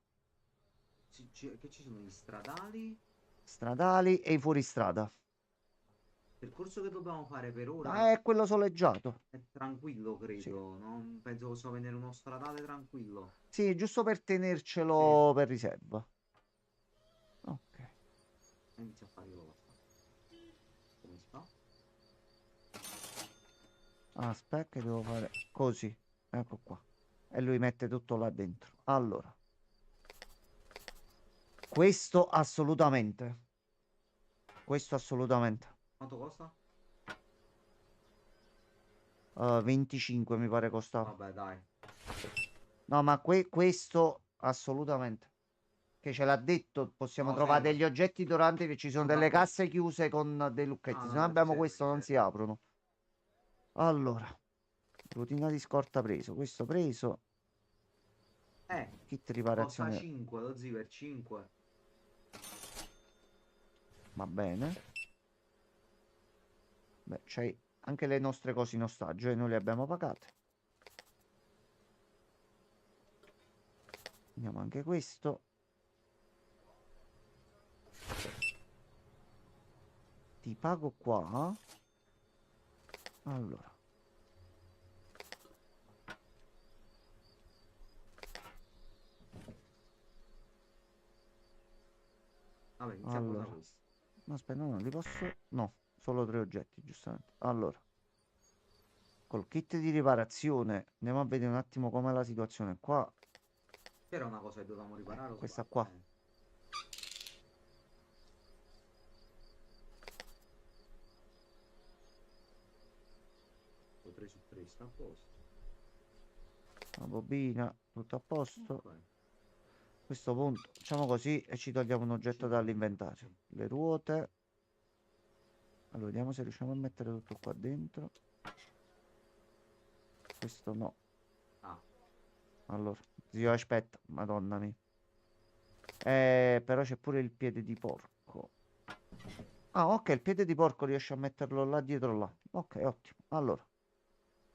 Che ci sono gli stradali? stradali e i fuoristrada. Il percorso che dobbiamo fare per ora Ah, è quello soleggiato. è tranquillo, credo. Sì. Non penso possiamo vedere uno stradale tranquillo. Sì, giusto per tenercelo per riserva. Ok. E inizio a fare io la strada. Come si fa? Aspetta che devo fare così. Ecco qua. E lui mette tutto là dentro. Allora. Questo assolutamente. Questo assolutamente. Quanto costa? 25 mi pare costava. Vabbè, dai. No, ma questo assolutamente. Che ce l'ha detto, possiamo No, trovare serve. degli oggetti durante che ci sono Non delle va bene. casse chiuse con dei lucchetti. No, Se no, non ma ci abbiamo serve, questo ci non si serve. aprono. Allora. Routine di scorta preso. Questo preso. Kit Costa riparazione. 5, lo zio per 5. Va bene. Beh, c'hai anche le nostre cose in ostaggio e noi le abbiamo pagate. Andiamo anche questo. Ti pago qua. Allora. Vabbè, inizia Allora. cosa questo. No, aspetta, no, li posso... No, solo 3 oggetti, giustamente. Allora. Col kit di riparazione. Andiamo a vedere un attimo com'è la situazione qua. C'era una cosa che dovevamo riparare o Questa sbaglio? qua. O 3 su 3 sta a posto. La bobina, tutto a posto. Ok. A questo punto facciamo così e ci togliamo un oggetto Sì, dall'inventario. sì. Le ruote. Allora, vediamo se riusciamo a mettere tutto qua dentro. Questo no. Ah, Allora, zio, aspetta, madonna mia. Però c'è pure il piede di porco. Ah, ok, il piede di porco riesce a metterlo là dietro là. Ok, ottimo. Allora,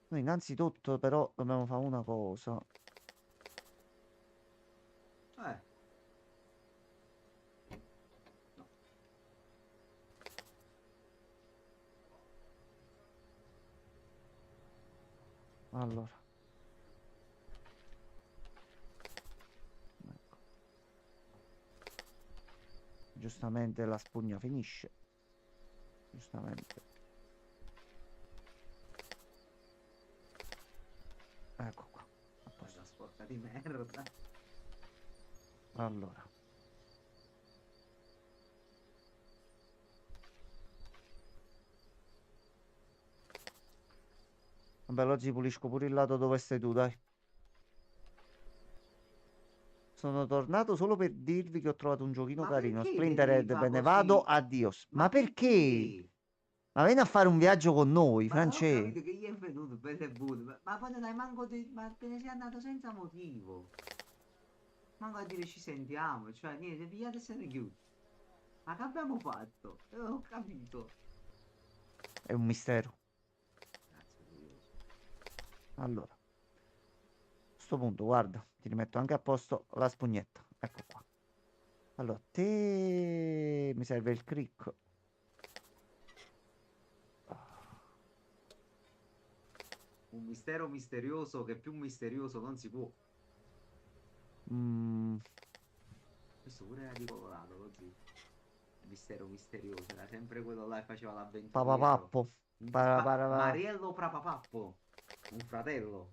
noi innanzitutto però dobbiamo fare una cosa. no. Allora. Ecco. Giustamente la spugna finisce. Giustamente. Ecco qua. A posto. La sporca di merda. Allora. Vabbè, oggi pulisco pure il lato dove stai tu, dai. Sono tornato solo per dirvi che ho trovato un giochino Ma carino. perché Splinter devi Red, fa ve ne così? vado, addios. Ma perché? Ma vieni a fare un viaggio con noi, Ma ho Francesco. capito che gli è venuto Belzebù, ma poi non hai manco ma te ne sei andato senza motivo. Manco a dire ci sentiamo, cioè niente, pigliate e se ne chiude. Ma che abbiamo fatto? Ho capito. È un mistero. Cazzo curioso. Allora, a sto punto, guarda, ti rimetto anche a posto la spugnetta. Ecco qua. Allora, te mi serve il crick. Un mistero misterioso che più misterioso non si può. Mm, Questo pure era di colorato così. Mistero misterioso, era sempre quello là che faceva l'avventuriero. papapappo. Mariello Prapapappo, un fratello.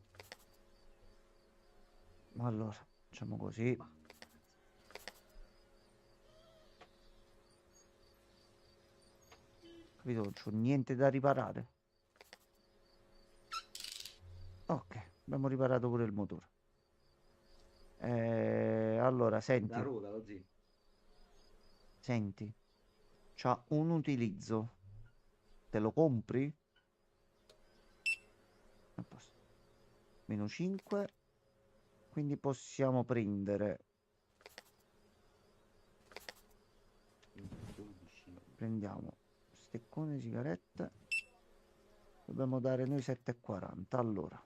Allora, facciamo così. Bah. Capito? Non c'ho niente da riparare. Ok, abbiamo riparato pure il motore. Allora, Da senti, ruota così. senti. C'ha un utilizzo. Te lo compri? A posto. Meno 5. Quindi possiamo prendere. 12. Prendiamo steccone di sigarette. Dobbiamo dare noi 7,40. Allora.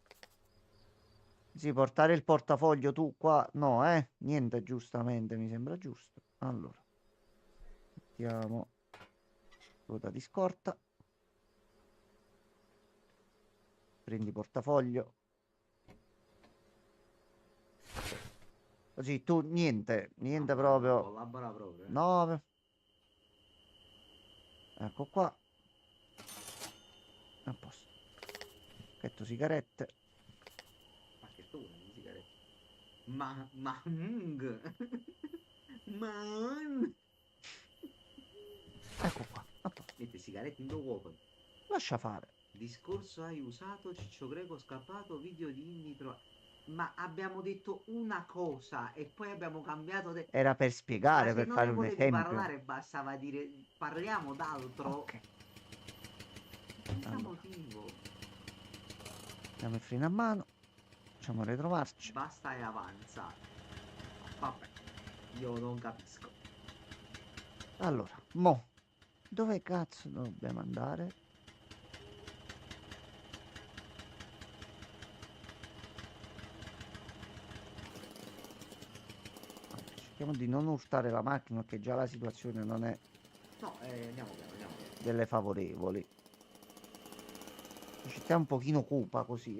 Sì, portare il portafoglio tu qua. No, niente, giustamente, mi sembra giusto. Allora. Mettiamo ruota di scorta. Prendi portafoglio. Così tu niente proprio. Collabora proprio. 9. Ecco qua. A posto. Pacchetto sigarette. Pacchettone di sigarette. Man. Ecco qua. A posto. Mette sigarette in due uova. Lascia fare. Discorso hai usato, Ciccio Greco scappato, video di Inni Ma abbiamo detto una cosa e poi abbiamo cambiato. Era per Ma spiegare, se per non fare ne un volevi esempio. parlare, bastava dire parliamo d'altro. Ok. Senza Allora. motivo. Diamo il freno a mano. Facciamo ritrovarci. Basta e avanza. Vabbè, io non capisco. Allora, mo. Dove cazzo dobbiamo andare? Cerchiamo di non urtare la macchina, che già la situazione non è No, andiamo piano, andiamo piano. delle favorevoli. La città è un pochino cupa così,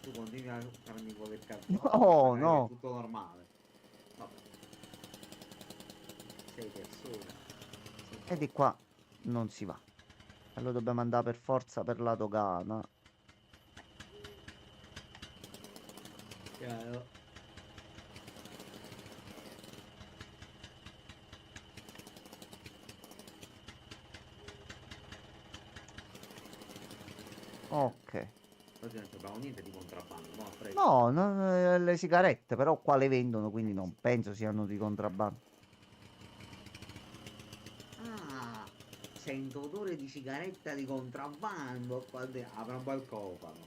Tu continui a farmi voler cazzo. No, Magari no. È tutto normale. Vabbè. Sei persona. E di qua non si va. Allora dobbiamo andare per forza per la dogana. Chiaro. Ok. Oggi non abbiamo niente di contrabbando, no? No, le sigarette, però qua le vendono, quindi non penso siano di contrabbando. Ah, sento odore di sigaretta di contrabbando. Apra un po' il cofano.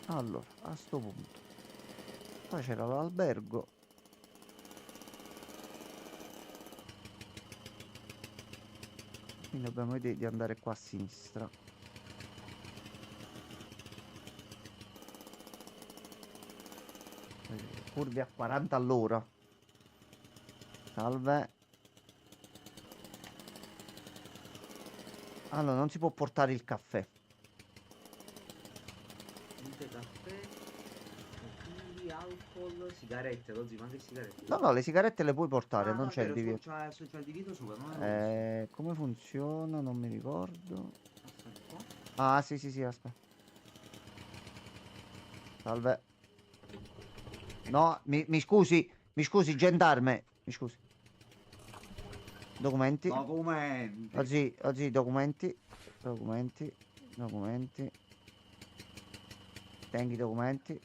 Allora, a sto punto. Qua c'era l'albergo. Quindi dobbiamo vedere di andare qua a sinistra. Curve a 40 all'ora. Salve. Allora, non si può portare il caffè. Niente caffè, quindi alcol, sigarette, così, ma anche sigarette. No, le sigarette le puoi portare, Ah, non no, c'è il vero, divieto. c'è il divieto sopra, non l'avevo visto. Come funziona? Non mi ricordo. Aspetta qua. Ah, sì, aspetta. Salve. No, mi scusi, gendarme. Mi scusi. Documenti. Documenti. Oggi documenti. Documenti. Tengi i documenti.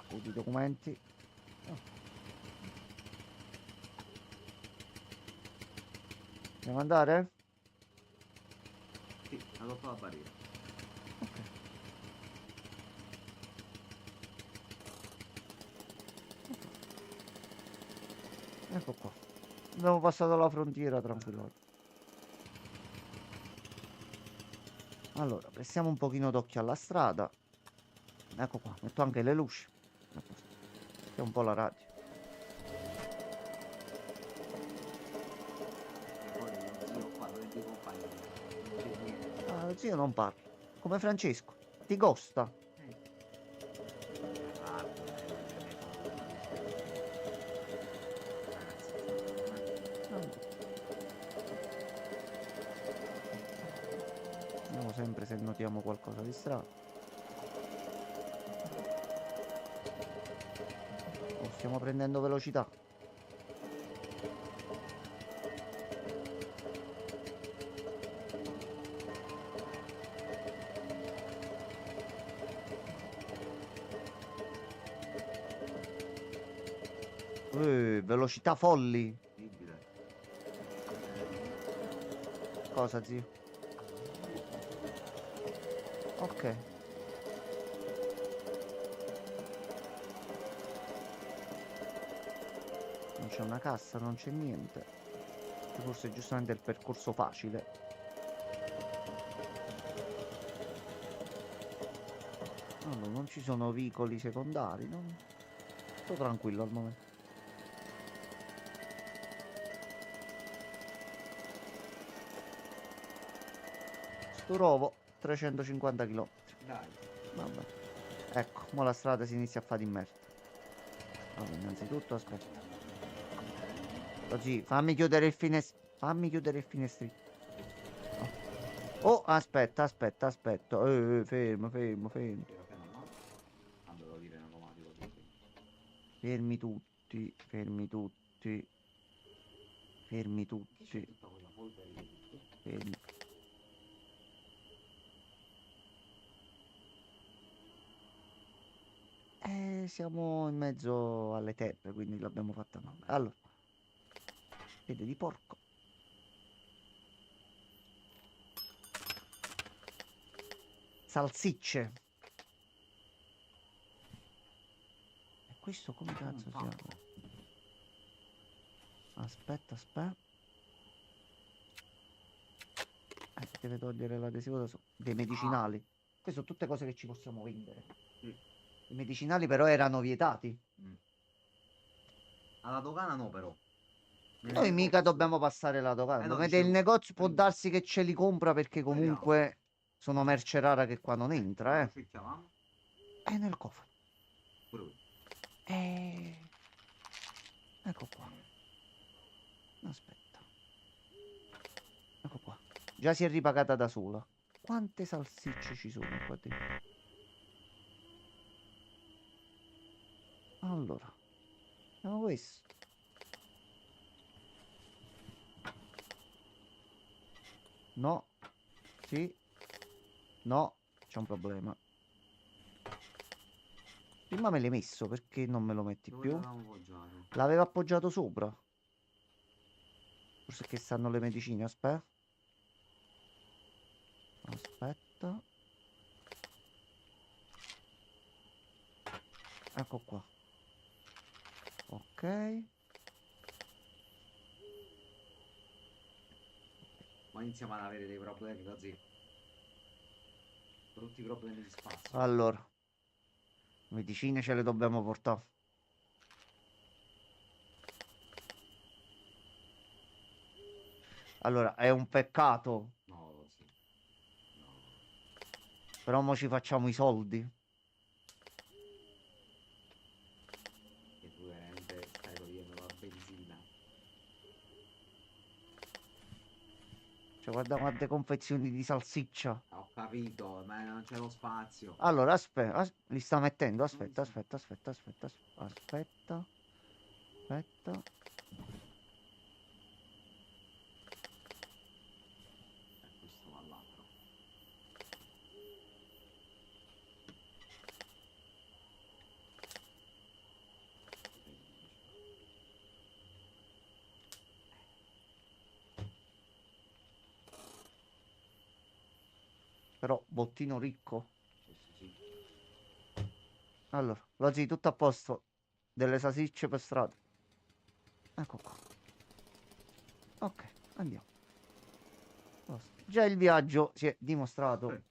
Tutti i documenti. Oh. Andiamo andare? Sì, ha tolto la barriera. Ecco qua. Abbiamo passato la frontiera tranquillo. Allora, prestiamo un pochino d'occhio alla strada. Ecco qua, metto anche le luci. Ecco. C'è un po' la radio. E poi lo zio qua, lo vedi compagni. Non c'è niente. Ah, zio non parla. Come Francesco. Ti costa. Ah, Vediamo sempre se notiamo qualcosa di strano. Oh, stiamo prendendo velocità. Velocità folli. incredibile. Cosa, zio? Ok. Non c'è una cassa, non c'è niente. Forse è giustamente il percorso facile. No, non ci sono vicoli secondari. Sto tranquillo al momento. Sturovo, 350 km. Dai. Vabbè. Ecco, mo la strada si inizia a fare di merda. Allora, innanzitutto aspetta. Così, fammi chiudere il finestrino. Oh, aspetta. Fermo. Devo dire in automatico. Fermi tutti. Fermi. Tutta quella polvere lì. Fermi. Siamo in mezzo alle terre, quindi l'abbiamo fatta noi. Allora, piede di porco. Salsicce. E questo come cazzo si apre? Aspetta. Deve togliere l'adesivo da sopra. Dei medicinali. Queste sono tutte cose che ci possiamo vendere. I medicinali però erano vietati. Alla dogana no, però. Noi mica dobbiamo passare la dogana. no, Come dicevo, del negozio può prima. darsi che ce li compra perché comunque sono merce rara che qua non entra, Che chiamavamo? È nel cofano. Pure lui. Ecco qua. Aspetta. Ecco qua. Già si è ripagata da sola. Quante salsicce ci sono qua dentro? Allora. Vediamo questo. No. Sì. No. C'è un problema. Prima me l'hai messo, perché non me lo metti Dove più? l'avevamo appoggiato? L'avevo appoggiato sopra. Forse che stanno le medicine, aspetta. Ecco qua. Ok. Ma iniziamo ad avere dei problemi così. Brutti problemi di spazio. Allora. Medicine ce le dobbiamo portare. Allora, è un peccato. No, sì. No. Però mo ci facciamo i soldi. Che tu veramente stai togliendo la benzina. C'è guarda quante confezioni di salsiccia. Ho capito, ma non c'è lo spazio. Allora, aspetta, li sta mettendo. Aspetta, Sì, sì. aspetta, aspetta, aspetta, aspetta, aspetta. Questo va all'altro. Però, bottino ricco. Questo sì. Allora, Lozzi, tutto a posto. Delle salsicce per strada. Ecco qua. Ok, andiamo. Basta. Già il viaggio si è dimostrato. Sì.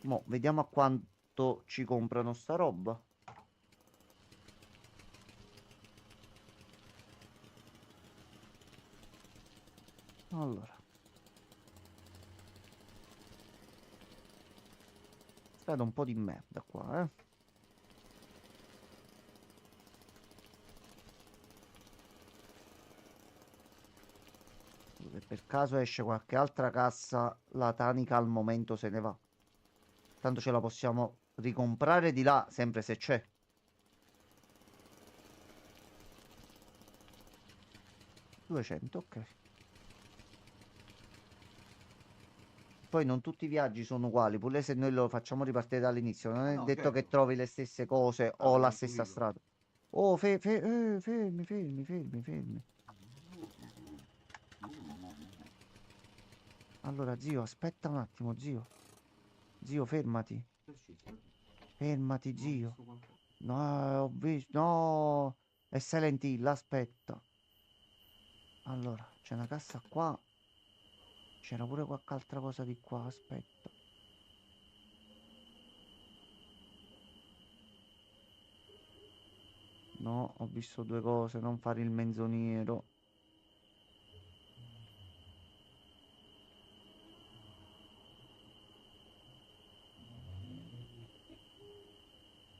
Mo, vediamo a quanto ci comprano sta roba. Allora. Strada un po' di merda qua, eh. Se per caso esce qualche altra cassa, la tanica al momento se ne va. Tanto ce la possiamo ricomprare di là, sempre se c'è. $200, ok. Poi non tutti i viaggi sono uguali, pure se noi lo facciamo ripartire dall'inizio, non è no, detto certo. che trovi le stesse cose Ah, o la ho stessa capito. strada. Oh, fermi, fermi, fermi. Allora, zio, aspetta un attimo, zio. Zio, fermati. Fermati, Non ho zio. visto qualcosa. No, ho visto. No, è Silent Hill, aspetta. Allora, c'è una cassa qua. C'era pure qualche altra cosa di qua, aspetta. No, ho visto due cose, non fare il menzognero.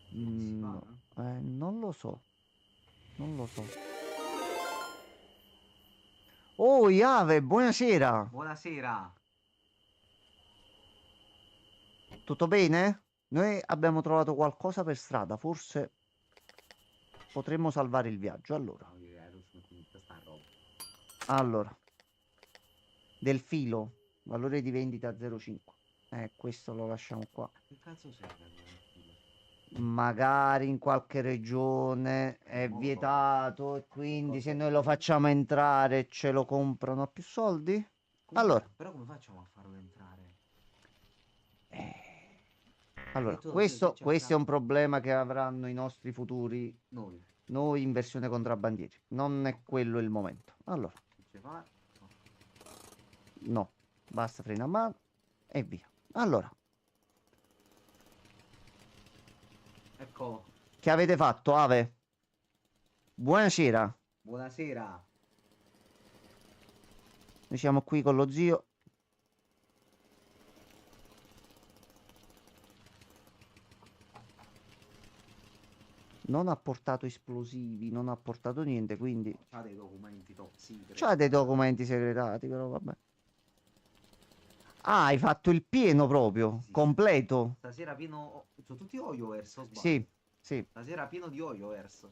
Dove si va, No, eh? non lo so. Non lo so. Oh, Iave, buonasera. Buonasera. Tutto bene? Noi abbiamo trovato qualcosa per strada, forse potremmo salvare il viaggio. Allora, del filo, valore di vendita 0,5. Questo lo lasciamo qua. Che cazzo serve? Magari in qualche regione è Non lo so. vietato e quindi se Forse- noi lo facciamo entrare ce lo comprano a più soldi. Allora, Però come facciamo a farlo entrare? allora, tu lo sai se questo c'è è un fra- problema che avranno i nostri futuri Noi. noi in versione contrabbandieri. Non è quello il momento. Allora, Che ci fa? no, basta freno a mano e via. Allora, Ecco, che avete fatto, Ave? Buonasera. buonasera. Noi siamo qui con lo zio. Non ha portato esplosivi, non ha portato niente, quindi C'ha dei documenti top secret. c'ha dei documenti segretati, però vabbè. Ah, hai fatto il pieno proprio, Sì. completo. Stasera pieno... Sono tutti Hoyoverse, o sbaglio? Sì, sì. Stasera pieno di Hoyoverse.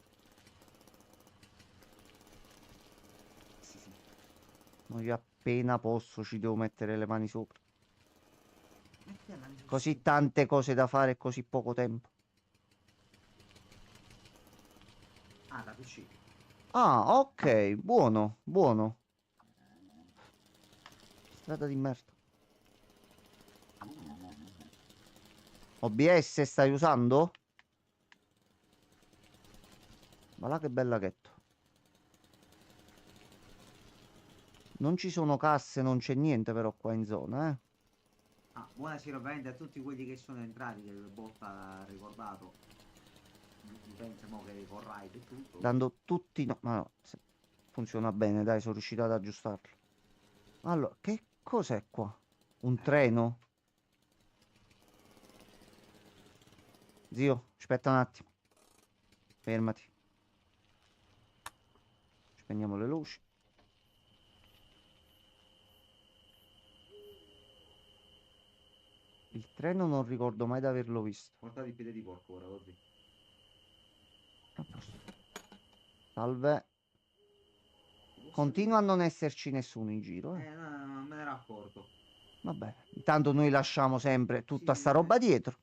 Sì, sì. No, io appena posso ci devo mettere le mani sopra. Metti la mano Così su. tante cose da fare e così poco tempo. Ah, da PC. Ah, ok, buono, buono. Strada di merda. OBS stai usando? Ma là che bella ghetto. Non ci sono casse, non c'è niente però qua in zona, eh. Ah, buonasera ovviamente a tutti quelli che sono entrati, che il bot ha ricordato. Pensiamo che vorrai e tutto. Dando tutti... No, ma no, funziona bene, dai, sono riuscito ad aggiustarlo. Allora, che cos'è qua? Un treno? Zio, aspetta un attimo. Fermati. Spegniamo le luci. Il treno non ricordo mai di averlo visto. Porta di piede di porco ora, così. A posto. Salve. Continua a non esserci nessuno in giro. No, non me ne ero accorto. Vabbè, intanto noi lasciamo sempre tutta Sì, sta roba dietro.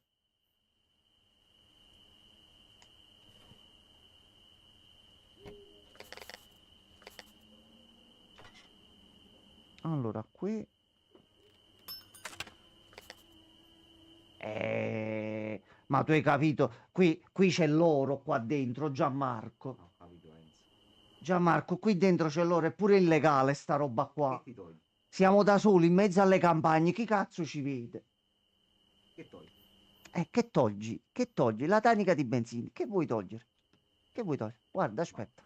Allora, qui... Ma tu hai capito? Qui c'è l'oro qua dentro, Gianmarco. No, ho capito, Enzo. Gianmarco, qui dentro c'è l'oro, è pure illegale sta roba qua. Che ti togli? Siamo da soli in mezzo alle campagne, chi cazzo ci vede? Che togli? Che togli? Che togli? La tanica di benzina. Che vuoi togliere? Che vuoi togliere? Guarda, aspetta.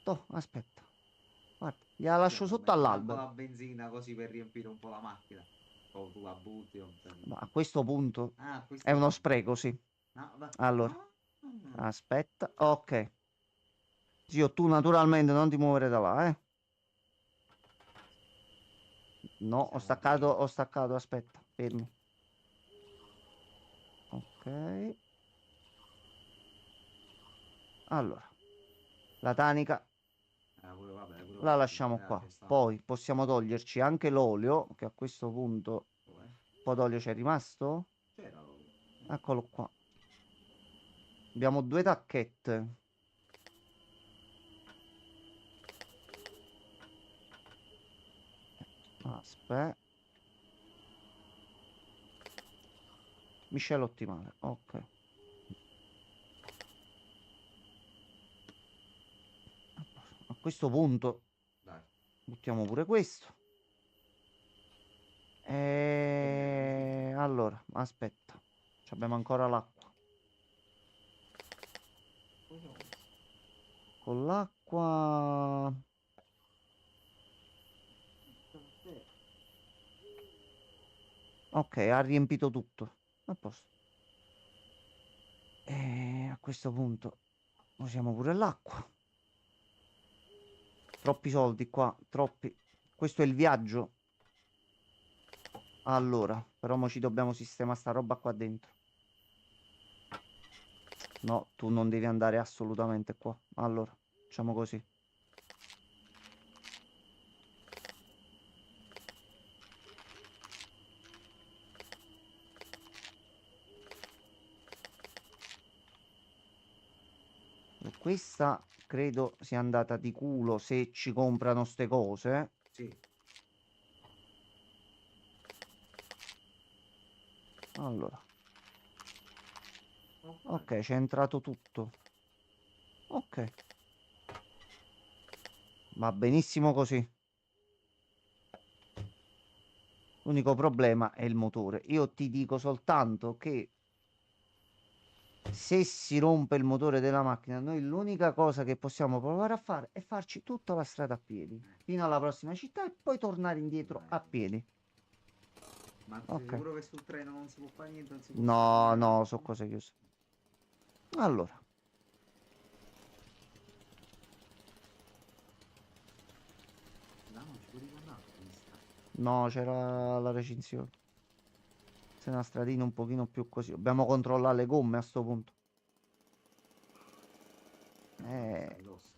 Toh, aspetta. Guarda, gliela lascio sotto Un po' all'albero. la benzina così per riempire un po' la macchina. O tu la butti. Ma a questo punto Ah, questo è uno spreco, sì. No, Allora, no. aspetta. Ok. Zio, tu naturalmente non ti muovere da là, eh. No, ho staccato, aspetta, fermi. Ok. Allora, la tanica Vabbè, pure la questo, lasciamo ci qua. sta. Poi possiamo toglierci anche l'olio, che a questo punto Dov'è? un po' d'olio c'è rimasto. C'era l'olio. Eccolo qua. Abbiamo 2 tacchette. Aspetta. Miscela ottimale. Ok. A questo punto Dai. buttiamo pure questo. Allora, aspetta. Ci abbiamo ancora l'acqua. Con l'acqua... Ok, ha riempito tutto. A posto. E a questo punto usiamo pure l'acqua. Troppi soldi qua, troppi. Questo è il viaggio. Allora, però mo ci dobbiamo sistemare sta roba qua dentro. No, tu non devi andare assolutamente qua. Allora, facciamo così. E questa credo sia andata di culo se ci comprano ste cose. Sì. Allora. Ok, c'è entrato tutto. Ok. Va benissimo così. L'unico problema è il motore. Io ti dico soltanto che se si rompe il motore della macchina, noi l'unica cosa che possiamo provare a fare è farci tutta la strada a piedi fino alla prossima città e poi tornare indietro a piedi. Ma sei Ok. sicuro che sul treno non si può fare niente? Non si può No, stare? no, so cose chiuse. Allora, No, non ci può ritornare. Questa. no, c'era la recinzione. Se è una stradina un pochino più così. Dobbiamo controllare le gomme a sto punto. Addosso.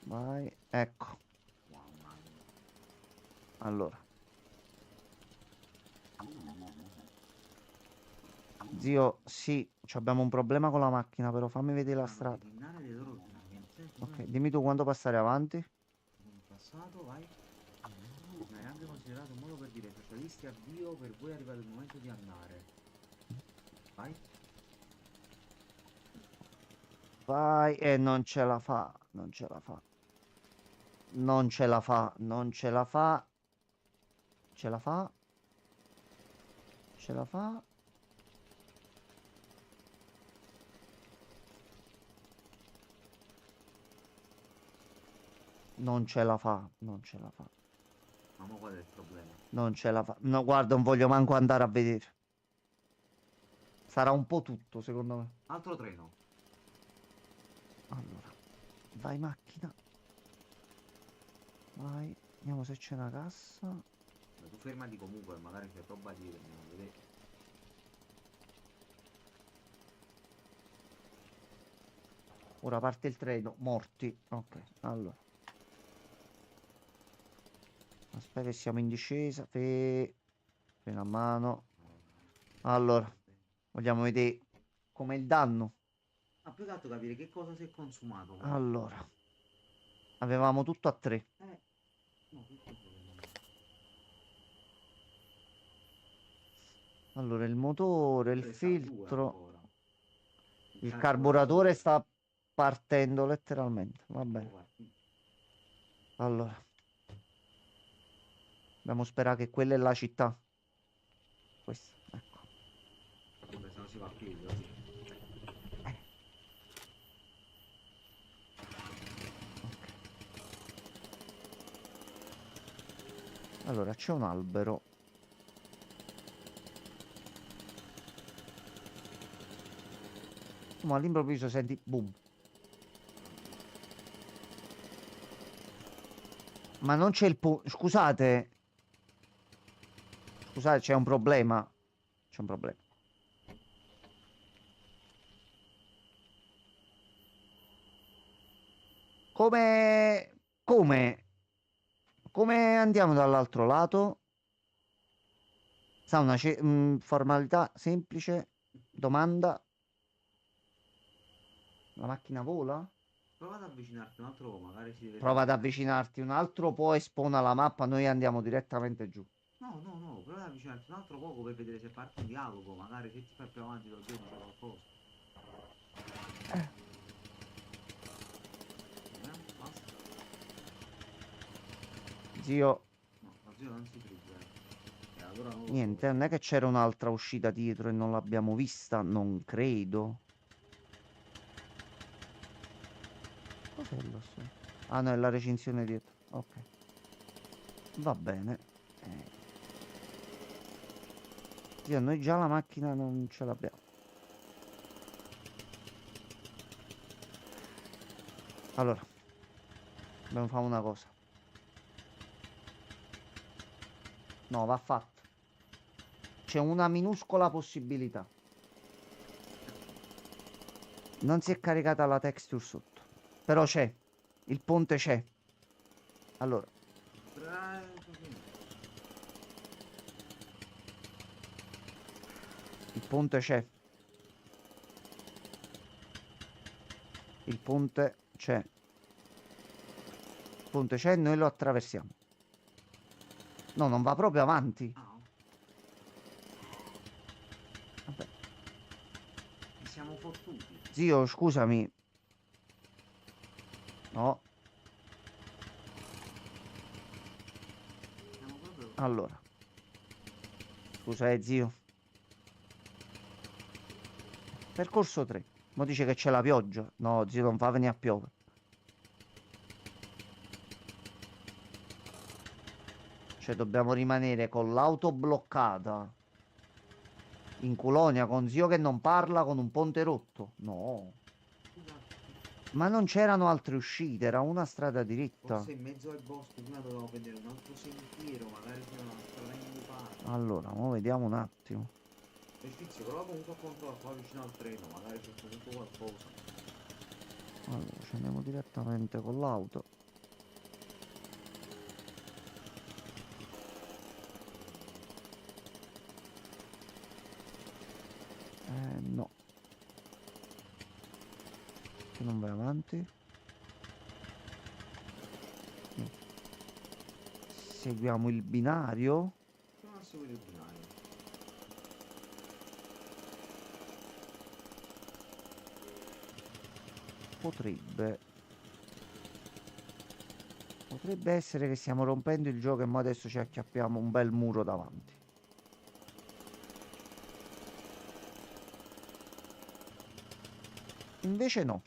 Vai, ecco. Mamma mia. Allora. Zio, sì, abbiamo un problema con la macchina, però fammi vedere la strada. Eliminare le loro finalmente. Ok, dimmi tu quando passare avanti. In passato, vai. Ma è anche considerato un modo per dire socialisti addio, per voi è arrivato il momento di andare. Vai. Vai, e non ce la fa, non ce la fa. Non ce la fa, non ce la fa. Ce la fa. Ce la fa. Non ce la fa, non ce la fa. Ma mo qual è il problema? Non ce la fa. No, guarda, non voglio manco andare a vedere. Sarà un po' tutto, secondo me. Altro treno. Allora, vai macchina. Vai, vediamo se c'è una cassa. Ma tu fermati comunque, magari c'è roba dietro, andiamo a vedere. Ora parte il treno, morti. Ok, allora. Aspetta che siamo in discesa. Freno a mano. Allora, vogliamo vedere com'è il danno. Ma più che altro capire che cosa si è consumato. Qua. Allora, avevamo tutto a 3. No, tutto quello. Allora, il motore, il Quello sta a due filtro, ancora. il carburatore sta partendo letteralmente. Va bene. partito. Allora, dobbiamo sperare che quella è la città. Questa, ecco. Vabbè, se no si va a piedi così. Allora, c'è un albero. Ma all'improvviso senti boom. Ma non c'è il punto. Scusate. Scusate, c'è un problema. C'è un problema. Come... Come? Come andiamo dall'altro lato? Sa una formalità semplice. Domanda. La macchina vola? Prova ad avvicinarti un altro po', magari si vede. Prova ad avvicinarti un altro po' e spona la mappa. Noi andiamo direttamente giù. No, no, no, prova ad avvicinarti un altro poco per vedere se parte un dialogo, magari se ti fai più avanti lo dice qualcosa. Basta. Zio, No, la zio non si trigger. Allora non lo niente, so. non è che c'era un'altra uscita dietro e non l'abbiamo vista. Non credo. Cos'è lassù? Ah no, è la recinzione dietro. Ok. Va bene. Zio, noi già la macchina non ce l'abbiamo. Allora, dobbiamo fare una cosa. No, va fatto. C'è una minuscola possibilità. Non si è caricata la texture sotto. Però c'è. Il ponte c'è. Allora, il ponte c'è. Il ponte c'è. Il ponte c'è e noi lo attraversiamo. No, non va proprio avanti. Ah, Vabbè. ci siamo fottuti. Zio, scusami. No. Siamo proprio. Allora. Scusa, zio. Percorso 3. Mo dice che c'è la pioggia. No, zio, non fa venire a piovere. Cioè, dobbiamo rimanere con l'auto bloccata in colonia, con zio che non parla, con un ponte rotto. No. Scusa, Ma non c'erano altre uscite, era una strada diritta. forse in mezzo al bosco prima dovevamo vedere un altro sentiero, magari c'era una strada inguipata. Allora, mo vediamo un attimo. E Tizio, prova comunque a controllare qua vicino al treno, magari c'è comunque qualcosa. Allora, ci andiamo direttamente con l'auto. No. Che non vai avanti. No. Seguiamo il binario. Proviamo a seguire il binario. Potrebbe essere che stiamo rompendo il gioco e mo adesso ci acchiappiamo un bel muro davanti. Invece no.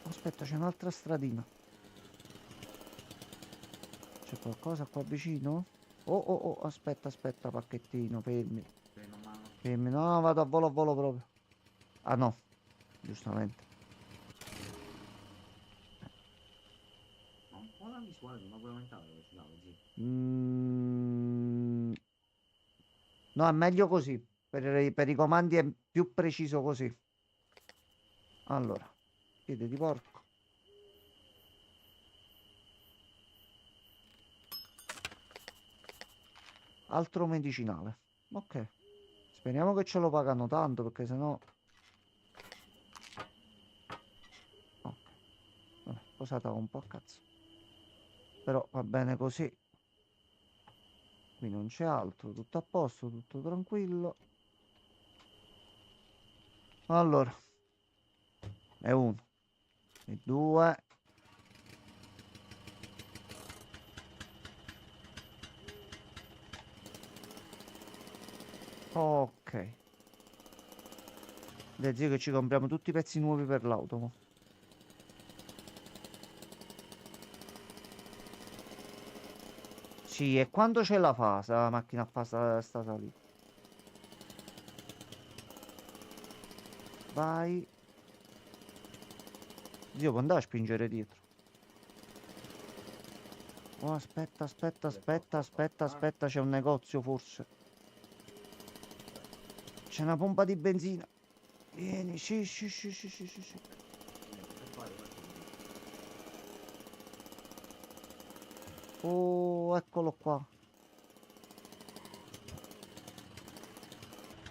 Aspetta, c'è un'altra stradina. C'è qualcosa qua vicino? Oh, oh, oh, aspetta, aspetta, pacchettino, fermi. Freno a mano. Fermi, no, no, vado a volo proprio. Ah no, giustamente. Ma un po' la visuale, ma puoi aumentare la velocità così. Mm, no, è meglio così. Per i comandi è più preciso così. Allora, piede di porco. Altro medicinale. Ok. Speriamo che ce lo pagano tanto perché sennò... Ok. Vabbè, posata un po' a cazzo. Però va bene così. Qui non c'è altro. Tutto a posto, tutto tranquillo. Allora. È uno. E due. Ok. Dai, zio che ci compriamo tutti i pezzi nuovi per l'auto. Mo. Sì, e quando ce la fa sta macchina a fare sta salita? Vai. Zio, può andare a spingere dietro. Oh, aspetta, aspetta, aspetta, aspetta, aspetta, c'è un negozio forse. C'è una pompa di benzina. Vieni, sì, sì, sì, sì, sì, sì, sì. Oh, eccolo qua.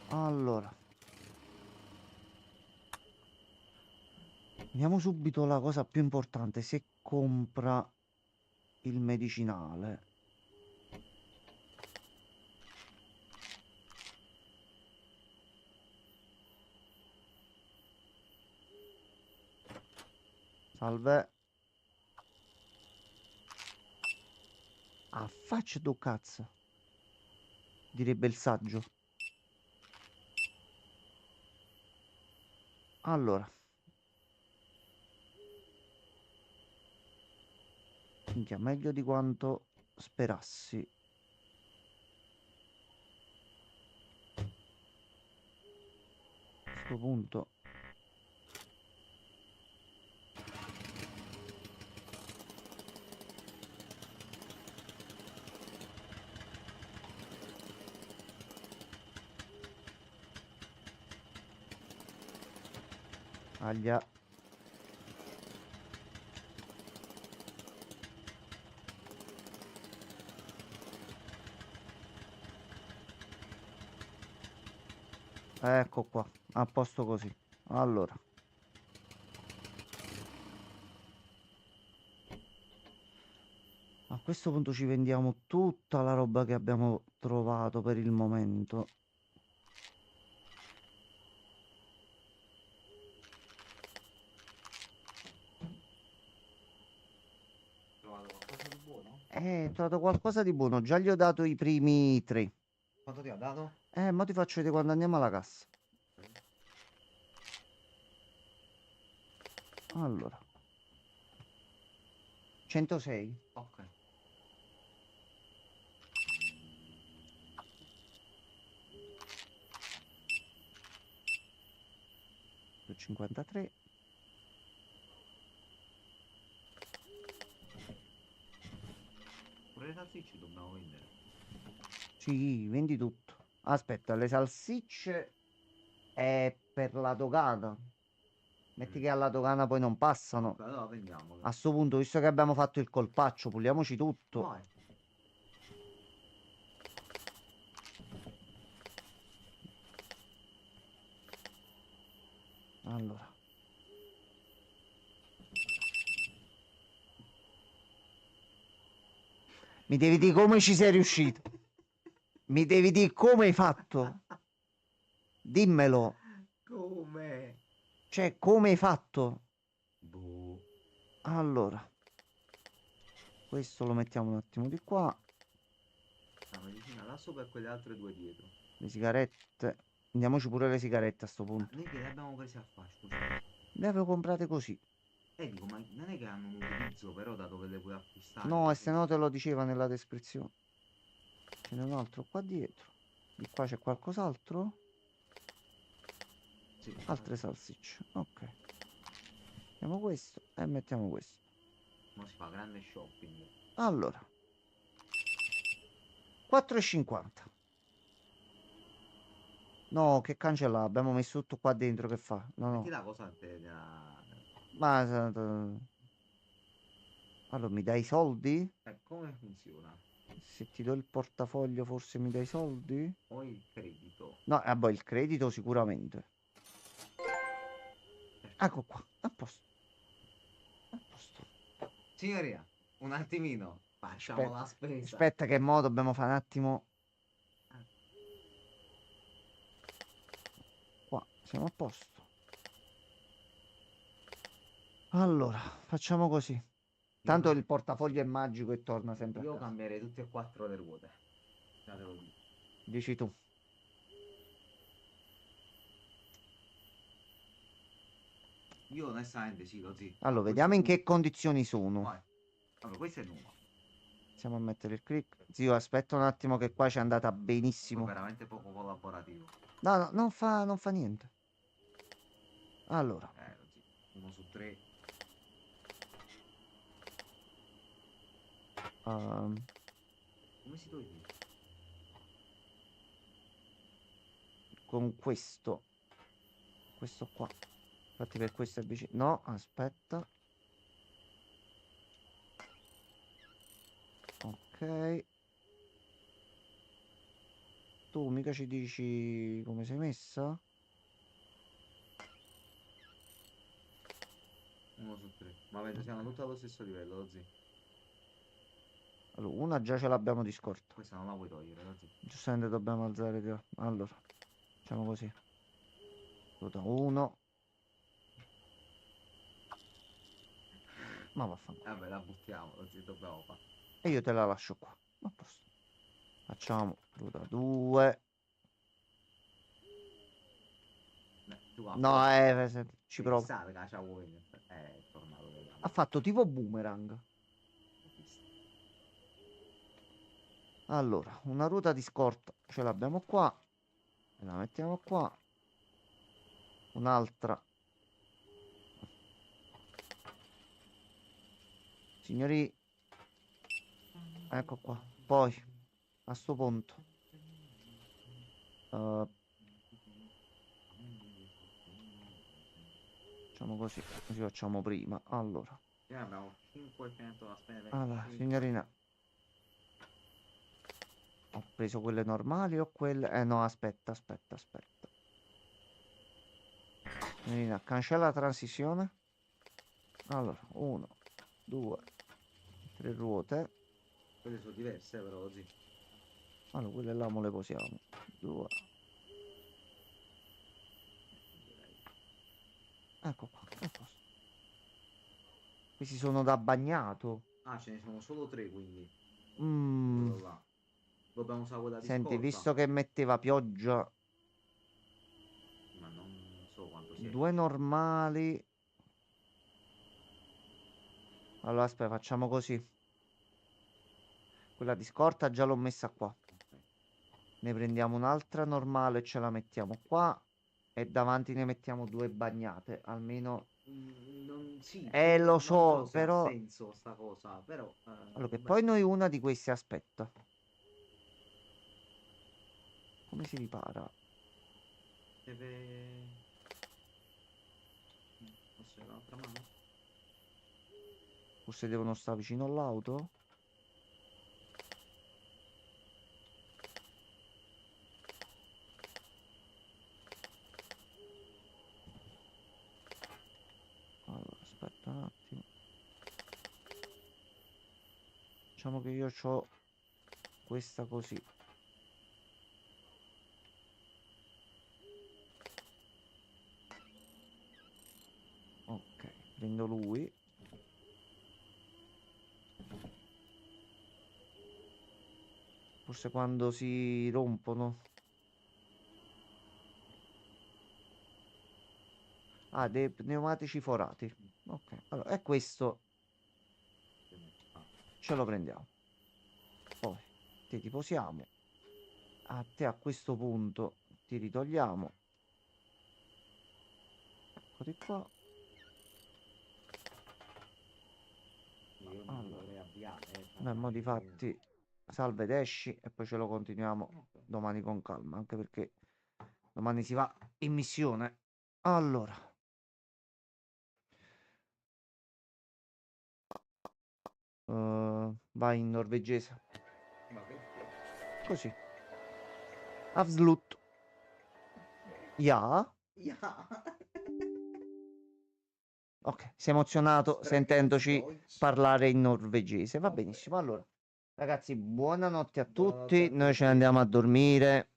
Allora. Vediamo subito la cosa più importante. Se compra il medicinale. Salve. Affaccia tu cazzo. Direbbe il saggio. Allora. Minchia, meglio di quanto sperassi. A questo punto. Aglia. Ecco qua. A posto così. Allora. A questo punto ci vendiamo tutta la roba che abbiamo trovato per il momento. Trovato qualcosa di buono? Ho trovato qualcosa di buono. Già gli ho dato i primi 3. Quanto ti ha dato? Ma ti faccio vedere quando andiamo alla cassa. Allora. 106. Ok. 53. Pure le salsicce dobbiamo vendere. Sì, vendi tutto. Aspetta, le salsicce è per la dogana. Metti che alla dogana poi non passano. Allora vendiamole. A sto punto, visto che abbiamo fatto il colpaccio, puliamoci tutto. Vai. Allora. Mi devi dire come ci sei riuscito. Mi devi dire come hai fatto. Dimmelo. Come? Cioè, come hai fatto? Boh. Allora. Questo lo mettiamo un attimo di qua. La medicina là sopra e quelle altre due dietro. Le sigarette. Andiamoci pure le sigarette a sto Ma punto. noi che le abbiamo prese a fascio? Le avevo comprate così. Dico, ma non è che hanno un utilizzo però da dove le puoi acquistare? No, e così? se no te lo diceva nella descrizione. Ce n'è un altro qua dietro. Di qua c'è qualcos'altro? Sì, Altre salsicce. Ok. Mettiamo questo e mettiamo questo. ma si fa grande shopping. Allora. 4,50. No, che cancella? Abbiamo messo tutto qua dentro. Che fa? No, Metti no. la cosa Ma... Allora, mi dai i soldi? come funziona? Se ti do il portafoglio, forse mi dai i soldi? Poi il credito. No, boh, il credito sicuramente. Ecco qua. A posto. A posto. Signoria, un attimino, facciamo Aspetta. la spesa. Aspetta, che mo dobbiamo fare un attimo. Qua. Siamo a posto. Allora, facciamo così. Io, Tanto cam- il portafoglio è magico e torna sempre a io casa. cambierei tutte e quattro le ruote. Già te lo dico. Dici tu. Io onestamente sì, lo zio. Ma Allora, questo vediamo è in nuovo. che condizioni sono. Vai. Allora, questo è nuovo. Iniziamo a mettere il click. Zio, aspetta un attimo che qua ci è andata Poi benissimo. veramente poco collaborativo. No, no, non fa niente. Allora, Lo zio. 1 su 3. ehm, Come si toglie? con questo qua. Infatti per questo è vicino. No, aspetta. Ok. Tu mica ci dici come sei messa? 1 su 3. Ma vedo, siamo tutti allo stesso livello, lo zio. Allora, una già ce l'abbiamo di scorta. Questa non la vuoi togliere, lo zio. Giustamente dobbiamo alzare allora, facciamo così. Ruota 1. Ma vaffanculo. Vabbè, la buttiamo, lo zio, dobbiamo fare. E io te la lascio qua. A posto. Facciamo ruota 2. Tu No, apposta. ci Devi provo. stare, che c'ha vuoi. È tornato da Ha fatto tipo boomerang. Allora, una ruota di scorta ce l'abbiamo qua. E la mettiamo qua. Un'altra. Signori, ecco qua. Poi, a sto punto. eh, facciamo così. Così facciamo prima. Allora. Abbiamo 500 da spendere. Allora, signorina. Ho preso quelle normali o quelle... no, aspetta. Signorina, cancella la transizione. Allora, 1, 2, 3 ruote. Quelle sono diverse, però così. Allora, quelle là mo le posiamo. 2. Ecco qua, a posto. Questi sono da bagnato. Ah, ce ne sono solo 3, quindi. Mm, Quello là. Dobbiamo usare quella di senti, scorta. visto che metteva pioggia, Ma non so quanto sia. 2 normali. Allora, aspetta, facciamo così. Quella di scorta già l'ho messa qua. Ok. Ne prendiamo un'altra normale e ce la mettiamo qua. E davanti ne mettiamo 2 bagnate. Almeno... Sì, Lo non so, se ha però... senso sta cosa, però. Allora, che Vabbè. poi noi una di queste aspetta. Come si ripara? Deve. Forse l'altra mano? Forse devono stare vicino all'auto? Allora, aspetta un attimo. Diciamo che io ho questa così. Ok, prendo lui. Forse quando si rompono. Ah, dei pneumatici forati. Ok, allora, e questo ce lo prendiamo. Poi te ti posiamo. A te a questo punto ti ritogliamo. Eccoti qua. Io mi Allora, dovrei avviare. no, mo di fatti, salve ed esci e poi ce lo continuiamo domani con calma, anche perché domani si va in missione. Allora, vai in norvegese. Ma perché? Così. Avslut. Ja. Yeah. Ok, si è emozionato Sprechen sentendoci Deutsch. parlare in norvegese. Va Va bene. benissimo. Allora, ragazzi, buonanotte a Buonanotte tutti. a Noi ce ne tutti. andiamo a dormire.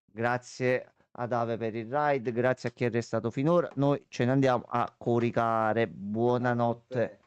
Grazie ad Ave per il ride, grazie a chi è restato finora. Noi ce ne andiamo a coricare. Buonanotte.